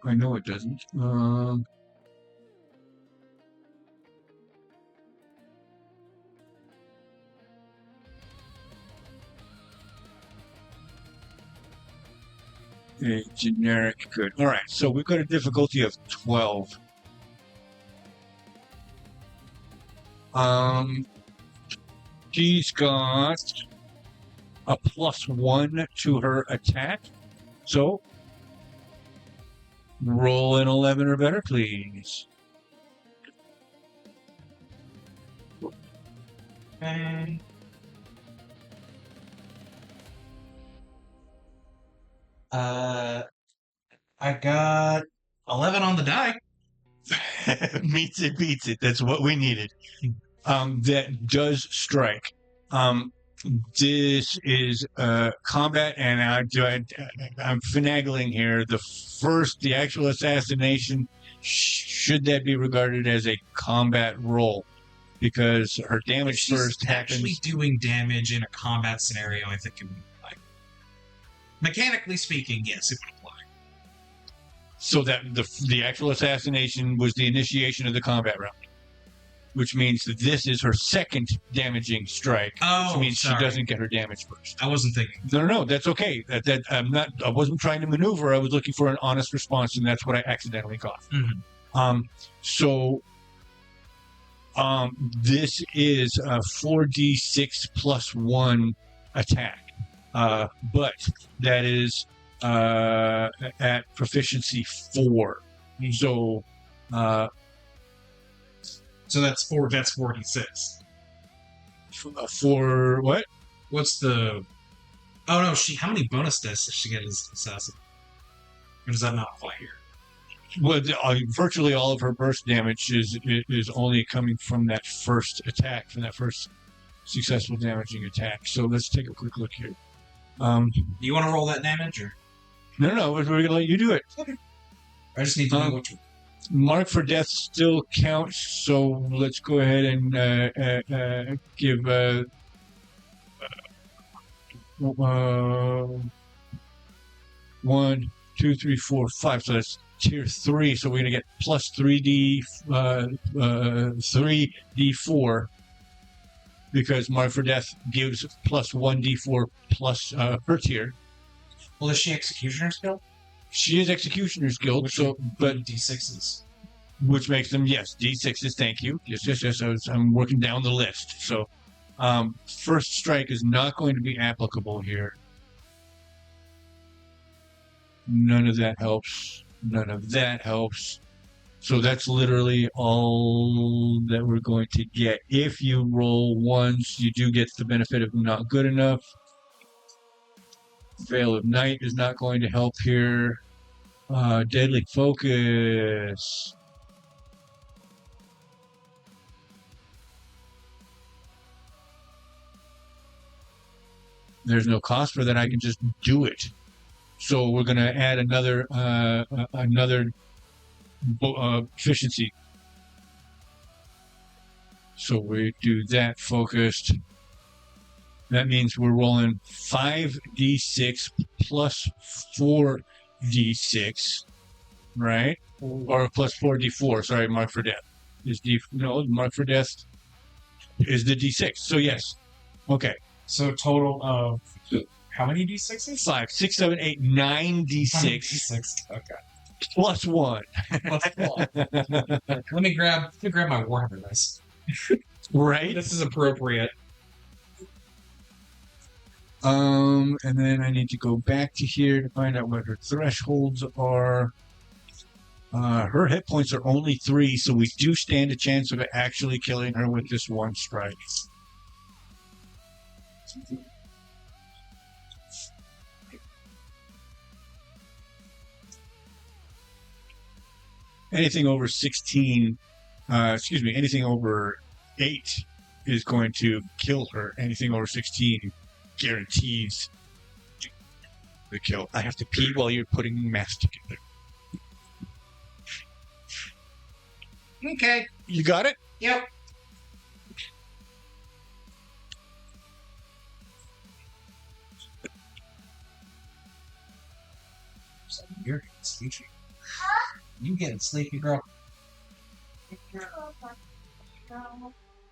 I know it doesn't. A generic good. All right, so we've got a difficulty of 12. She's got a +1 to her attack. So roll an 11 or better, please. Okay. I got 11 on the die. Meets it, beats it. That's what we needed. That does strike. This is combat, and I'm finagling here. The actual assassination, should that be regarded as a combat roll? Because her damage She's first actually happens. doing damage in a combat scenario. I think it would apply. Mechanically speaking, yes, it would apply. So that the actual assassination was the initiation of the combat round, which means that this is her second damaging strike. Oh, which means sorry. she doesn't get her damage first. I wasn't thinking. No, that's okay. I wasn't trying to maneuver. I was looking for an honest response, and that's what I accidentally got. Mm-hmm. This is a 4d6 plus 1 attack, but that is at proficiency 4. So that's 4. That's 46. for what? What's the? Oh no, how many bonus dice does she get as assassin? Or does that not apply here? Well, virtually all of her burst damage is only coming from that first attack, from that first successful damaging attack. So let's take a quick look here. Do you want to roll that damage, or No, we're going to let you do it. okay? I just need to know which one. Mark for death still counts, so let's go ahead and give 1, 2, 3, 4, 5. So that's tier 3. So we're gonna get plus 3d4 because Mark for death gives plus 1d4 plus her tier. Well, is she Executioner's Guild? She is Executioner's Guild, Which so but D6s. which makes them d6s. Thank you. Yes. I'm working down the list. So first strike is not going to be applicable here. None of that helps. None of that helps. So that's literally all that we're going to get. If you roll ones, you do get the benefit of not good enough. Veil of Night is not going to help here. Deadly Focus. There's no cost for that. I can just do it. So we're going to add another efficiency. So we do that focused. That means we're rolling 5d6 plus 4d6, right? Or plus 4d4. Sorry, mark for death. Mark for death is the d6. So yes. Okay. So total of how many d6s? 5, 6, 7, 8, 9 d6 Okay. plus 1. Let me grab my Warhammer dice. Right? This is appropriate. And then I need to go back to here to find out what her thresholds are. Her hit points are only 3, so we do stand a chance of actually killing her with this one strike. Anything over 16, anything over 8 is going to kill her. Anything over 16 guarantees the kill. I have to pee while you're putting masks together. Okay. You got it? Yep. You're getting sleepy. You getting sleepy, girl?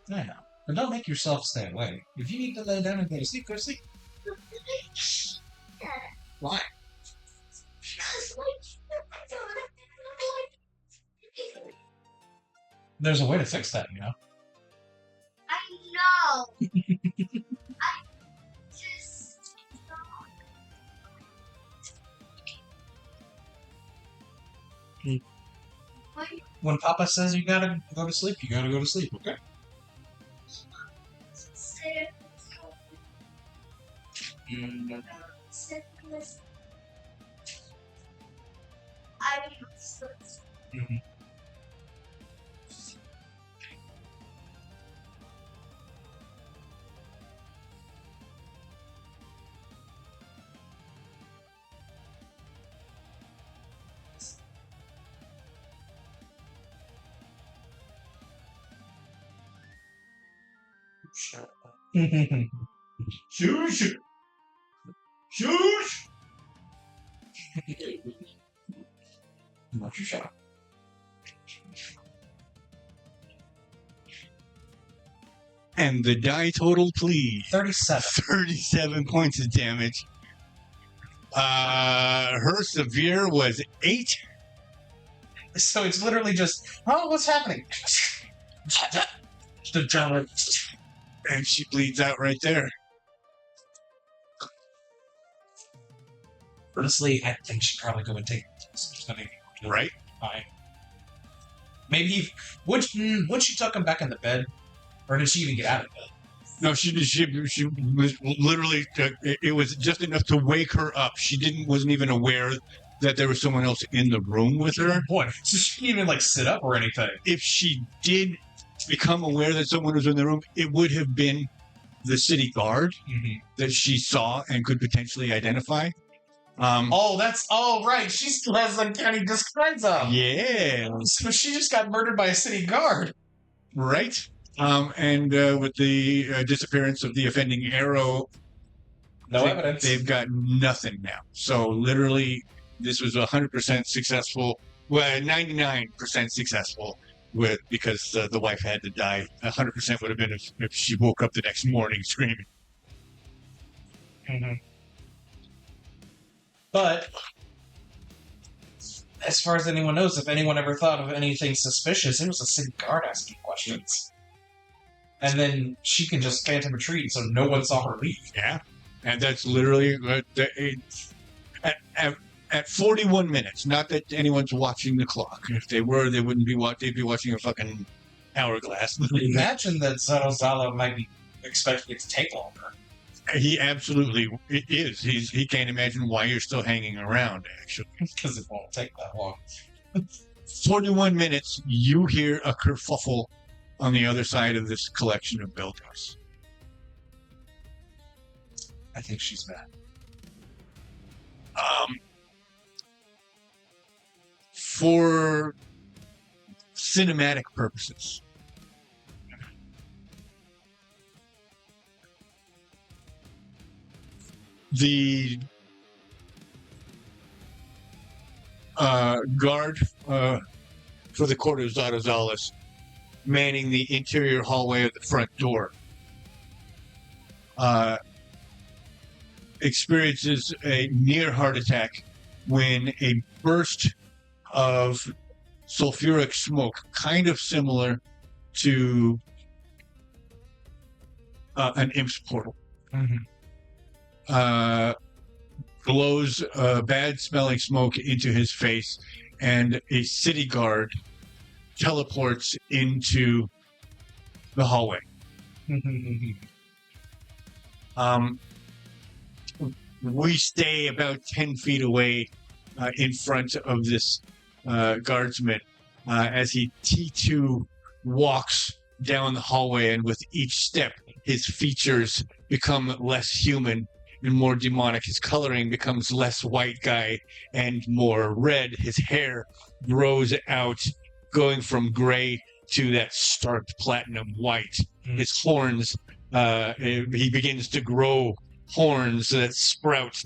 Yeah. But don't make yourself stay awake. If you need to lay down and go to sleep, go to sleep. Why? There's a way to fix that, you know? I know. I just When Papa says you gotta go to sleep, you gotta go to sleep, okay? sit. I Mhm. Shut up. Shush! Shush! Not your shot. And the die total, please. 37. 37 points of damage. Her severe was 8. So it's literally just, oh, what's happening? The drummer. And she bleeds out right there. Honestly, I think she'd probably go and take it. Right? Fine. Maybe once she tuck him back in the bed, or did she even get out of bed? No, she was literally. It was just enough to wake her up. She wasn't even aware that there was someone else in the room with her. Boy, so she didn't even like sit up or anything. If she did become aware that someone was in the room, it would have been the city guard that she saw and could potentially identify. Right. She still has uncanny disguise. Yeah. So she just got murdered by a city guard. Right. And with the disappearance of the offending arrow, No evidence. They've got nothing now. So literally, this was 100% successful. Well, 99% successful because the wife had to die. 100% would have been if she woke up the next morning screaming. Mm-hmm. But as far as anyone knows, if anyone ever thought of anything suspicious, it was a city guard asking questions. And then she can just phantom retreat, so no one saw her leave. Yeah, and that's literally at 41 minutes. Not that anyone's watching the clock. If they were, they wouldn't be watching. They'd be watching a fucking hourglass. Imagine that Zatozalos might be expecting it to take longer. He absolutely is. He can't imagine why you're still hanging around, actually. Because it won't take that long. 41 minutes, you hear a kerfuffle on the other side of this collection of buildings. I think she's mad. For cinematic purposes. The guard for the court of Zatozalos manning the interior hallway of the front door experiences a near heart attack when a burst of sulfuric smoke, kind of similar to an imp's portal, blows bad smelling smoke into his face, and a city guard teleports into the hallway. We stay about 10 feet away in front of this guardsman as he T2 walks down the hallway, and with each step his features become less human and more demonic. His coloring becomes less white guy and more red. His hair grows out, going from gray to that stark platinum white. His horns, he begins to grow horns that sprout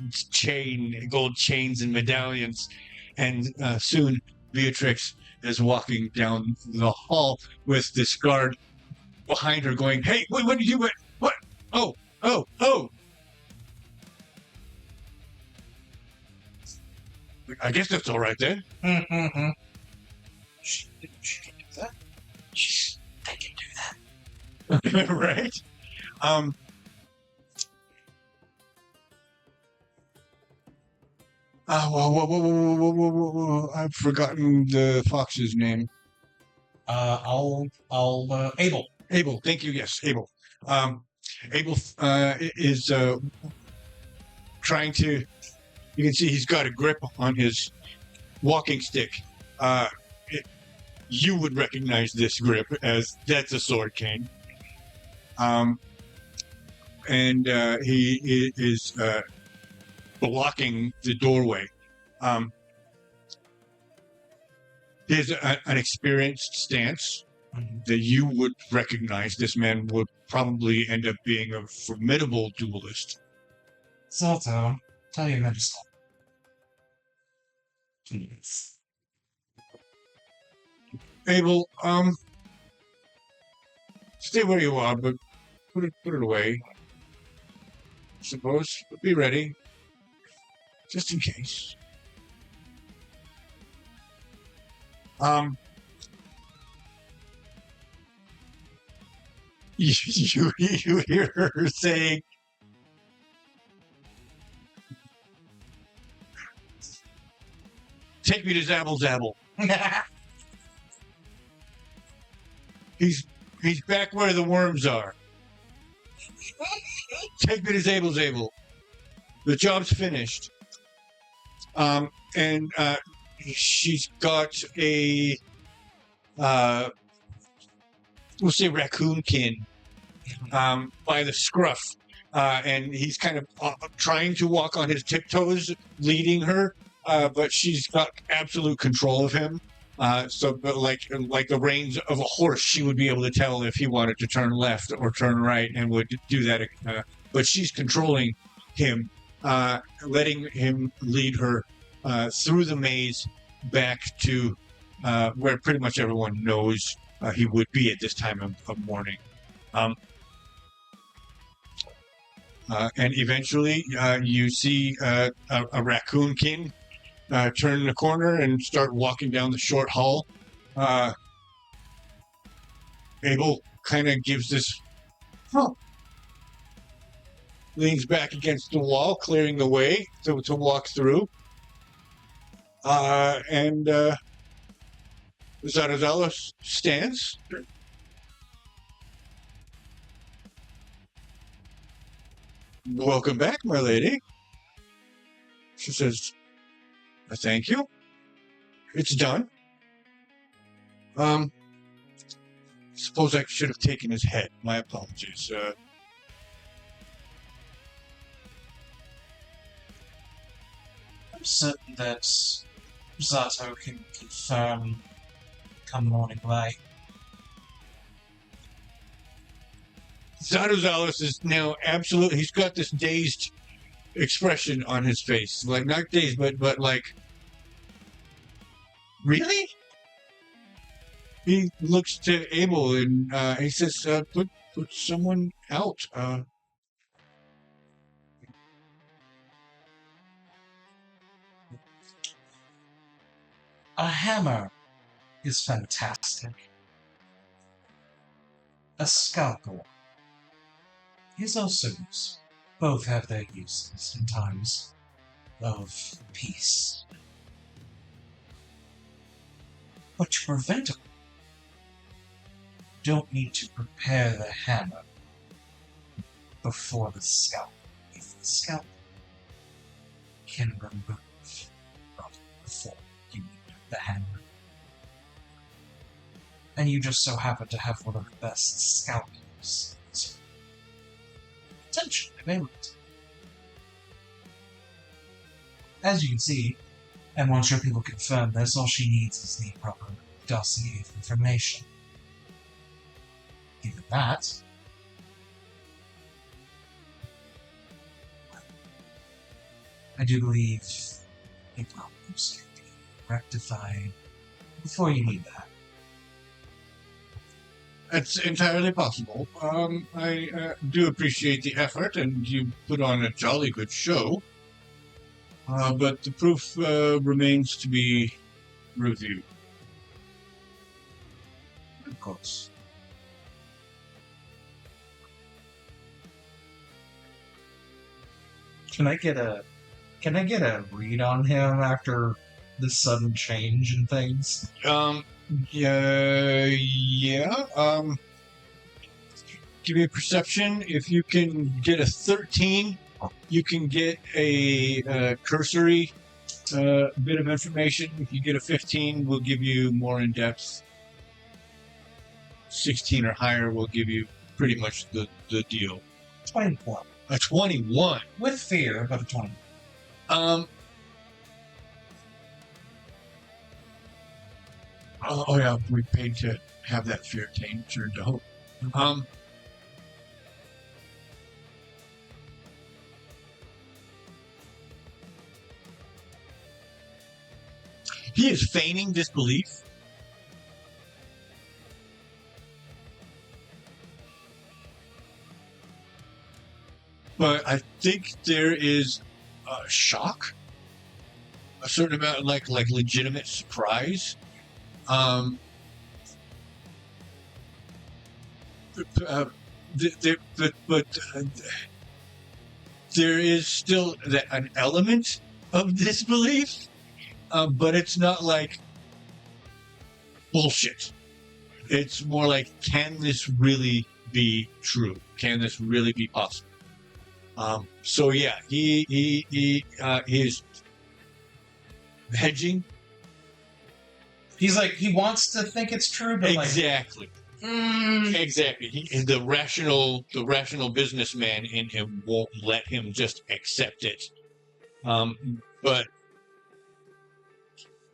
gold chains and medallions, and soon Beatrix is walking down the hall with this guard behind her going, "Hey, what did you, what? Oh. I guess that's all right then." She can do that. They can do that. Right? I've forgotten the fox's name. Abel. Abel, thank you. Yes, Abel. Abel is trying to. You can see he's got a grip on his walking stick. You would recognize this grip as that's a sword cane. And he is blocking the doorway. He has an experienced stance that you would recognize. This man would probably end up being a formidable duelist. Zato, tell your majesty. Abel, stay where you are, but put it away. Suppose, but be ready, just in case. You hear her saying, "Take me to Zabble Zabble." He's back where the worms are. Take me to Zabble Zabble. The job's finished. And she's got a we'll say raccoonkin by the scruff, and he's kind of trying to walk on his tiptoes, leading her, but she's got absolute control of him. But like the reins of a horse, she would be able to tell if he wanted to turn left or turn right, and would do that. But she's controlling him, letting him lead her through the maze back to where pretty much everyone knows he would be at this time of morning. And eventually you see a raccoonkin turn the corner and start walking down the short hall. Abel kind of gives this, leans back against the wall, clearing the way to walk through. And Zatozalos stands. "Welcome back, my lady." She says, "Thank you. It's done. Suppose I should have taken his head. My apologies. I'm certain that Zato can confirm come morning light. Zatozalos is now absolutely. He's got this dazed expression on his face, like not dazed, but like. Really? He looks to Abel and he says, "Put someone out." A hammer is fantastic. A scalpel is also useful. Both have their uses in times of peace. But to prevent it, don't need to prepare the hammer before the scalpel. If the scalpel can remove before you need the hammer. And you just so happen to have one of the best scalpels. So potentially available. As you can see, and once your people confirm this, all she needs is the proper dossier of information. Given that, I do believe a problems can be rectified before you need that. That's entirely possible. I do appreciate the effort, and you put on a jolly good show. But the proof remains to be reviewed. Of course. Can I get a read on him after this sudden change in things? Yeah. Give me a perception. If you can get a 13, you can get a cursory bit of information. If you get a 15, we'll give you more in depth. 16 or higher will give you pretty much the deal. 21. A 21. With fear, but a 20. Oh yeah, we paid to have that fear turned to hope. He is feigning disbelief. But I think there is shock, a certain amount, like legitimate surprise. There is still an element of disbelief, but it's not like bullshit. It's more like, can this really be true? Can this really be possible? So yeah, he is hedging. He's like, he wants to think it's true, but Exactly. Exactly. He, the rational businessman in him won't let him just accept it. But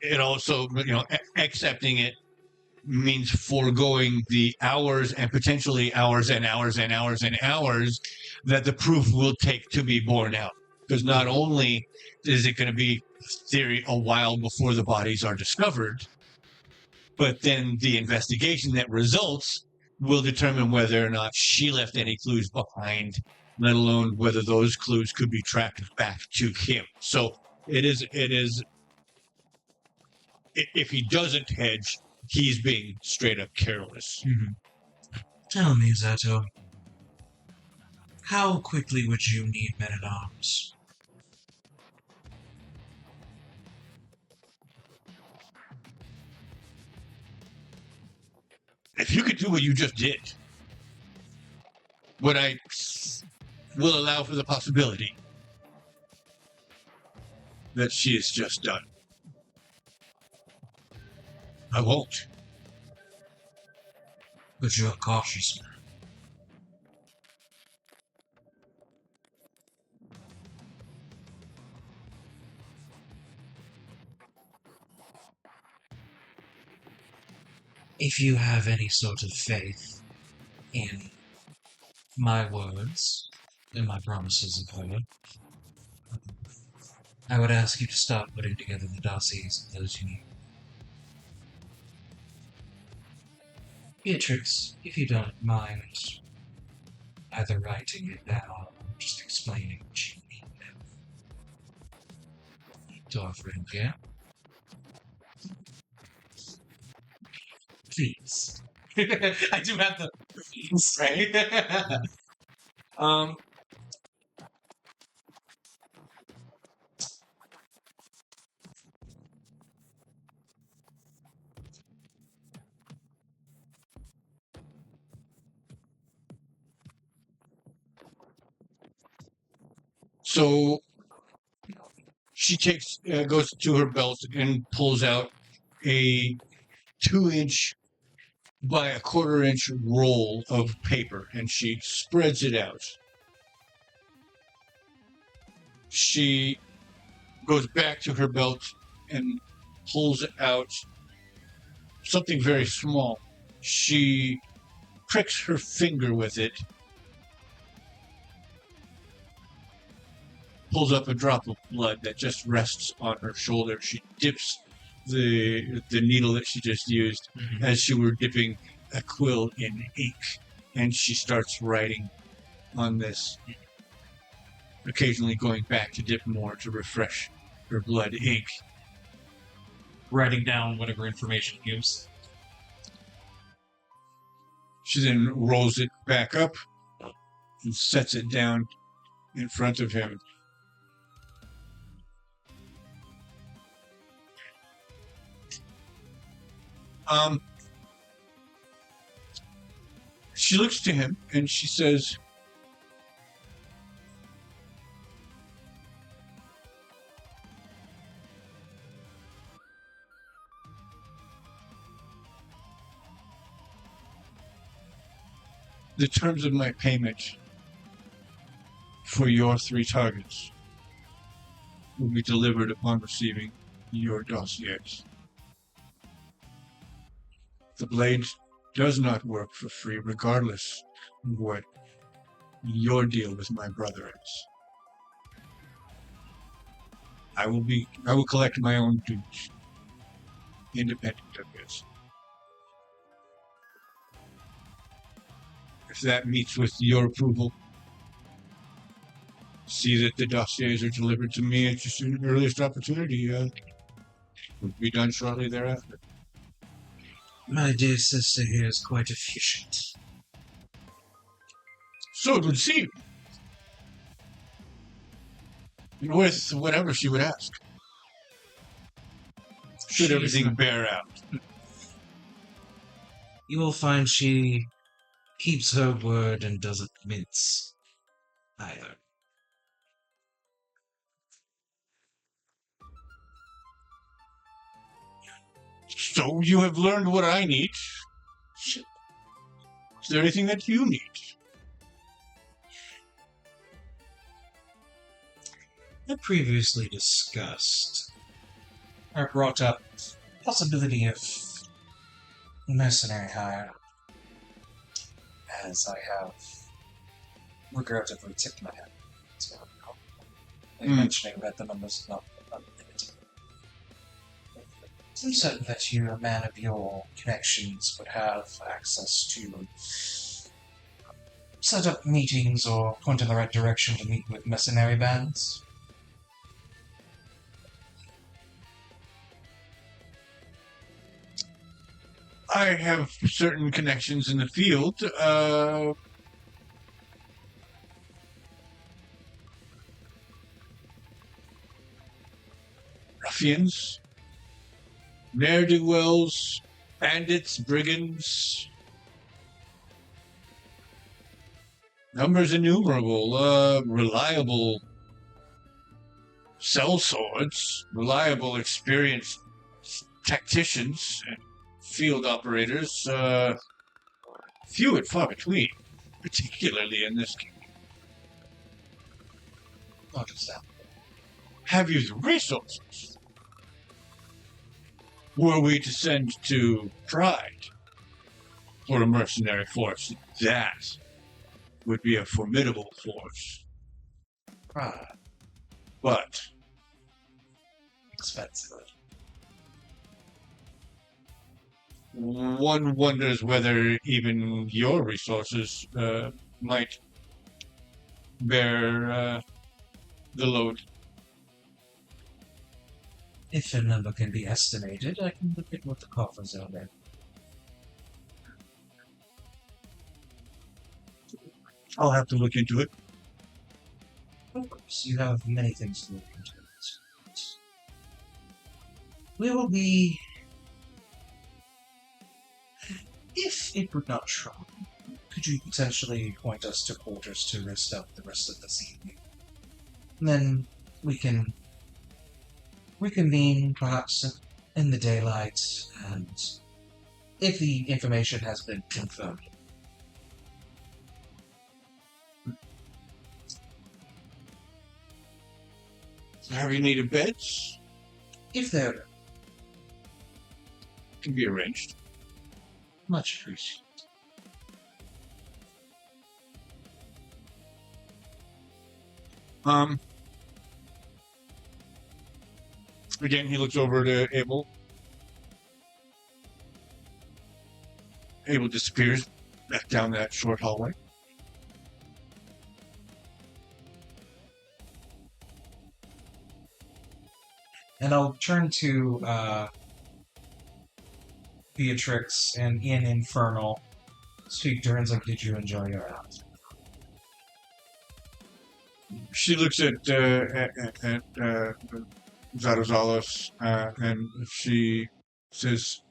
it also, accepting it means foregoing the hours and potentially hours and hours and hours and hours that the proof will take to be borne out. Because not only is it going to be theory a while before the bodies are discovered, but then the investigation that results will determine whether or not she left any clues behind, let alone whether those clues could be tracked back to him. So it is, if he doesn't hedge, he's being straight up careless. Mm-hmm. Tell me, Zato, how quickly would you need men-at-arms? If you could do what you just did, what I will allow for the possibility that she is just done. I won't. But you're a cautious man. if you have any sort of faith in my words and my promises of her, I would ask you to start putting together the dossiers of those you need. Beatrix, if you don't mind either writing it down or just explaining what you need to our friend here. Please. I do have the please, right? So she goes to her belt and pulls out a 2-inch by a 1/4-inch roll of paper, and she spreads it out. She goes back to her belt and pulls out something very small. She pricks her finger with it, pulls up a drop of blood that just rests on her shoulder. She dips the needle that she just used as she were dipping a quill in ink, and she starts writing on this, occasionally going back to dip more to refresh her blood ink. Writing down whatever information he gives. She then rolls it back up and sets it down in front of him. She looks to him and she says, the terms of my payment for your 3 targets will be delivered upon receiving your dossiers. The blade does not work for free, regardless of what your deal with my brother is. I will collect my own dues, independent of this. If that meets with your approval, see that the dossiers are delivered to me at your earliest opportunity. Will be done shortly thereafter. My dear sister here is quite efficient. So it would seem. And with whatever she would ask. Should everything bear out. You will find she keeps her word and doesn't mince either. So you have learned what I need. Is there anything that you need? I previously discussed or brought up possibility of mercenary hire, as I have regrettably tipped my hand to mentioning that the numbers are not unlimited. I'm certain that you, a man of your connections, would have access to set up meetings or point in the right direction to meet with mercenary bands. I have certain connections in the field. Ruffians, ne'er-do-wells, bandits, brigands. Numbers innumerable. Reliable sellswords, reliable, experienced tacticians, and field operators. Few and far between, particularly in this game. Understandable. Have you the resources? Were we to send to Pride, for a mercenary force. That would be a formidable force. Ah, But expensive. one wonders whether even your resources might bear the load. If a number can be estimated, I can look at what the coffers are there. I'll have to look into it. Of course, you have many things to look into. We will be... If it would not trouble, could you potentially point us to quarters to rest up the rest of this evening? And then we can reconvene, perhaps, in the daylight, and if the information has been confirmed. Have you needed beds? If they're Can be arranged. much appreciated. Again, he looks over to Abel. Abel disappears back down that short hallway. And I'll turn to Beatrix and in Infernal. Speak to her and say, did you enjoy your house? She looks at Zatozalos and she says,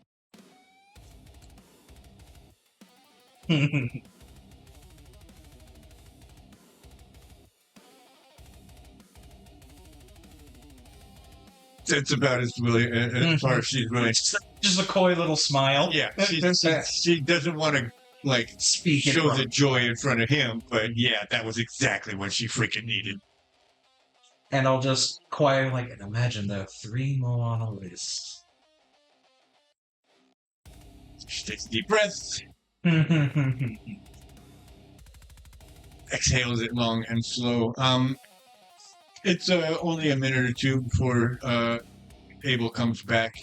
it's about as really as far as she's willing. Just a coy little smile. Yeah, she doesn't want to like Speak in show front. the joy in front of him, but yeah, that was exactly what she freaking needed. And I'll just quietly, and imagine there are 3 more on a list. She takes a deep breath, exhales it long and slow. It's only a minute or two before Abel comes back.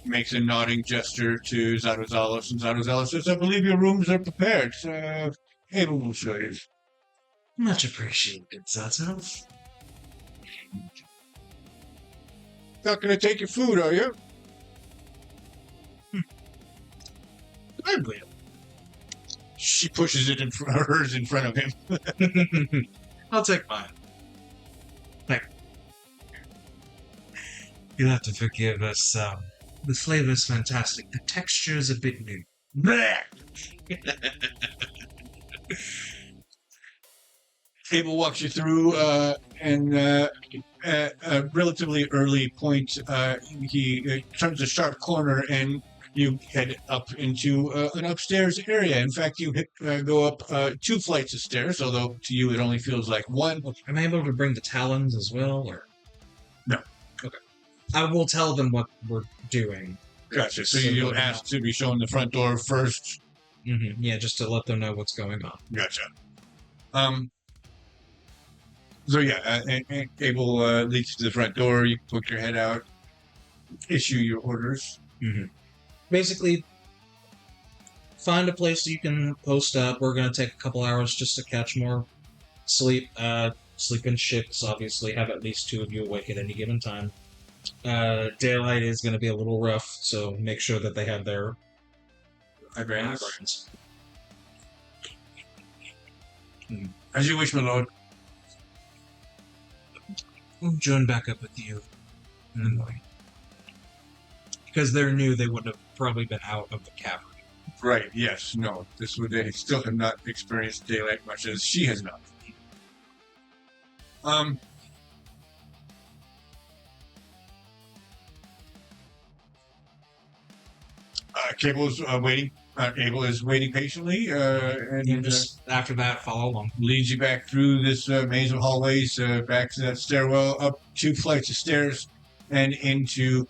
Makes a nodding gesture to Zatozalos, and Zatozalos says, I believe your rooms are prepared. Abel will show you. Much appreciated, Zato. Not going to take your food, are you? I will. She pushes it hers in front of him. I'll take mine. Thank you. You'll have to forgive us. The flavor's fantastic. The texture's a bit new. Abel walks you through, and at a relatively early point, he turns a sharp corner, and you head up into an upstairs area. In fact, you go up 2 flights of stairs, although to you it only feels like 1. Am I able to bring the talons as well, or No. Okay. I will tell them what we're doing. Gotcha. So you'll ask to be shown the front door first. Mm-hmm. Yeah, just to let them know what's going on. Gotcha. So yeah, Abel leads you to the front door. You poke your head out, issue your orders. Mm-hmm. Basically, find a place you can post up. We're going to take a couple hours just to catch more sleep. Sleep in shifts, obviously. Have at least 2 of you awake at any given time. Daylight is going to be a little rough, so make sure that they have their Brands. As you wish, my lord. We'll join back up with you in the morning. Because they're new, they would have probably been out of the cavern. Right, yes, no. They still have not experienced daylight much as she has not. Cable's waiting. Abel is waiting patiently, and You just, after that, follow along. leads you back through this maze of hallways, back to that stairwell, up 2 flights of stairs, and into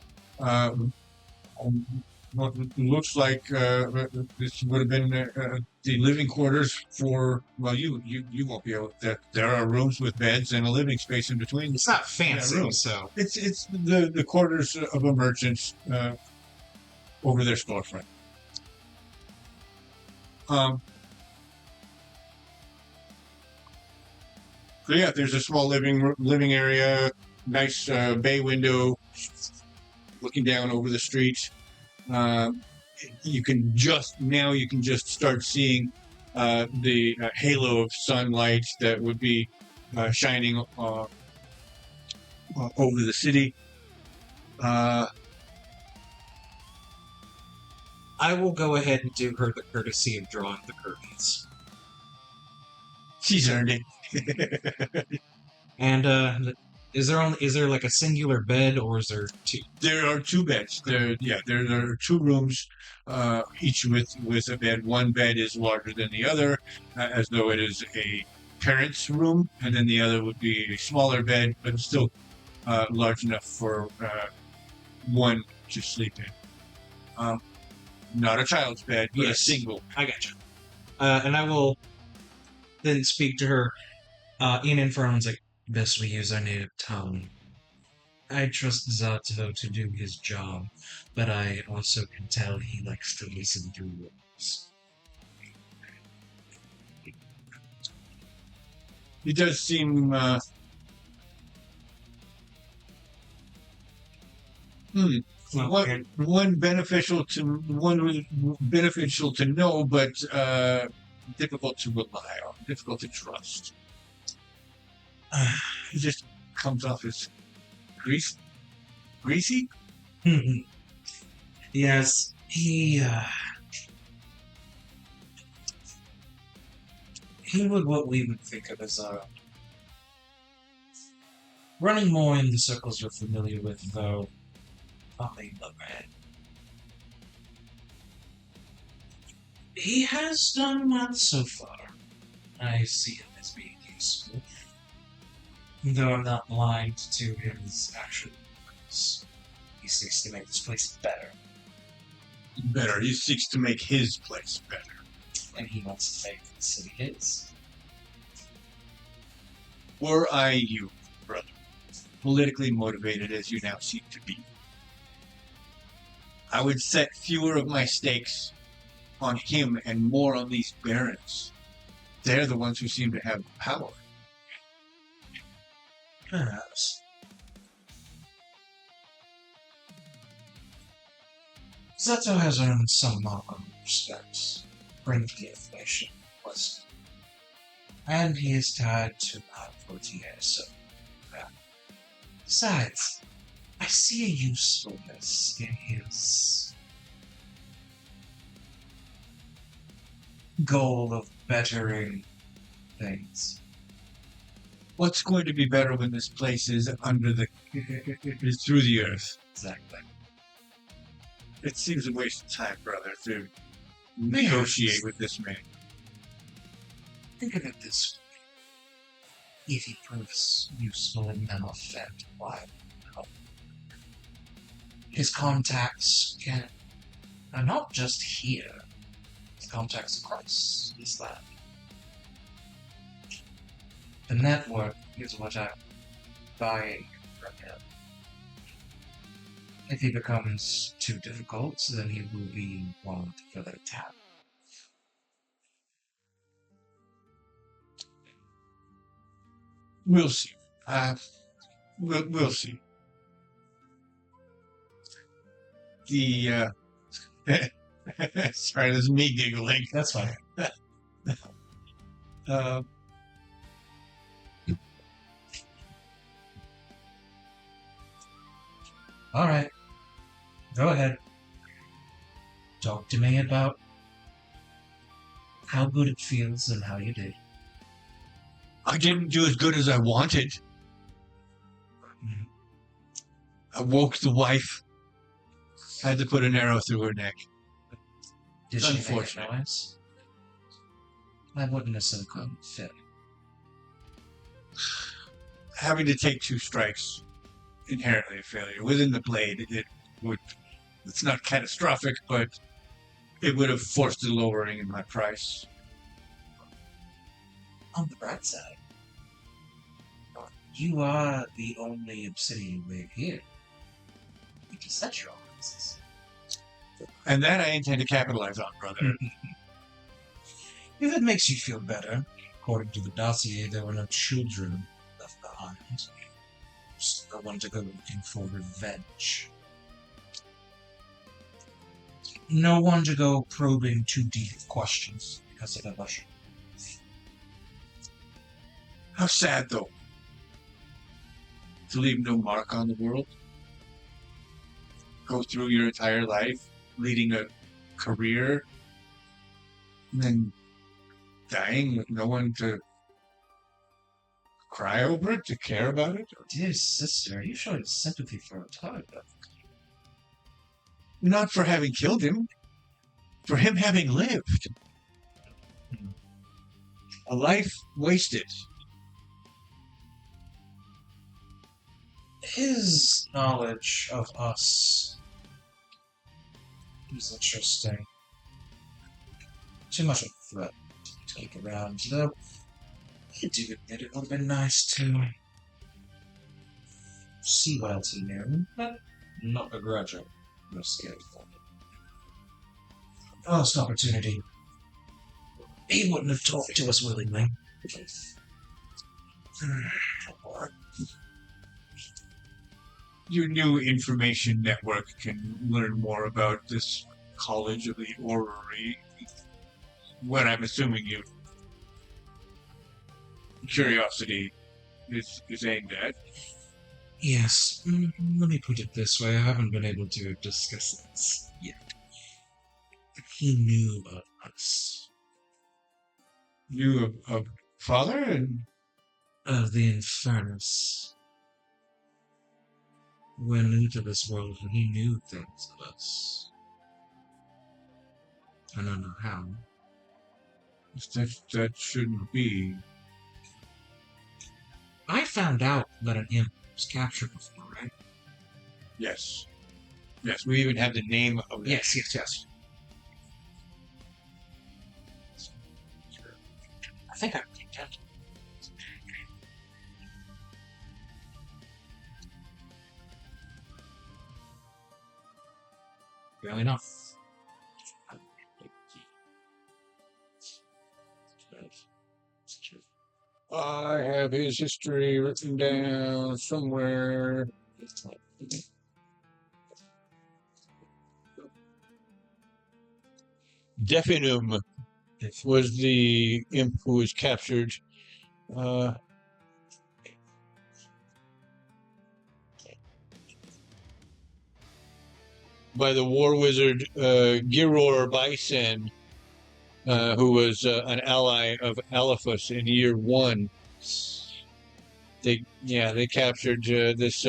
what looks like this would have been the living quarters for. Well, you won't be able. There are rooms with beds and a living space in between. It's not fancy, room. so It's the quarters of a merchant over their storefront. So yeah, there's a small living area, nice bay window, looking down over the street. You can just start seeing the halo of sunlight that would be shining over the city. I will go ahead and do her the courtesy of drawing the curtains. She's earned it. And is there like a singular bed, or is there two? There are two beds. There are two rooms, each with a bed. One bed is larger than the other, as though it is a parent's room, and then the other would be a smaller bed, but still large enough for one to sleep in. Not a child's bed, but a Yes. single. I gotcha. And I will then speak to her in Inferno's like, Best we use our native tongue. I trust Zato to do his job, but I also can tell he likes to listen through words. He does seem. One beneficial to know, but difficult to rely on, difficult to trust. He just comes off as greasy. Yes, he would what we would think of as running more in the circles you're familiar with, though on the other hand. He has done well so far. I see him as being useful. Though I'm not blind to his actual purpose. He seeks to make this place better. Better. He seeks to make his place better. And he wants to make the city his. Were I you, brother, politically motivated as you now seem to be, I would set fewer of my stakes on him and more on these barons. They're the ones who seem to have power. Perhaps. Zato has earned some modicum of respect, bringing the information requested. And he is tied to my Portier, so besides, I see a usefulness in his goal of bettering things. What's going to be better when this place is is through the earth? Exactly. It seems a waste of time, brother, to negotiate with this man. Think of it this way. If he proves useful enough and why help. His contacts are not just here. His contacts across this land. The network is what I'm buying from him. If he becomes too difficult, then he will be one to further tap. We'll see. We'll see. The sorry, this is me giggling. That's fine. Alright. Go ahead. Talk to me about how good it feels and how you did. I didn't do as good as I wanted. Mhm. I woke the wife. I had to put an arrow through her neck. Did she make a Unfortunate. noise? I wouldn't have said couldn't fit. Having to take 2 strikes, inherently a failure. Within the blade, it would It's not catastrophic, but it would have forced a lowering in my price. On the bright side, you are the only obsidian wave here. You can set your own prices. And that I intend to capitalize on, brother. If it makes you feel better, according to the dossier, there were no children left behind. There's no one to go looking for revenge. No one to go probing too deep questions because of emotion. How sad, though. To leave no mark on the world. Go through your entire life leading a career and then dying with no one to cry over it, to care about it. Dear sister, you showed sympathy for a target. Not for having killed him, for him having lived. A life wasted. His knowledge of us is interesting. Too much of a threat to keep around, though. I do admit it would have been nice to see what else he knew, but not begrudging. No scared for it. Lost opportunity. He wouldn't have talked to us willingly. Your new information network can learn more about this college of the Orrery. What I'm assuming you curiosity is aimed at. Yes, let me put it this way. I haven't been able to discuss this yet. He knew of us. Knew of father and Of the Infernus. We're new to this world, and he knew things of us. I don't know how. that shouldn't be. I found out that an imp was captured before, right? Yes. Yes, we even have the name of that. Yes. I think I picked up. Well enough. I have his history written down somewhere. Definum was the imp who was captured. By the war wizard Giror Bison, who was an ally of Alaphus in year 1. They captured this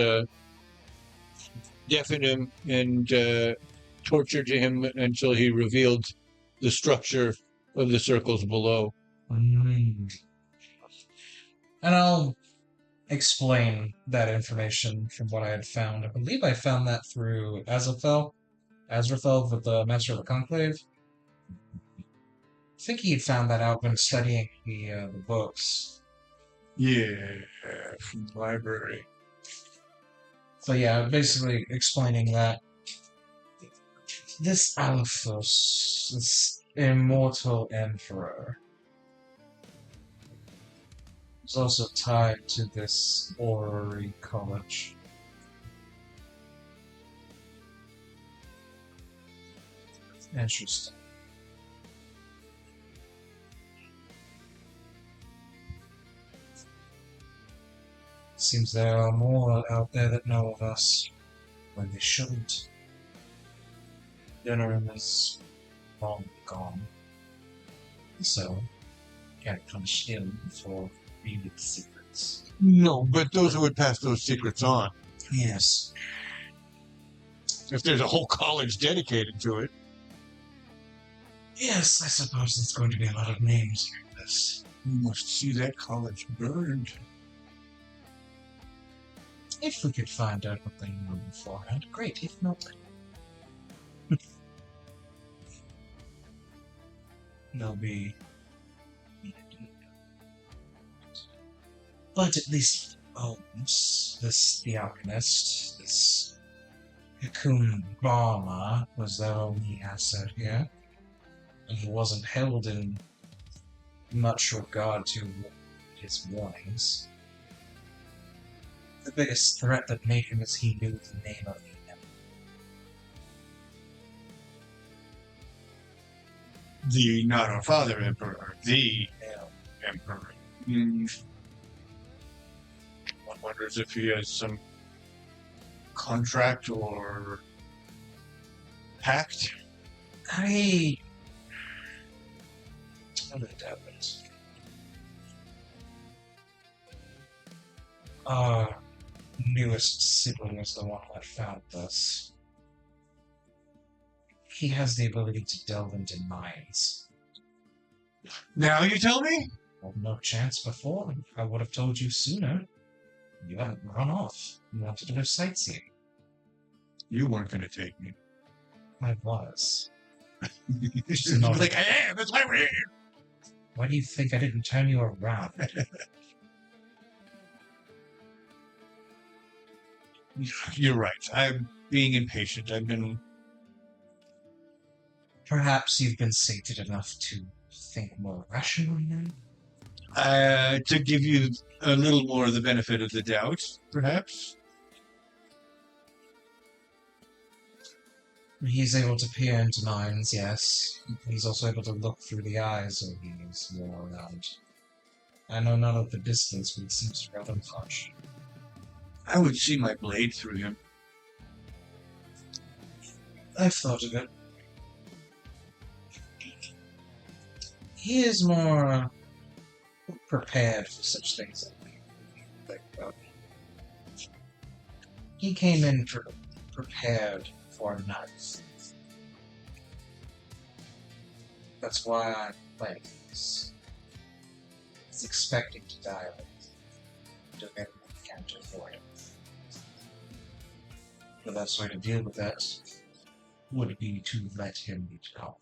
Definum and tortured him until he revealed the structure of the circles below. And I'll explain that information from what I had found. I believe I found that through Azraphel with the Master of the Conclave. I think he had found that out when studying the books. Yeah, from the library. So yeah, basically explaining that this Alaphus, this immortal emperor, is also tied to this Orrery college. Interesting. Seems there are more out there that know of us when they shouldn't. Dinner is long gone, so can't punish him for reading secrets. No, but those who would pass those secrets on. Yes. If there's a whole college dedicated to it. Yes, I suppose there's going to be a lot of names here in this. We must see that college burned. If we could find out what they know beforehand, great. If not, they'll be. But at least Holmes, the alchemist, this Bei'Hara was their only asset here, and he wasn't held in much regard to his warnings. The biggest threat that made him is he knew the name of the emperor. Not our father emperor, the emperor. One wonders if he has some contract or pact. I don't doubt it. Our newest sibling is the one that found us. He has the ability to delve into mines. Now you tell me? Well, no chance before. I would have told you sooner. You haven't run off. You wanted to go sightseeing. You weren't going to take me. I was. You're like, I am. That's why we're here. Why do you think I didn't turn you around? You're right. I'm being impatient. I've been. Perhaps you've been sated enough to think more rationally now? To give you a little more of the benefit of the doubt, perhaps. He's able to peer into minds, yes. He's also able to look through the eyes of these more around. I know none of the distance, but it seems rather harsh. I would see my blade through him. I've thought of it. He is more prepared for such things. He came in prepared for a knife. That's why I'm playing this. He's expecting to die of it. Doing everything he can to avoid it. The best way to deal with that would be to let him go.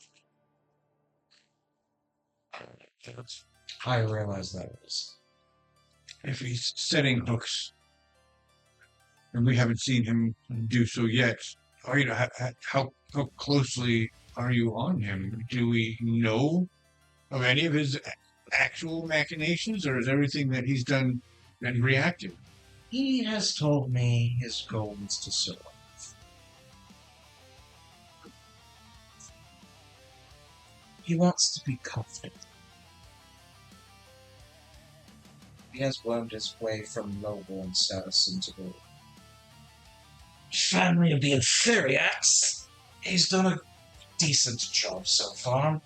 I realize that is. If he's setting hooks, and we haven't seen him do so yet, how closely are you on him? Do we know of any of his actual machinations, or is everything that he's done been reactive? He has told me his goal is to survive. He wants to be comfortable. He has wormed his way from lowborn status into the family of the Inferiax. He's done a decent job so far.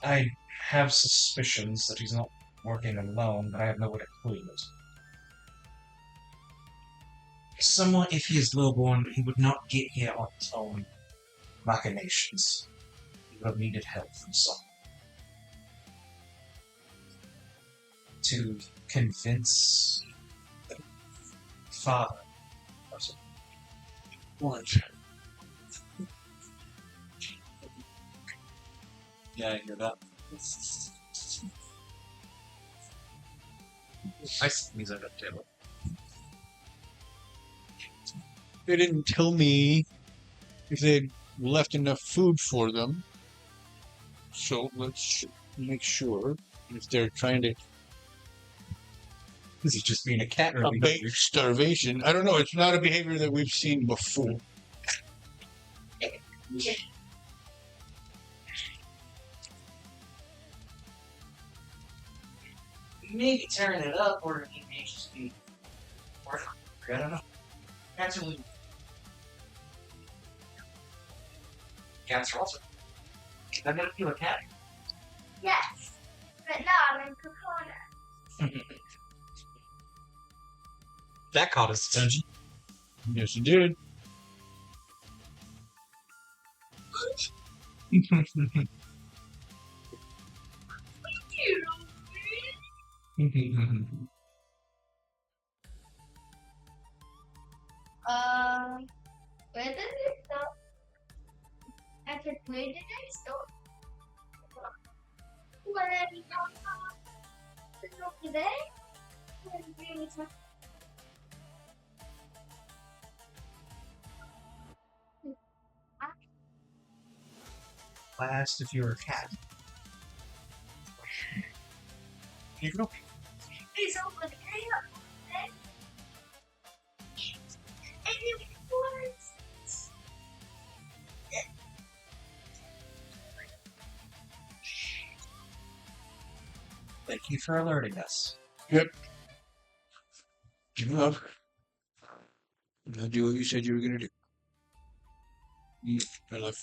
I have suspicions that he's not working alone, but I have no way to prove it. Someone, if he is lowborn, he would not get here on his own machinations. He would have needed help from someone to convince the father or something. What? Yeah, I hear that. I see he's under the table. They didn't tell me if they'd left enough food for them. So let's make sure if they're trying to Is he just being a cat or abate starvation. I don't know. It's not a behavior that we've seen before. He may be tearing it up, or he may just be. Or, I don't know. Cats are leaving. Cats are also. I'm gonna feel a cat. Yes, but no, I'm in Kokona. That caught his attention. Yes, it did. Where does it stop? I could play the next door. Whatever you got. It's not today. Really tough. I asked if you were a cat. You go. It's over the chaos. And it was. Thank you for alerting us. Yep. Give up. Now do what you said you were gonna do. I love.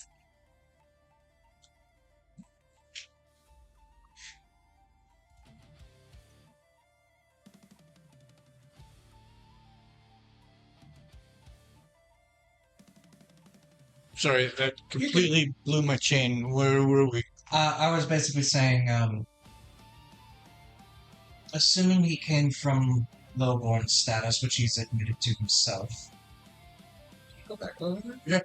Sorry, that completely blew my chain. Where were we? I was basically saying, assuming he came from lowborn status, which he's admitted to himself. Can you go back over there? Yeah.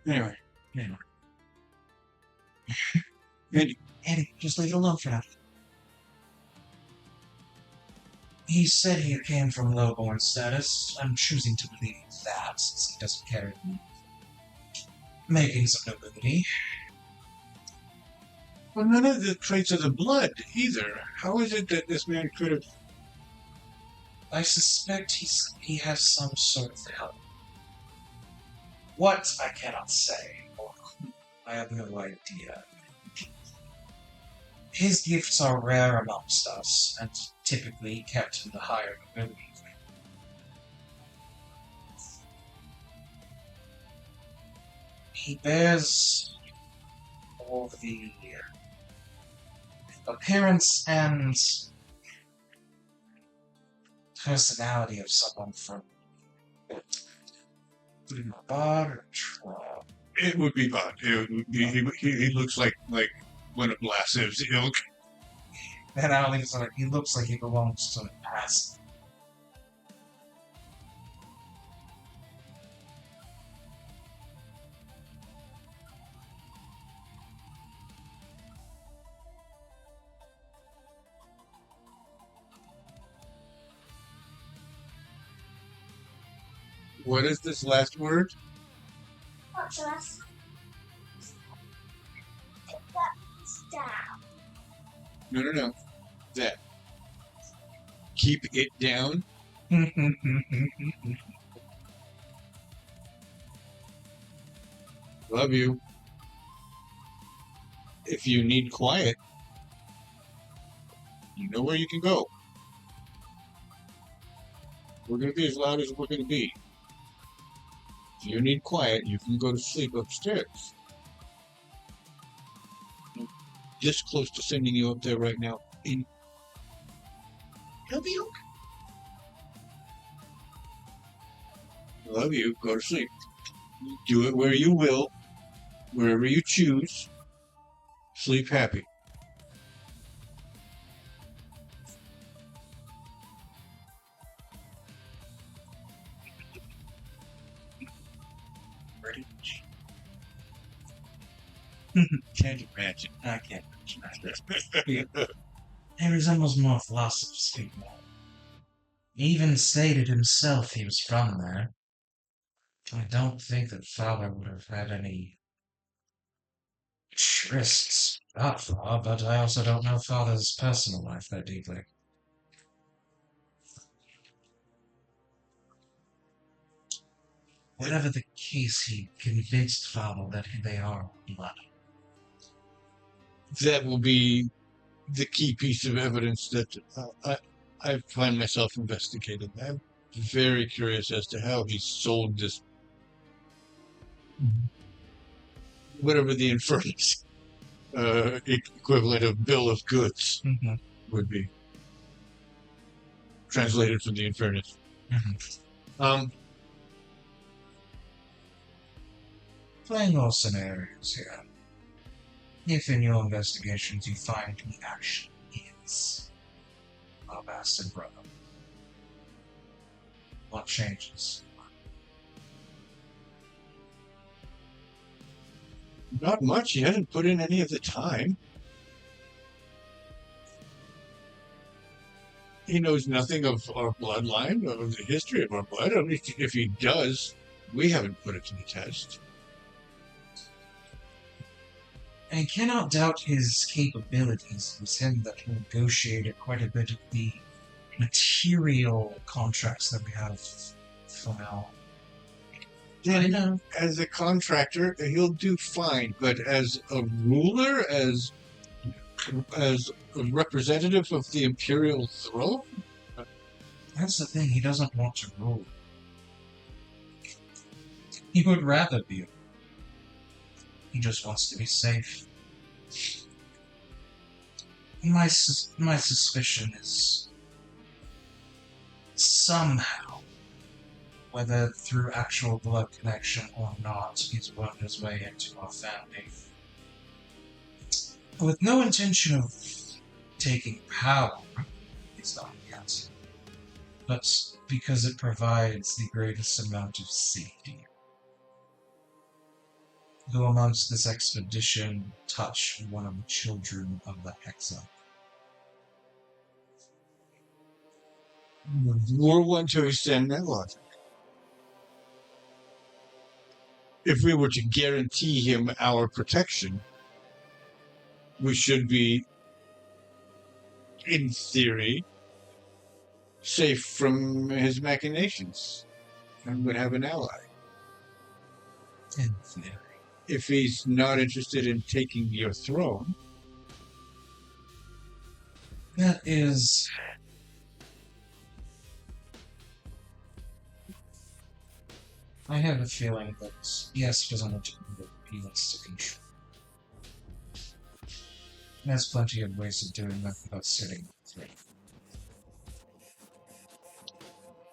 Weird. Anyway. Eddie, just leave it alone for now. He said he came from lowborn status. I'm choosing to believe that, since he doesn't carry the makings of nobility. Well, none of the traits of the blood either. How is it that this man could have? I suspect he has some sort of help. What, I cannot say. I have no idea. His gifts are rare amongst us, and typically kept in the higher nobility. He bears all the appearance and personality of someone from Bei'Hara. It would be Bond. It would be, he looks like one of Lassiv's ilk. And I only like he looks like he belongs to the past. What is this last word? What's us? Put that down. No. That. Keep it down. Love you. If you need quiet, you know where you can go. We're going to be as loud as we're going to be. If you need quiet, you can go to sleep upstairs. I'm this close to sending you up there right now. He'll be okay. Love you. Go to sleep. Do it where you will, wherever you choose. Sleep happy. Can't imagine. I can't imagine. He resembles more philosophers speak more. He even stated himself he was from there. I don't think that father would have had any trysts that far, but I also don't know father's personal life that deeply. Whatever the case, he convinced father that they are blood. That will be the key piece of evidence that I find myself investigating. I'm very curious as to how he sold this, whatever the Infernus equivalent of bill of goods would be, translated from the Infernus. Playing all scenarios here. If in your investigations you find he actually is our bastard brother, what changes? Not much. He hasn't put in any of the time. He knows nothing of our bloodline, of the history of our blood. At least if he does, we haven't put it to the test. I cannot doubt his capabilities. It was him that negotiated quite a bit of the material contracts that we have for now. I know. As a contractor, he'll do fine, but as a ruler, as a representative of the imperial throne, That's the thing, he doesn't want to rule. He would rather be. He just wants to be safe. My suspicion is somehow, whether through actual blood connection or not, he's worked his way into our family. With no intention of taking power, he's not yet, but because it provides the greatest amount of safety. Who amongst this expedition touch one of the children of the Hexa? we're one to extend that logic. If we were to guarantee him our protection, we should be, in theory, safe from his machinations and would have an ally. In theory. If he's not interested in taking your throne, That is... I have a feeling that, yes, he doesn't want to rule, he wants to control. There's plenty of ways of doing that without sitting through.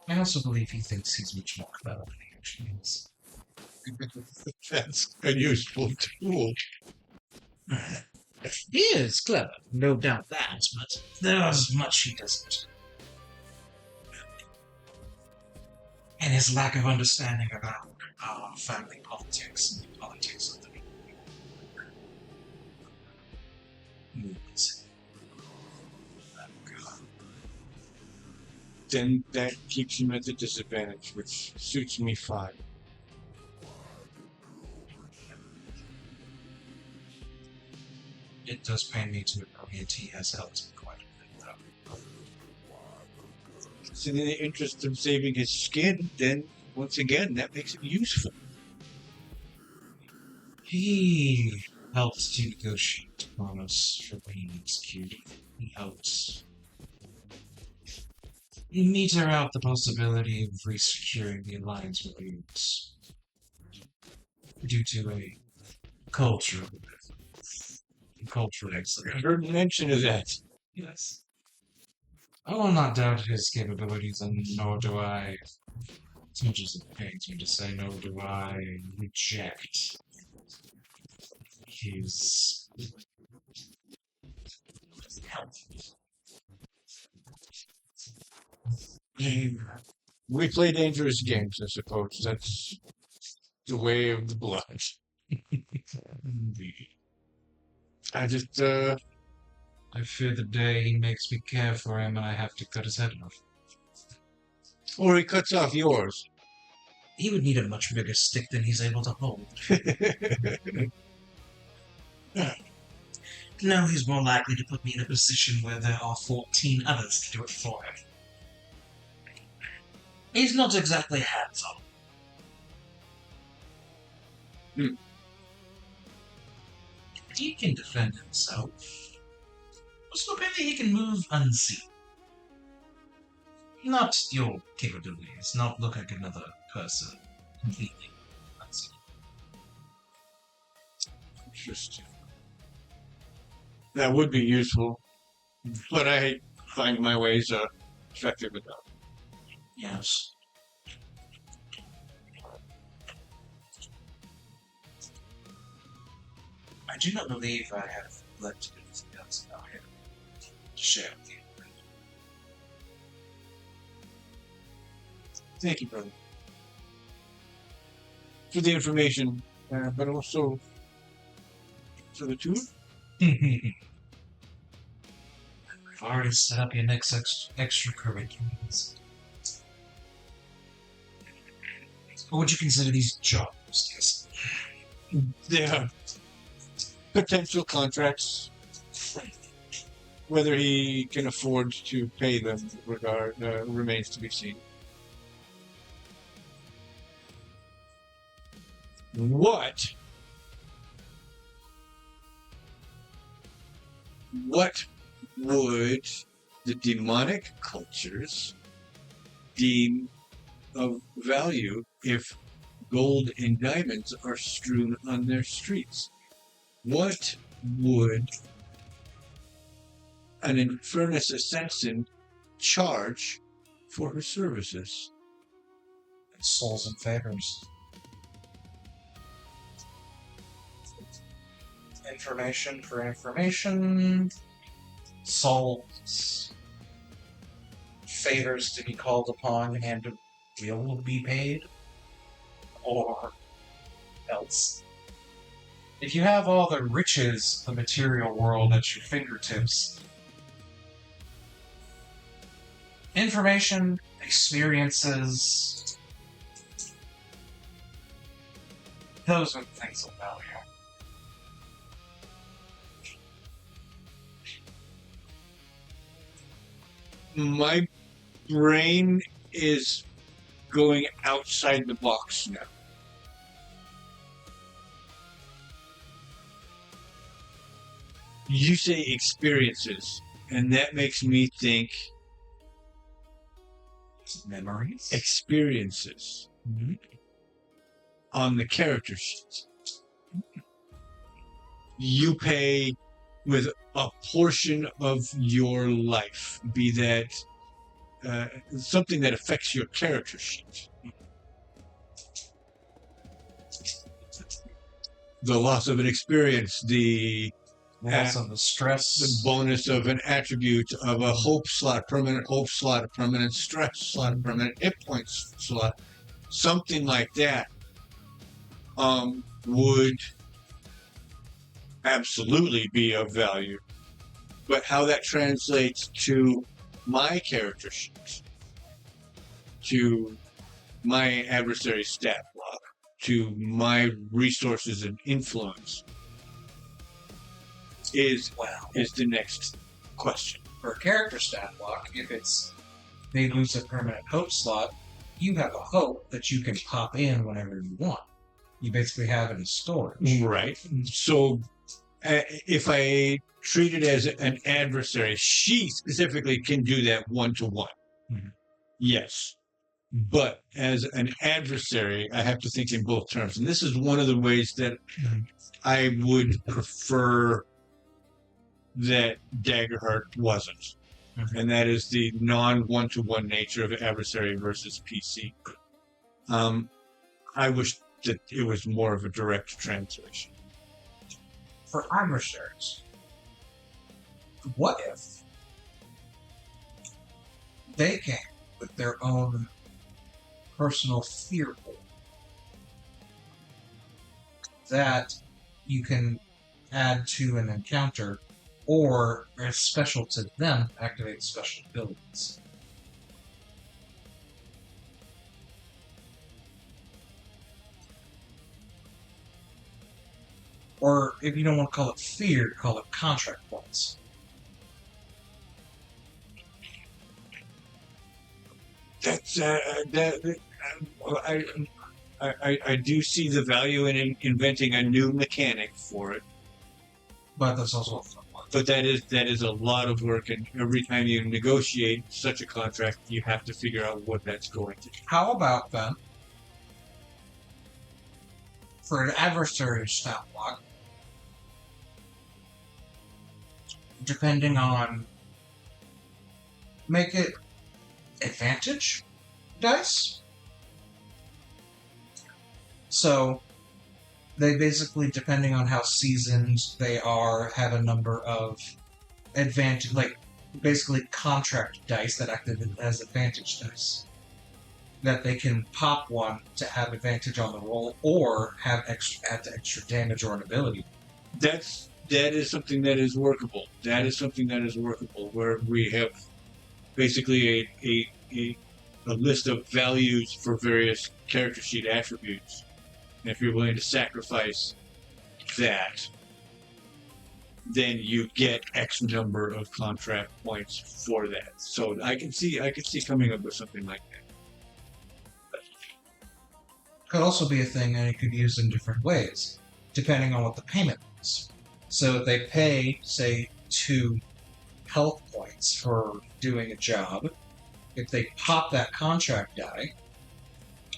I also believe he thinks he's much more clever than he actually is. that's a useful tool. He is clever, no doubt that, but There's much he doesn't. And his lack of understanding about our family politics and the politics of the movies. Then that keeps him at a disadvantage, which suits me fine. It does pain me to admit he has helped me quite a bit, though. So in the interest of saving his skin, then, once again, that makes it useful. He helped to negotiate promise for being executed. He helped meter out the possibility of resecuring the alliance with humans due to a cultural I excellence. heard mention of that. Yes. I will not doubt his capabilities, and nor do I, as much as it pains me to say, nor do I reject his help. We play dangerous games, I suppose. That's the way of the blood. I just, I fear the day he makes me care for him and I have to cut his head off. or he cuts off yours. He would need a much bigger stick than he's able to hold. No, he's more likely to put me in a position where there are 14 others to do it for him. He's not exactly hands-on. He can defend himself. Also, maybe he can move unseen. Not your capabilities, not look like another person. Completely unseen. Interesting. That would be useful, but I find my ways effective enough. Yes. I do not believe I have left anything else about him to share with you. Thank you, brother, for the information, but also for the tour. I've already set up your next extracurriculars. What would you consider these jobs? Yes. They are potential contracts. Whether he can afford to pay them remains to be seen. What would the demonic cultures deem of value if gold and diamonds are strewn on their streets? What would an Infernus Assassin charge for her services? Souls and favors. Information for information. Souls. Favors to be called upon and will be paid. Or else. If you have all the riches of the material world at your fingertips, information, experiences, those are the things of value. My brain is going outside the box now. You say experiences, and that makes me think Memories? experiences on the character sheet. You pay with a portion of your life, be that something that affects your character sheet. The loss of an experience, the Loss of the stress. the bonus of an attribute of a hope slot, permanent hope slot, a permanent stress slot, a permanent hit points slot, something like that, would absolutely be of value. But how that translates to my character sheet, to my adversary stat block, to my resources and influence is the next question. For a character stat block, if it's they lose a permanent hope slot, you have a hope that you can pop in whenever you want. You basically have it in storage. Right. So if I treat it as an adversary, she specifically can do that one-to-one. Mhm. Yes. But as an adversary, I have to think in both terms. And this is one of the ways that I would prefer that Daggerheart wasn't. Mhm. And that is the non-one-to-one nature of adversary versus PC. I wish that it was more of a direct translation. For adversaries, what if they came with their own personal fear pool that you can add to an encounter, or as special to them, activate special abilities? Or if you don't want to call it fear, call it contract points. That's I do see the value in inventing a new mechanic for it, But that's also a fun one. but that is a lot of work, and every time you negotiate such a contract, you have to figure out what that's going to be. How about then, for an adversary stat block, depending on, make it advantage dice? So, They basically, depending on how seasoned they are, have a number of advantage, like basically contract dice that act as advantage dice. That they can pop one to have advantage on the roll, or have add extra damage or an ability. That is something that is workable. That is something that is workable, where we have basically a list of values for various character sheet attributes. And if you're willing to sacrifice that, then you get X number of contract points for that. So I can see coming up with something like that. Could also be a thing that it could be used in different ways, depending on what the payment is. So if they pay, say, 2 health points for doing a job, if they pop that contract die,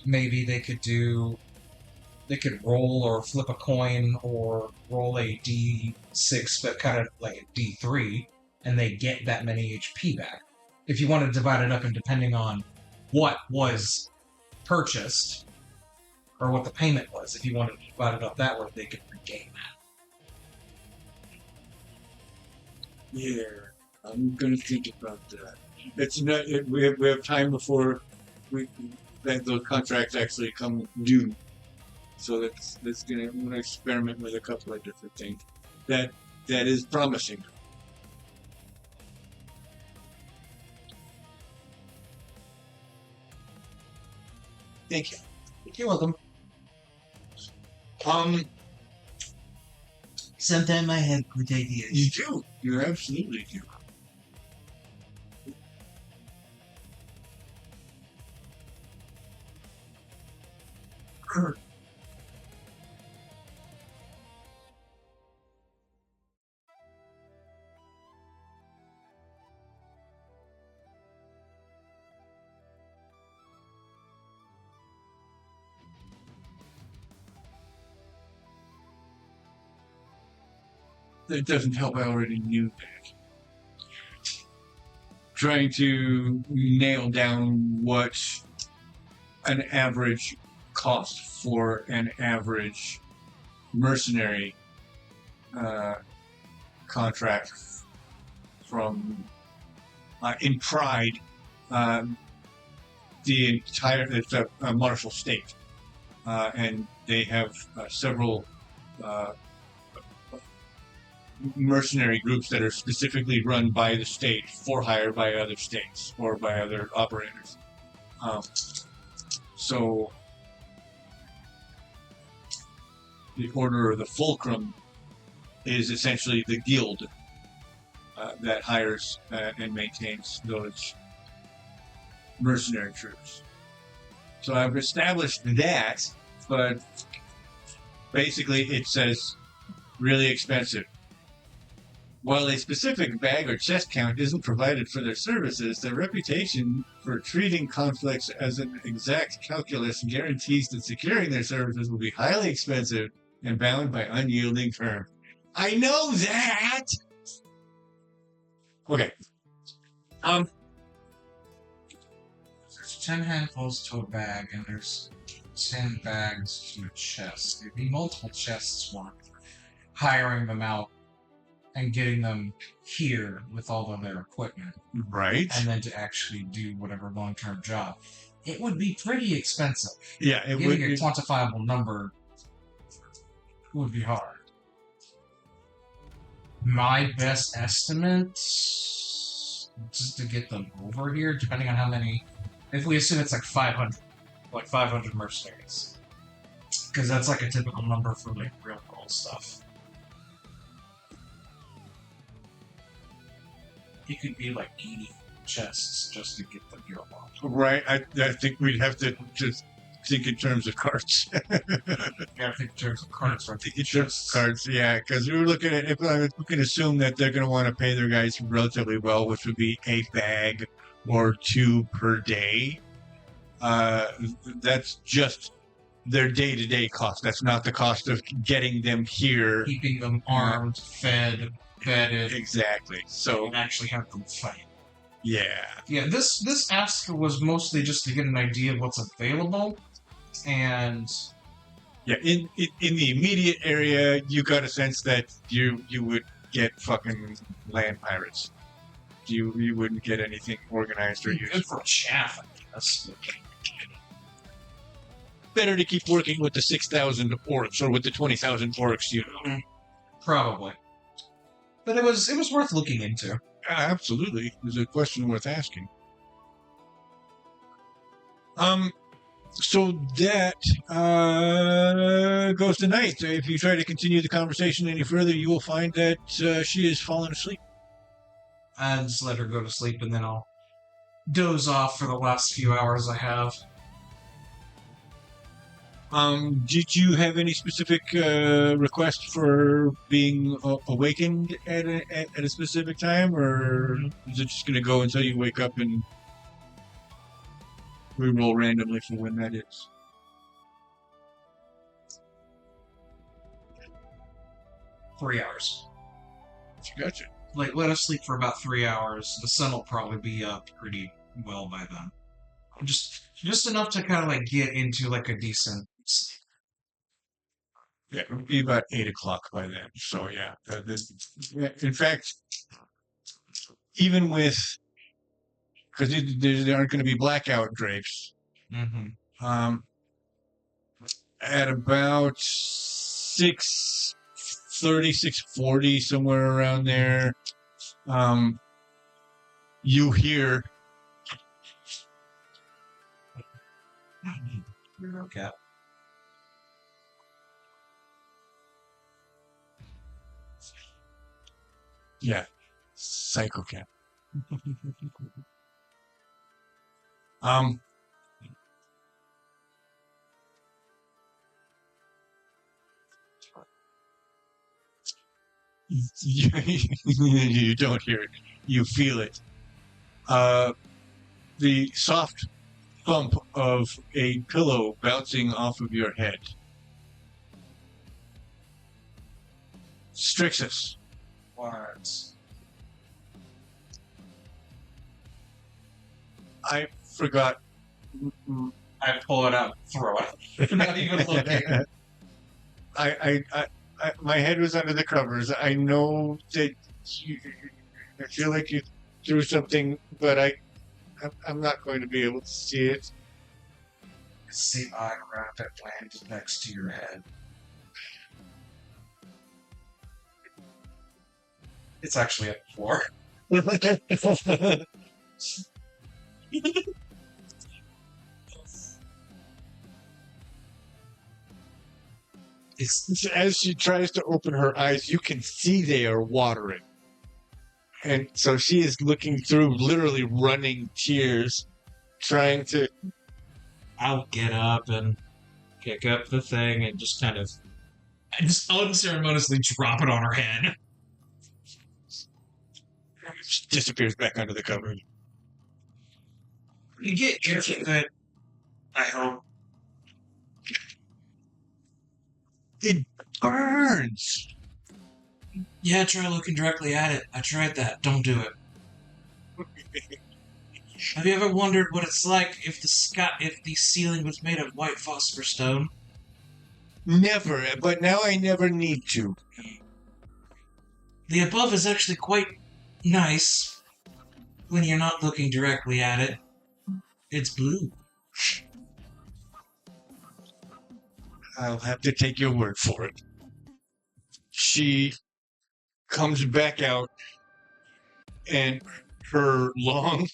maybe they could roll or flip a coin or roll a D6, but kind of like a D3, and they get that many HP back. If you want to divide it up, and depending on what was purchased, or what the payment was, if you wanted to divide it up that way, they could regain that. Yeah, I'm gonna think about that. It's not. We have time before those contracts actually come due. So I'm gonna experiment with a couple of different things. That is promising. Thank you. You're welcome. Sometimes I have good ideas. You do. You absolutely do. It doesn't help. I already knew that. Trying to nail down what an average cost for an average mercenary contract from in Pride, it's a martial state, and they have several mercenary groups that are specifically run by the state for hire by other states or by other operators. So the Order of the Fulcrum is essentially the guild that hires and maintains those mercenary troops. So I've established that, but basically it says really expensive. While a specific bag or chest count isn't provided for their services, their reputation for treating conflicts as an exact calculus guarantees that securing their services will be highly expensive and bound by unyielding terms. I know that! Okay. There's 10 handfuls to a bag, and there's 10 bags to a chest. There'd be multiple chests worth hiring them out and getting them here with all of their equipment. Right. And then to actually do whatever long-term job. It would be pretty expensive. Yeah, it would Getting be. a quantifiable number would be hard. My best estimate, just to get them over here, depending on how many, if we assume it's like 500 mercenaries. Because that's like a typical number for like real world stuff. It could be like 80 chests just to get them here alone. Right. I think we'd have to just think in terms of carts. Yeah, I think in terms of cards, right? Think in terms of carts, yeah, because we were looking at, if we can assume that they're going to want to pay their guys relatively well, which would be a bag or 2 per day. That's just their day-to-day cost. That's not the cost of getting them here. Keeping them armed, fed, vetted. Exactly. So, And actually have them fight. yeah. Yeah, this ask was mostly just to get an idea of what's available, and Yeah, in the immediate area, you got a sense that you would get fucking land pirates. You wouldn't get anything organized or Good useful. for chaff, I guess. Better to keep working with the 6,000 orcs or with the 20,000 orcs, you know. Probably. But it was worth looking into. Absolutely, there's a question worth asking. So that goes to night. So if you try to continue the conversation any further, you will find that she has fallen asleep. I just let her go to sleep, and then I'll doze off for the last few hours I have. Did you have any specific request for being awakened at a specific time, or is it just going to go until you wake up and we roll randomly for when that is? 3 hours. Gotcha. Like, let us sleep for about 3 hours. The sun will probably be up pretty well by then. Just enough to kind of like get into like a decent sleep. Yeah, it would be about 8 o'clock by then. So yeah, in fact, even with, because there aren't going to be blackout drapes, Mm-hmm. at about 6:30, 6:40, somewhere around there, you hear Okay. yeah, psychocat. You don't hear it. You feel it. The soft thump of a pillow bouncing off of your head. Strixus. What? I forgot. I pull it out, throw it. Not even looking. My head was under the covers. I know that I feel like you threw something, but I'm not going to be able to see it. It's the eye wrap that landed next to your head. It's actually at the floor. As she tries to open her eyes, you can see they are watering. And so she is looking through, literally running tears, trying to... I'll get up and pick up the thing and just kind of... I just unceremoniously drop it on her head. She disappears back under the cover. You get your good, I hope. It burns! Yeah, try looking directly at it. I tried that. Don't do it. Have you ever wondered what it's like if the ceiling was made of white phosphor stone? Never, but now I never need to. The above is actually quite nice when you're not looking directly at it. It's blue. I'll have to take your word for it. She comes back out, and her long,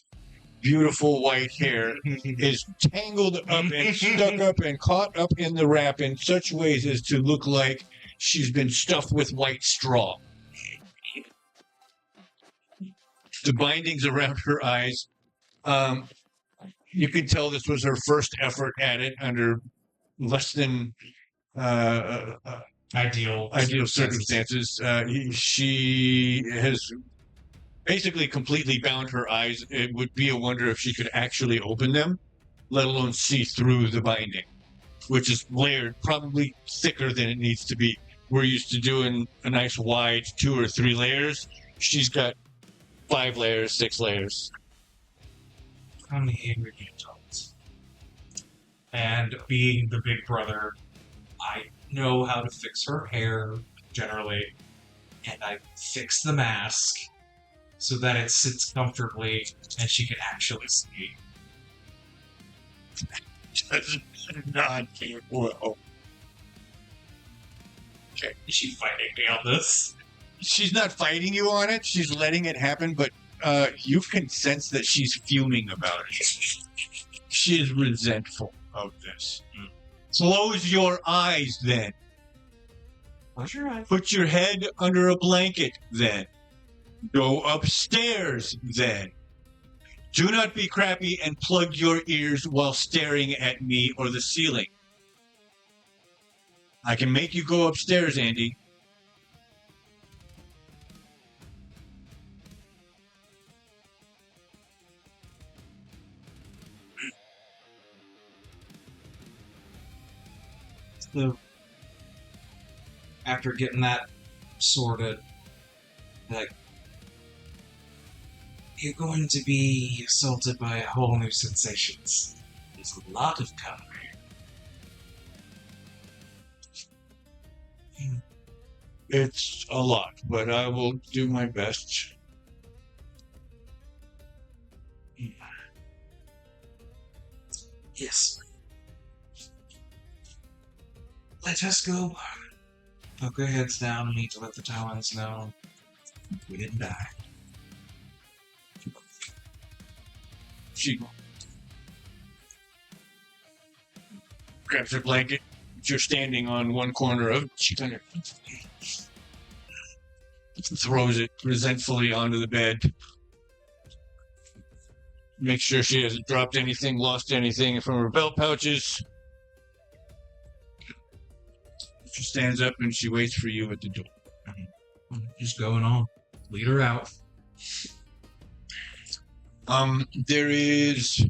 beautiful white hair is tangled up and stuck up and caught up in the wrap in such ways as to look like she's been stuffed with white straw. The bindings around her eyes, you can tell this was her first effort at it under less than Ideal circumstances. She has basically completely bound her eyes. It would be a wonder if she could actually open them, let alone see through the binding, which is layered, probably thicker than it needs to be. We're used to doing a nice wide 2 or 3 layers. She's got 5 layers, 6 layers. I'm the angry adult. And being the big brother, I know how to fix her hair, generally, and I fix the mask so that it sits comfortably and she can actually see. Does not well. Is she fighting me on this? She's not fighting you on it. She's letting it happen, but you can sense that she's fuming about it. She is resentful of this. Close your eyes, then. Close your eyes. Put your head under a blanket, then. Go upstairs, then. Do not be crappy and plug your ears while staring at me or the ceiling. I can make you go upstairs, Andy. So, after getting that sorted, like, you're going to be assaulted by a whole new sensations. There's a lot of color. It's a lot, but I will do my best. Yes. Let us go. Poke our heads down and need to let the Talons know we didn't die. She grabs her blanket, which you're standing on one corner of. She kind of throws it resentfully onto the bed. Make sure she hasn't dropped anything, lost anything from her belt pouches. She stands up and she waits for you at the door. Just going on. Lead her out. There is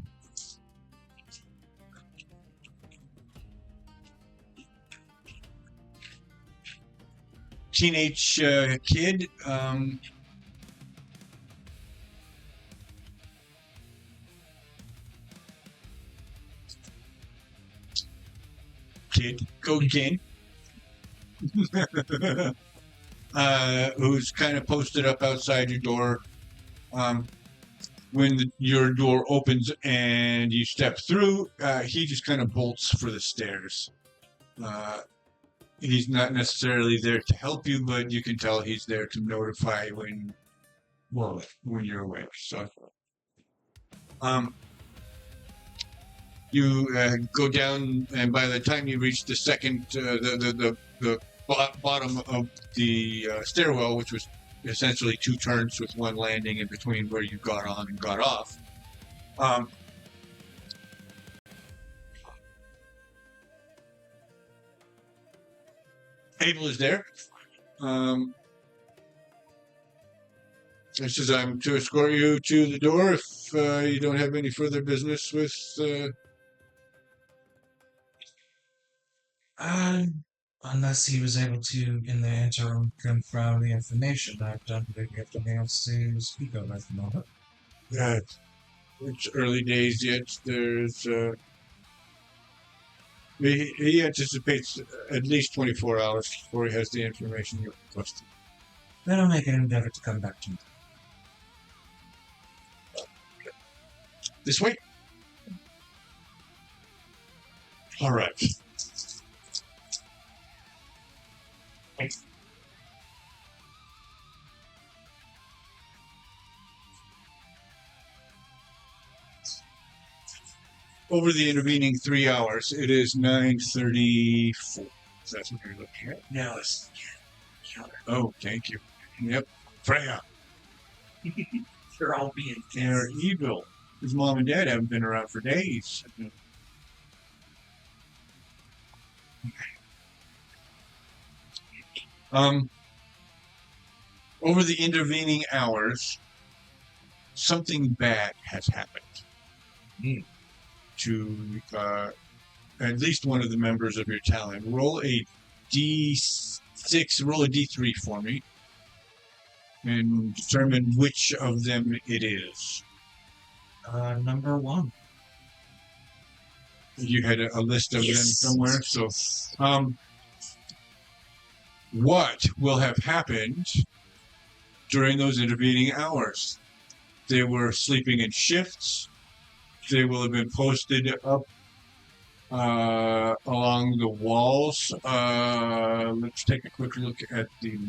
teenage kid. Kid, Goatkin, who's kind of posted up outside your door. When your door opens and you step through, he just kind of bolts for the stairs. He's not necessarily there to help you, but you can tell he's there to notify when you're awake. So, you go down, and by the time you reach the second, the bottom of the stairwell, which was essentially two turns with one landing in between where you got on and got off. Abel is there. It says, I'm to escort you to the door if you don't have any further business with... Unless he was able to, in the interim, confirm the information, I don't think we have anything else to speak of at the moment. It's early days yet. There's... He anticipates at least 24 hours before he has the information you're requesting. Then I'll make an endeavor to come back to you. This way? All right. Over the intervening 3 hours, it is 9:34. That's what you're looking at. Now let's counter. Oh, thank you. Yep. Freya. They're all being They're evil. His mom and dad haven't been around for days. Over the intervening hours, something bad has happened to at least one of the members of your talent. Roll a D6, roll a D3 for me, and determine which of them it is. Number one. You had a list of them Yes. somewhere. So, what will have happened during those intervening hours? They were sleeping in shifts. They will have been posted up along the walls. Let's take a quick look at the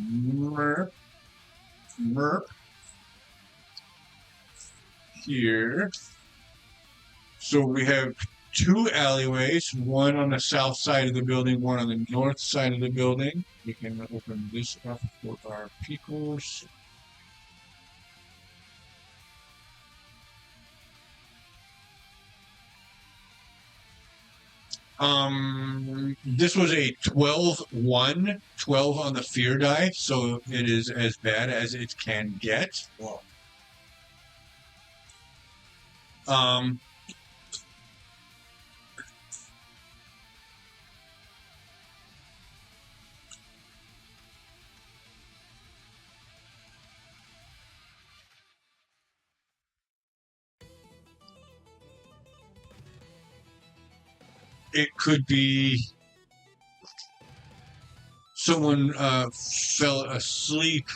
MERP here. So we have two alleyways, one on the south side of the building, one on the north side of the building. We can open this up for our peoples. This was a 12-1, 12 on the fear die, so it is as bad as it can get. Whoa. It could be someone fell asleep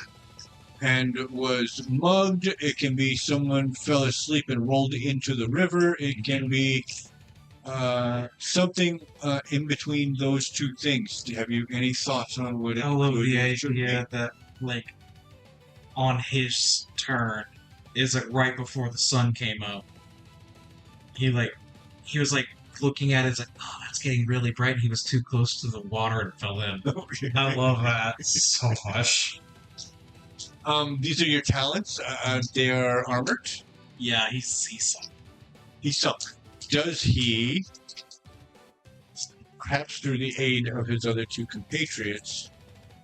and was mugged. It can be someone fell asleep and rolled into the river. It can be something in between those two things. Have you any thoughts on what it I love could the or should idea that, like, on his turn, is like right before the sun came up. He was like looking at it, it's like, oh, that's getting really bright. And he was too close to the water and fell in. be? I love that so much. These are your talents. They are armored. Yeah, he's He sunk. Does he, perhaps through the aid of his other two compatriots,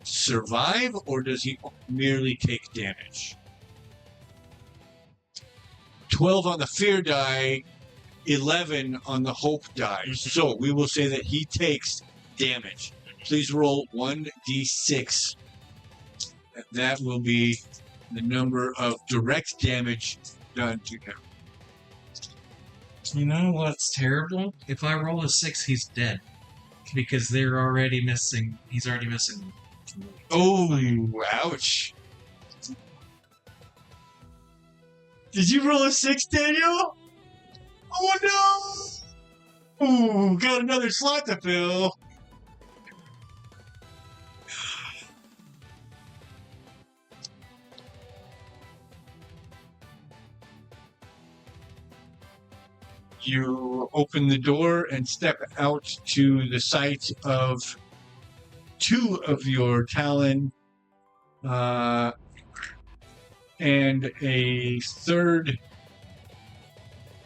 survive, or does he merely take damage? 12 on the fear die, 11 on the hope die. So we will say that he takes damage. Please roll 1d6. That will be the number of direct damage done to him. You know what's terrible? If I roll a 6, he's dead. Because they're already missing. He's already missing. Oh, ouch. Did you roll a 6, Daniel? Oh no! Ooh, got another slot to fill. You open the door and step out to the site of two of your Talon and a third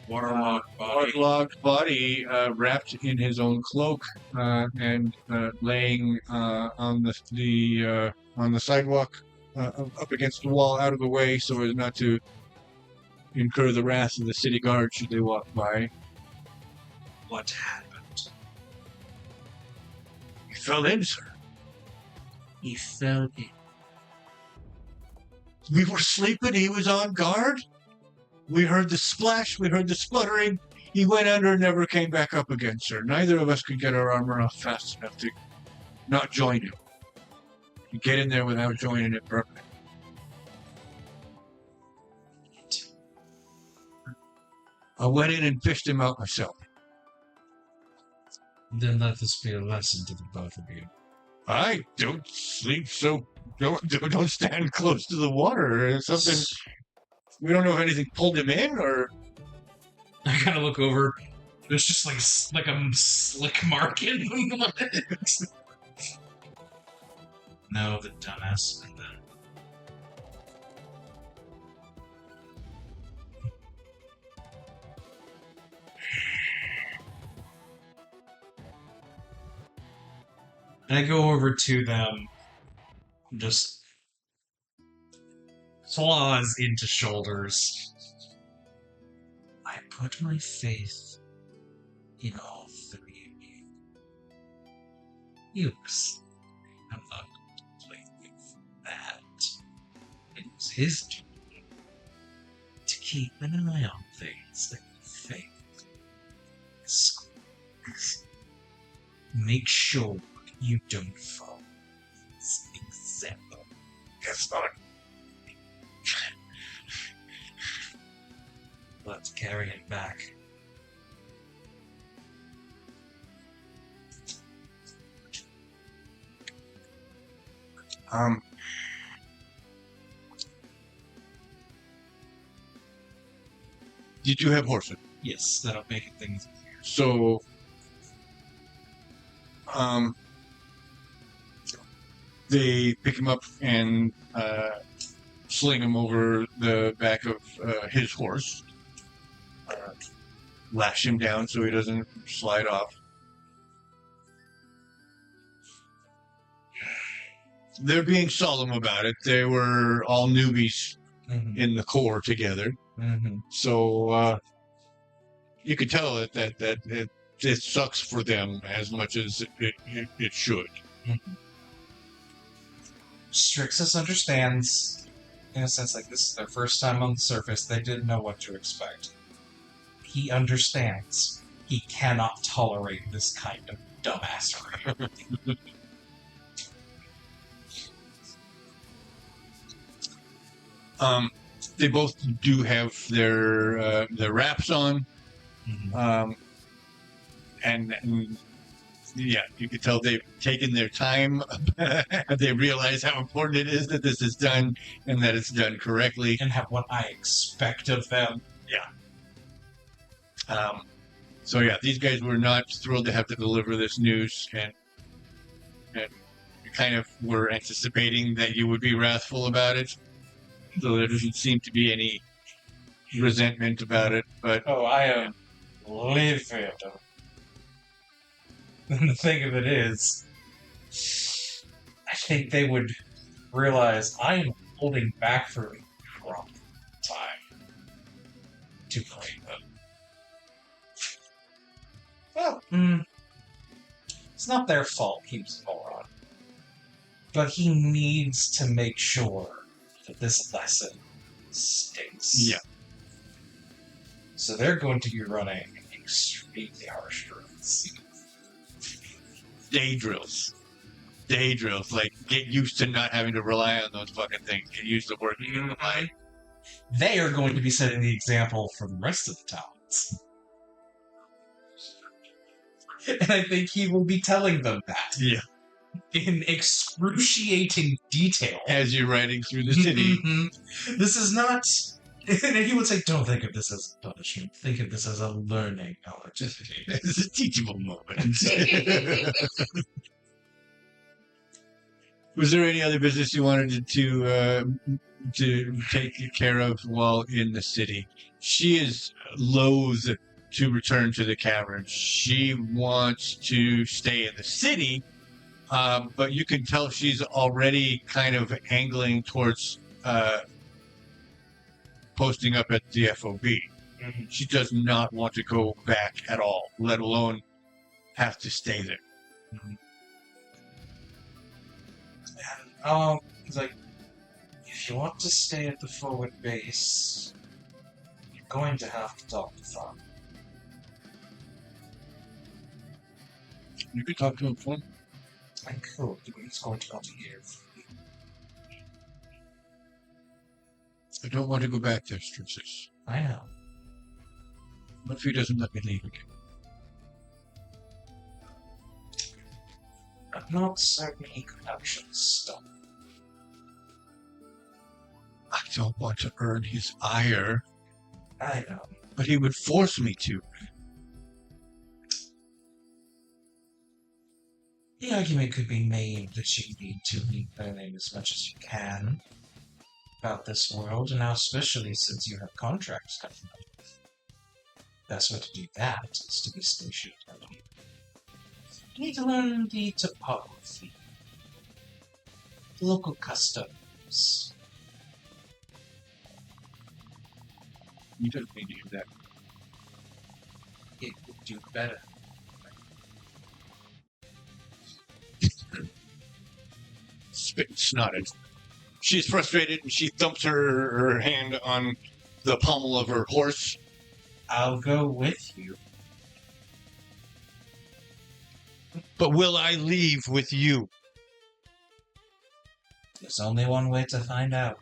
waterlogged body wrapped in his own cloak and laying on the sidewalk up against the wall, out of the way, so as not to incur the wrath of the city guard should they walk by. What happened? He fell in, sir. He fell in. We were sleeping. He was on guard. We heard the splash. We heard the spluttering. He went under and never came back up again, sir. Neither of us could get our armor off fast enough to not join him. You get in there without joining it permanently. I went in and fished him out myself. Then let this be a lesson to the both of you. I don't sleep, so don't stand close to the water or something. We don't know if anything pulled him in or. I kind of look over. There's just like a slick mark in the mud. No, the dumbass. And then I go over to them, just claws into shoulders. I put my faith in all three of you. I'm not going to play with that. It was his duty to keep an eye on things that faith. Make sure you don't follow this example. Yes, Lord. Let's carry it back. You do have horses. Yes, that'll make things easier. So, they pick him up and sling him over the back of his horse, lash him down so he doesn't slide off. They're being solemn about it. They were all newbies Mm-hmm. in the Corps together, Mm-hmm. so you could tell that it sucks for them as much as it should. Strixus understands, in a sense, like this is their first time on the surface. They didn't know what to expect. He understands. He cannot tolerate this kind of dumbassery. They both do have their wraps on, and yeah, you can tell they've taken their time. They realize how important it is that this is done and that it's done correctly. And have what I expect of them. So yeah, these guys were not thrilled to have to deliver this news, and kind of were anticipating that you would be wrathful about it. So there doesn't seem to be any resentment about it, but Oh, I am livid. And the thing of it is, I think they would realize I am holding back for the wrong time to claim them. Well, it's not their fault he was a moron. But he needs to make sure that this lesson stinks. Yeah. So they're going to be running extremely harsh drills. day drills, like get used to not having to rely on those fucking things. Get used to working in the line. They are going to be setting the example for the rest of the talents. And I think he will be telling them that. Yeah. In excruciating detail. As you're riding through the city. This is not... And he would say, don't think of this as a punishment. Think of this as a learning opportunity. It's a teachable moment. Was there any other business you wanted to take care of while in the city? She is loath to return to the cavern. She wants to stay in the city, but you can tell she's already kind of angling towards posting up at the FOB. She does not want to go back at all, let alone have to stay there. And, he's like, if you want to stay at the forward base, you're going to have to talk to Thumb. You could talk to him for him. I could, but he's going to want to hear from you. I don't want to go back there, Strixus. I know. What if he doesn't let me leave again? I'm not certain he could actually stop. I don't want to earn his ire, I know. but he would force me to. The argument could be made that you need to be learning as much as you can about this world, and now especially since you have contracts coming up. Best way to do that is to be stationed at home. You need to learn the topography, local customs. You don't need to do that. It would do better. Spit and snotted. She's frustrated and she thumps her hand on the pommel of her horse. I'll go with you. But will I leave with you? There's only one way to find out.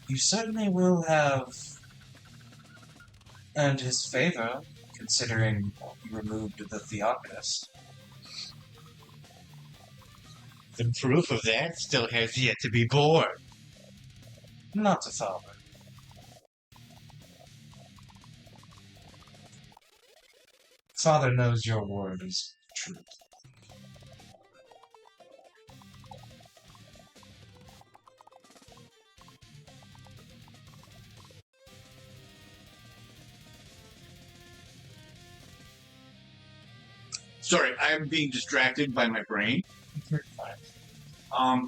You certainly will have earned his favor, considering you removed the Theocritus. The proof of that still has yet to be born. Not to father. Father knows your word is true. Sorry, I am being distracted by my brain. I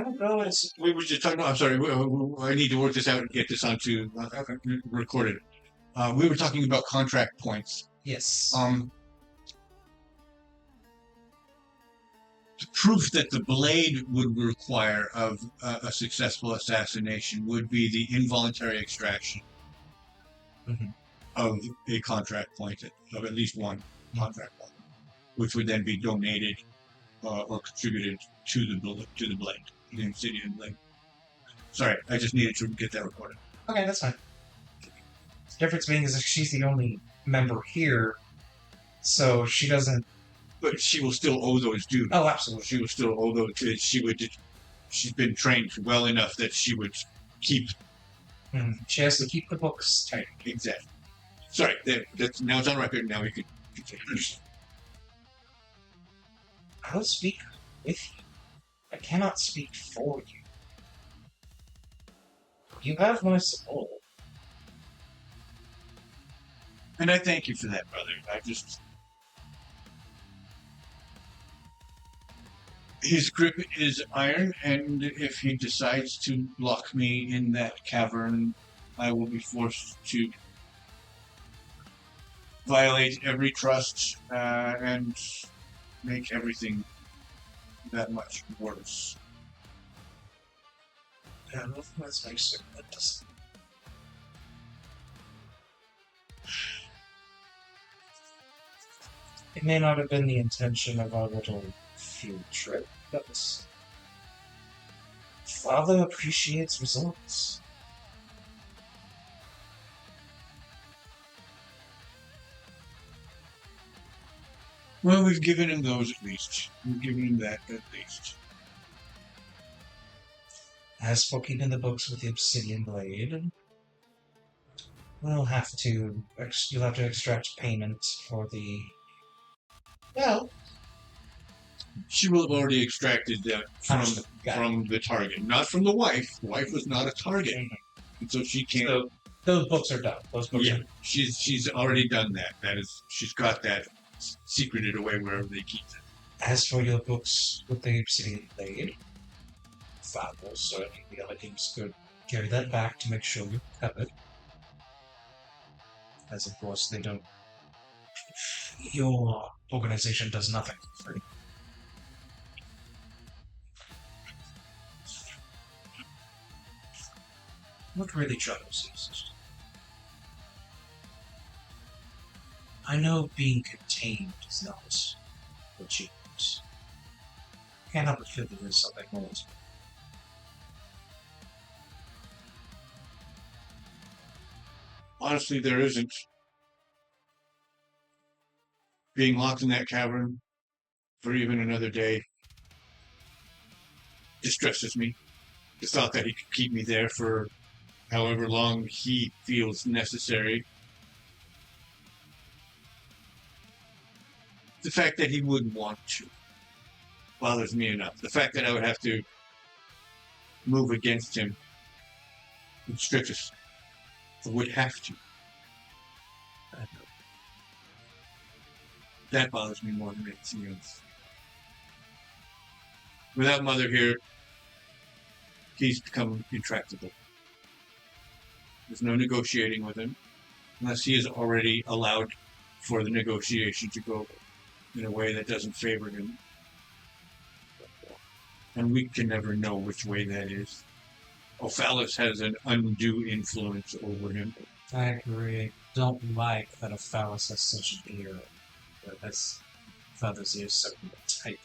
will go as We were just talking. I'm sorry. I need to work this out and get this onto recorded. We were talking about contract points. yes. The proof that the blade would require of a successful assassination would be the involuntary extraction Mhm. of a contract point, of at least one contract point, which would then be donated or contributed to the blade, the obsidian blade. Sorry, I just needed to get that recorded. Okay, that's fine. The difference being is that she's the only member here, so she doesn't. But she will still owe those dues. Oh, absolutely. She will still owe those. She's been trained well enough that she would keep. She has to keep the books tight. Exactly. Sorry, that's now it's on record. Now we could. I will speak with you. I cannot speak for you. You have my support. And I thank you for that, brother. His grip is iron, and if he decides to lock me in that cavern, I will be forced to violate every trust and make everything that much worse. Yeah, that's nice. That doesn't. It may not have been the intention of our little field trip, but Father appreciates results. Well, we've given him those at least. We've given him that at least. As for keeping the books with the obsidian blade, you'll have to extract payment for the. Well, She will have already extracted that Got from the target, not from the wife. The wife was not a target, and so she can't. So those books are done. Those books Yeah, are she's already done that. She's got that secreted away wherever they keep it. As for your books with the obsidian blade, Father will certainly the other teams could carry that back to make sure you're covered. As of course they don't. Your organization does nothing for free. What really troubles you? I know being contained is not what you want. Can't help but feel there is something more. Honestly, there isn't. Being locked in that cavern for even another day distresses me. The thought that he could keep me there for however long he feels necessary. The fact that he wouldn't want to bothers me enough. The fact that I would have to move against him with Strixus. I would have to. That bothers me more than anything else. Without Mother here, he's become intractable. There's no negotiating with him, unless he is already allowed for the negotiation to go in a way that doesn't favor him. And we can never know which way that is. Ophalis has an undue influence over him. I agree. Don't like that a phallus has such an ear. But that's feathers ears so tight.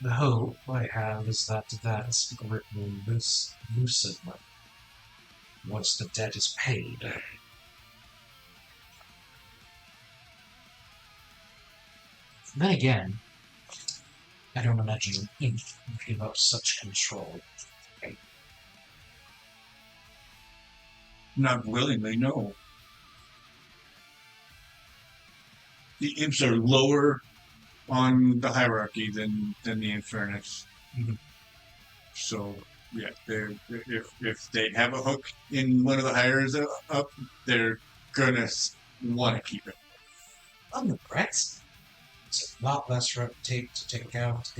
The hope I have is that secret will loosen once the debt is paid. Then again, I don't imagine Ink would give up such control. Not willingly, no. The imps are lower on the hierarchy than the Infernus. Mhm. So yeah, if they have a hook in one of the hires up, they're gonna want to keep it. On the bright, it's a lot less red tape to take out.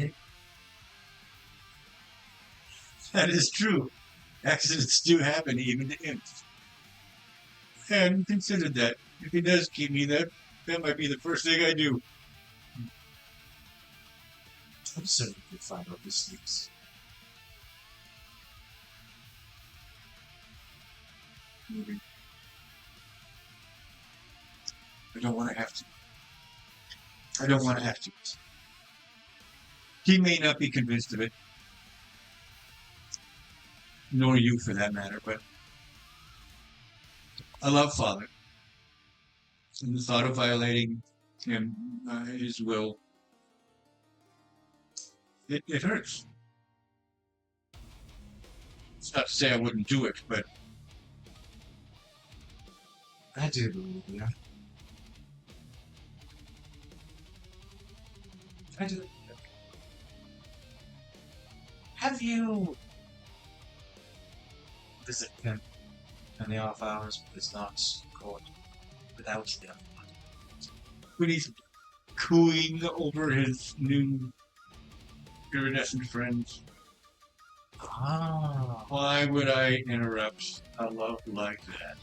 That is true. Accidents do happen even to imps. And consider that if he does keep me, that might be the first thing I do. I'm certain you can find out his sleeps. Moving. I don't want to have to. I don't want to have to. He may not be convinced of it, nor you for that matter, but I love Father. And the thought of violating him, his will, it hurts. It's not to say I wouldn't do it, but I do believe you. I do. Have you visited him in the off hours, but it's not caught without the other one? when he's cooing over his new iridescent friends, Ah, why would I interrupt a love like that?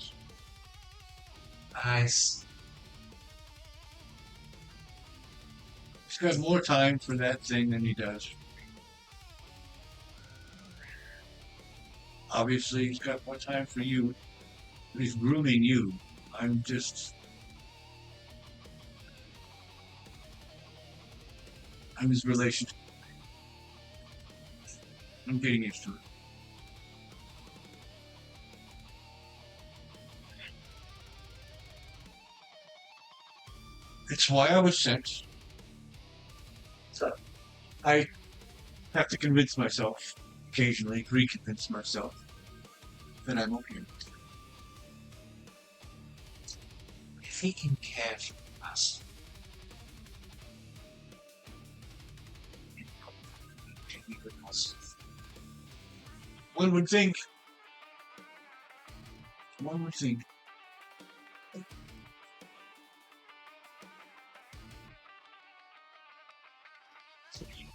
nice. He's got more time for that thing than he does. Obviously, he's got more time for you, but he's grooming you. I'm his relationship. I'm getting used to it. It's why I was sent. So I have to convince myself, occasionally reconvince myself, that I'm okay. If he can care for us, can be repulsive. One would think. One would think.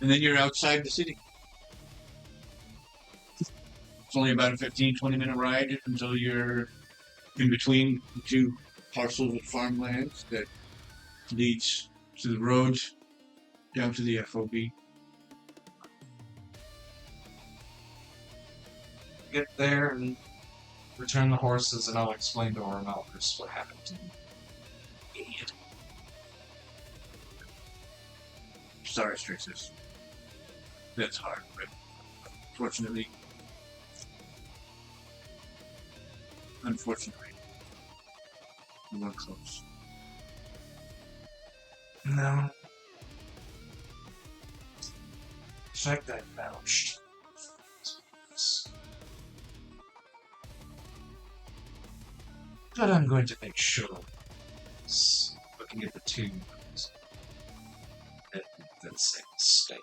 And then you're outside the city. It's only about a 15-20 minute ride until you're in between the two parcels of farmlands that leads to the road down to the FOB. Get there and return the horses, and I'll explain to Orrery what happened to me. Idiot. Sorry, Strixus. That's hard, but unfortunately, we weren't close. No. In fact, I vouched. But I'm going to make sure, looking at the two, that's a mistake.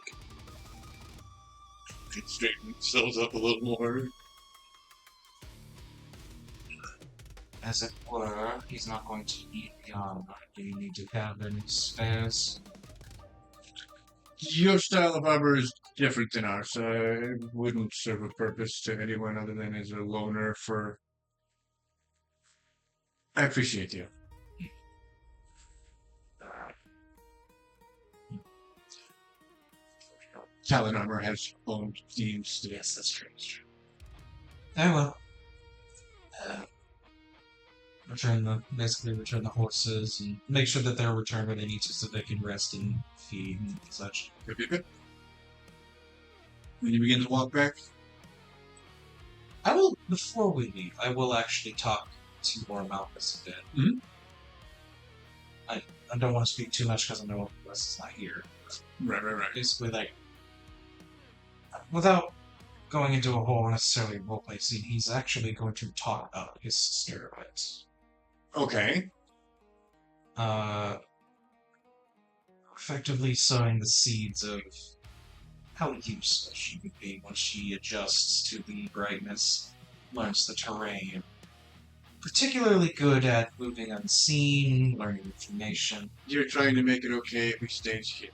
It straighten themselves up a little more. As it were, he's not going to eat beyond. Do you need to have any spares? Your style of armor is different than ours. It wouldn't serve a purpose to anyone other than as a loner for... I appreciate you. Talon armor has bone themes. Yes, that's true. That's true. I will. Basically return the horses and make sure that they're returned where they need to so they can rest and feed and such. Yep. When you begin to walk back, I will, before we leave, I will actually talk to more Malchus a bit. Mhm. I don't want to speak too much because I know Wes is not here. right. Basically, like, without going into a whole necessarily roleplay scene, he's actually going to talk about his sister a bit. Okay. Effectively sowing the seeds of how useful she would be once she adjusts to the brightness, learns the terrain. Particularly good at moving unseen, learning information. You're trying to make it okay if we stay here.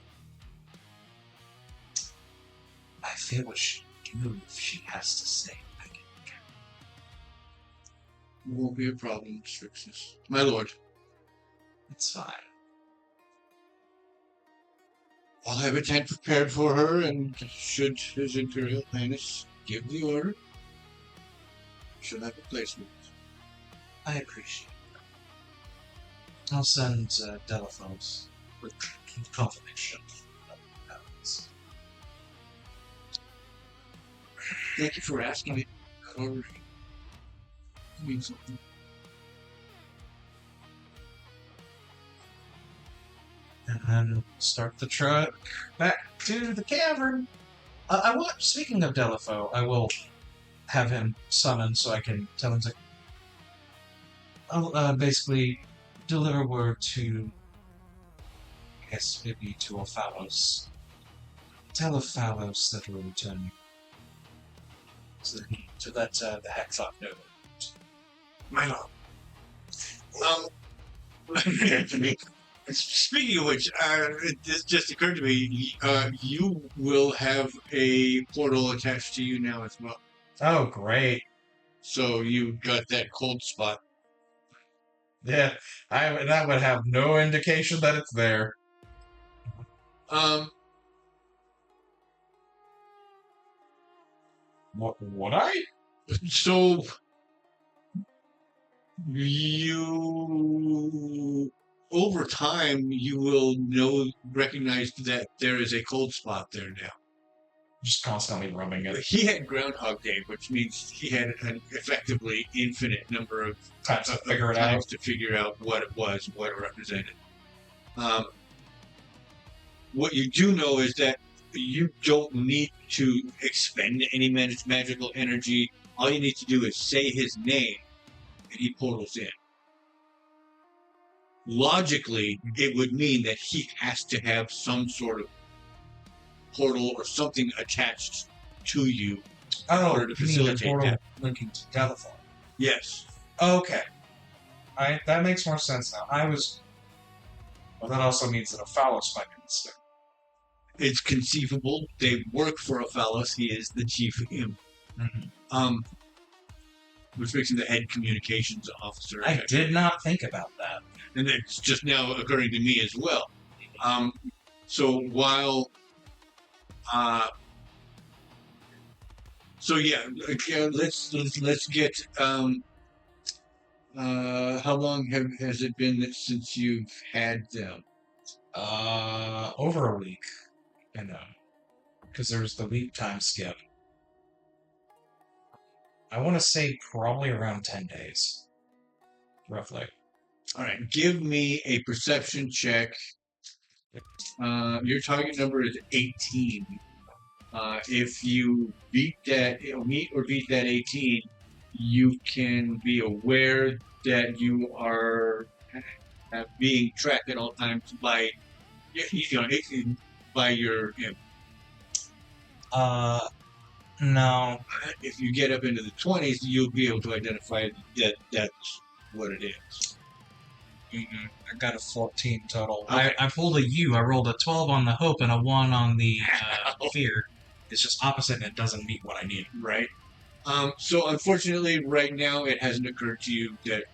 I feel what she would do if she has to stay. Won't be a problem, Strixus. My lord. It's fine. I'll have a tent prepared for her, and should His Imperial Highness give the order, she'll have a placement. I appreciate it. I'll send Delaphos with confirmation. Thank you for asking me. Orrery. It means something. And then start the truck back to the cavern. Speaking of Delafo, I will have him summoned so I can tell him to. I'll basically deliver word to, I guess maybe to Ophalos. Tell Ophalos that we're returning. So that to let the Hexoc know. My lord. Speaking of which, this just occurred to me. You will have a portal attached to you now as well. Oh, great. So you got that cold spot. Yeah, that would have no indication that it's there. What would I? So you, over time, you will recognize that there is a cold spot there now. Just constantly rubbing it. He had Groundhog Day, which means he had an effectively infinite number of Times to figure it times out. to figure out what it was, what it represented. What you do know is that you don't need to expend any magical energy. All you need to do is say his name, and he portals in. Logically, it would mean that he has to have some sort of portal or something attached to you in order to facilitate that. Linking to Delafon. Yes. Okay. That makes more sense now. Well, that also means that Ophalos might be mistake. It's conceivable. They work for Ophalos. He is the chief imp. Mm-hmm. Which makes him the head communications officer. I did not think about that. And it's just now occurring to me as well. So while... so yeah, let's get... how long has it been since you've had them? Over a week. I know. Because there was the week time skip. I want to say probably around 10 days. Roughly. All right, give me a perception check. Your target number is 18. If you meet or beat that 18, you can be aware that you are being tracked at all times by your imp. No. If you get up into the 20s, you'll be able to identify that that's what it is. Mm-hmm. I got a 14 total. Okay. I pulled a U. I rolled a 12 on the hope and a 1 on the fear. It's just opposite and it doesn't meet what I need. Right. So unfortunately, right now, it hasn't occurred to you that...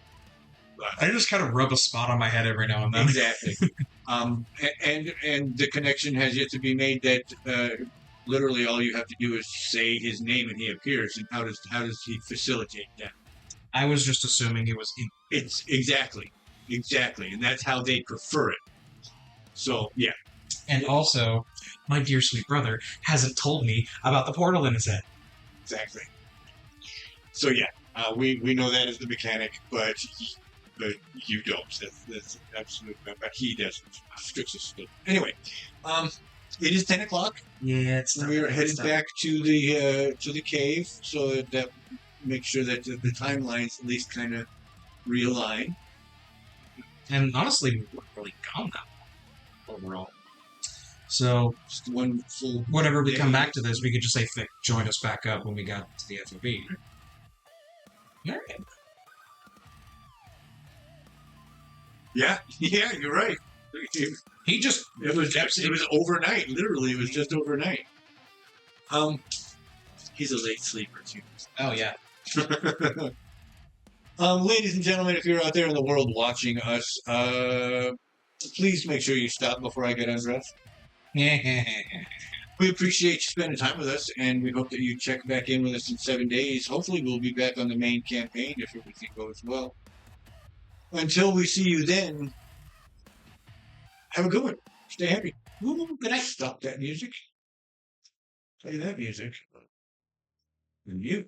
I just kind of rub a spot on my head every now and then. Exactly. And the connection has yet to be made that literally all you have to do is say his name and he appears. And how does he facilitate that? I was just assuming it was in. It's exactly, and that's how they prefer it. So yeah, And also, my dear sweet brother hasn't told me about the portal in his head. exactly. So yeah, we know that as the mechanic, but you don't. That's absolutely. But he doesn't. Strixus doesn't. Anyway, it is 10 o'clock. Yeah, it's not. We are headed back to the cave, so that makes sure that the timelines at least kind of realign. And honestly, we're really gone now overall. So Just one full. whenever we day. come back to this, we could just say, "Vic, join us back up when we got to the FOB." All right. Yeah, you're right. He just It was overnight. Literally, it was just overnight. He's a late sleeper too. oh yeah. Ladies and gentlemen, if you're out there in the world watching us, please make sure you stop before I get undressed. We appreciate you spending time with us, and we hope that you check back in with us in 7 days. Hopefully, we'll be back on the main campaign if everything goes well. Until we see you then, have a good one. Stay happy. Ooh, good night. Stop that music. Play that music. And you.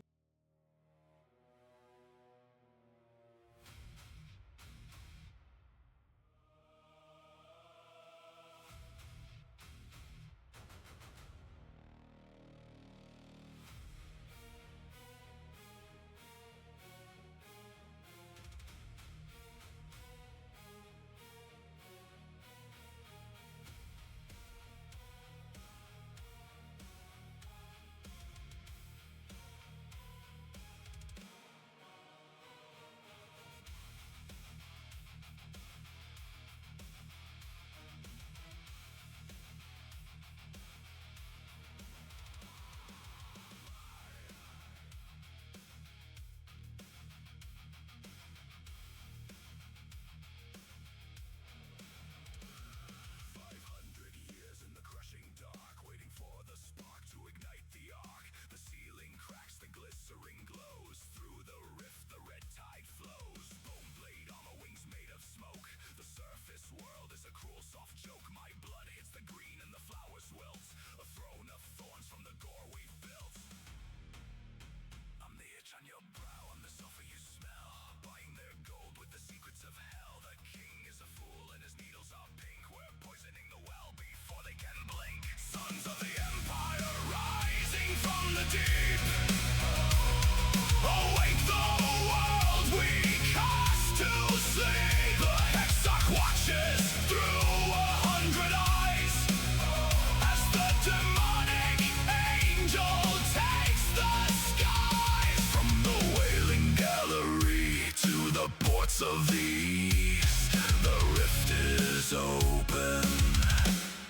Of the east, the rift is open.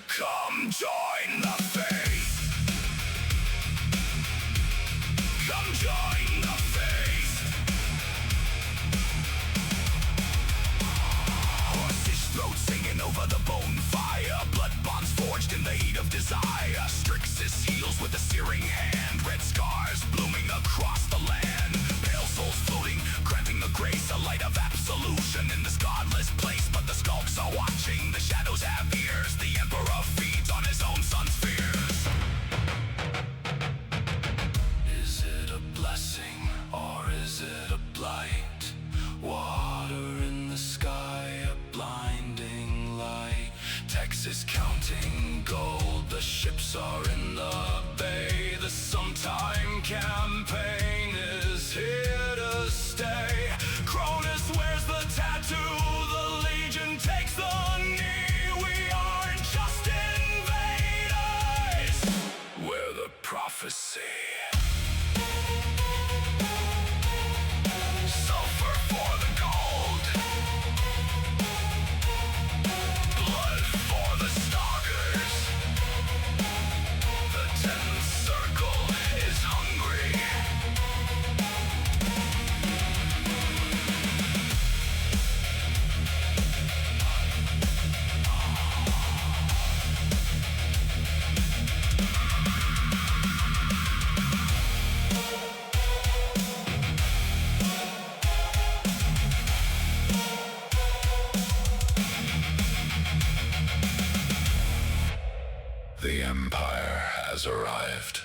Come join the faith. Come join the faith. Horses' throats singing over the bonfire. Blood bonds forged in the heat of desire. Strixus heals with a searing hand. Red scars blooming across the land. Pale souls floating, granting the grace, a light of absolution in this godless place. But the skulks are watching, the shadows have ears. The emperor feeds on his own son's fears. Is it a blessing or is it a blight? Water in the sky, a blinding light. Texas counting gold, the ships are in the bay. The sometime campaign is here to stay. Cronus wears the tattoo, the The Empire has arrived.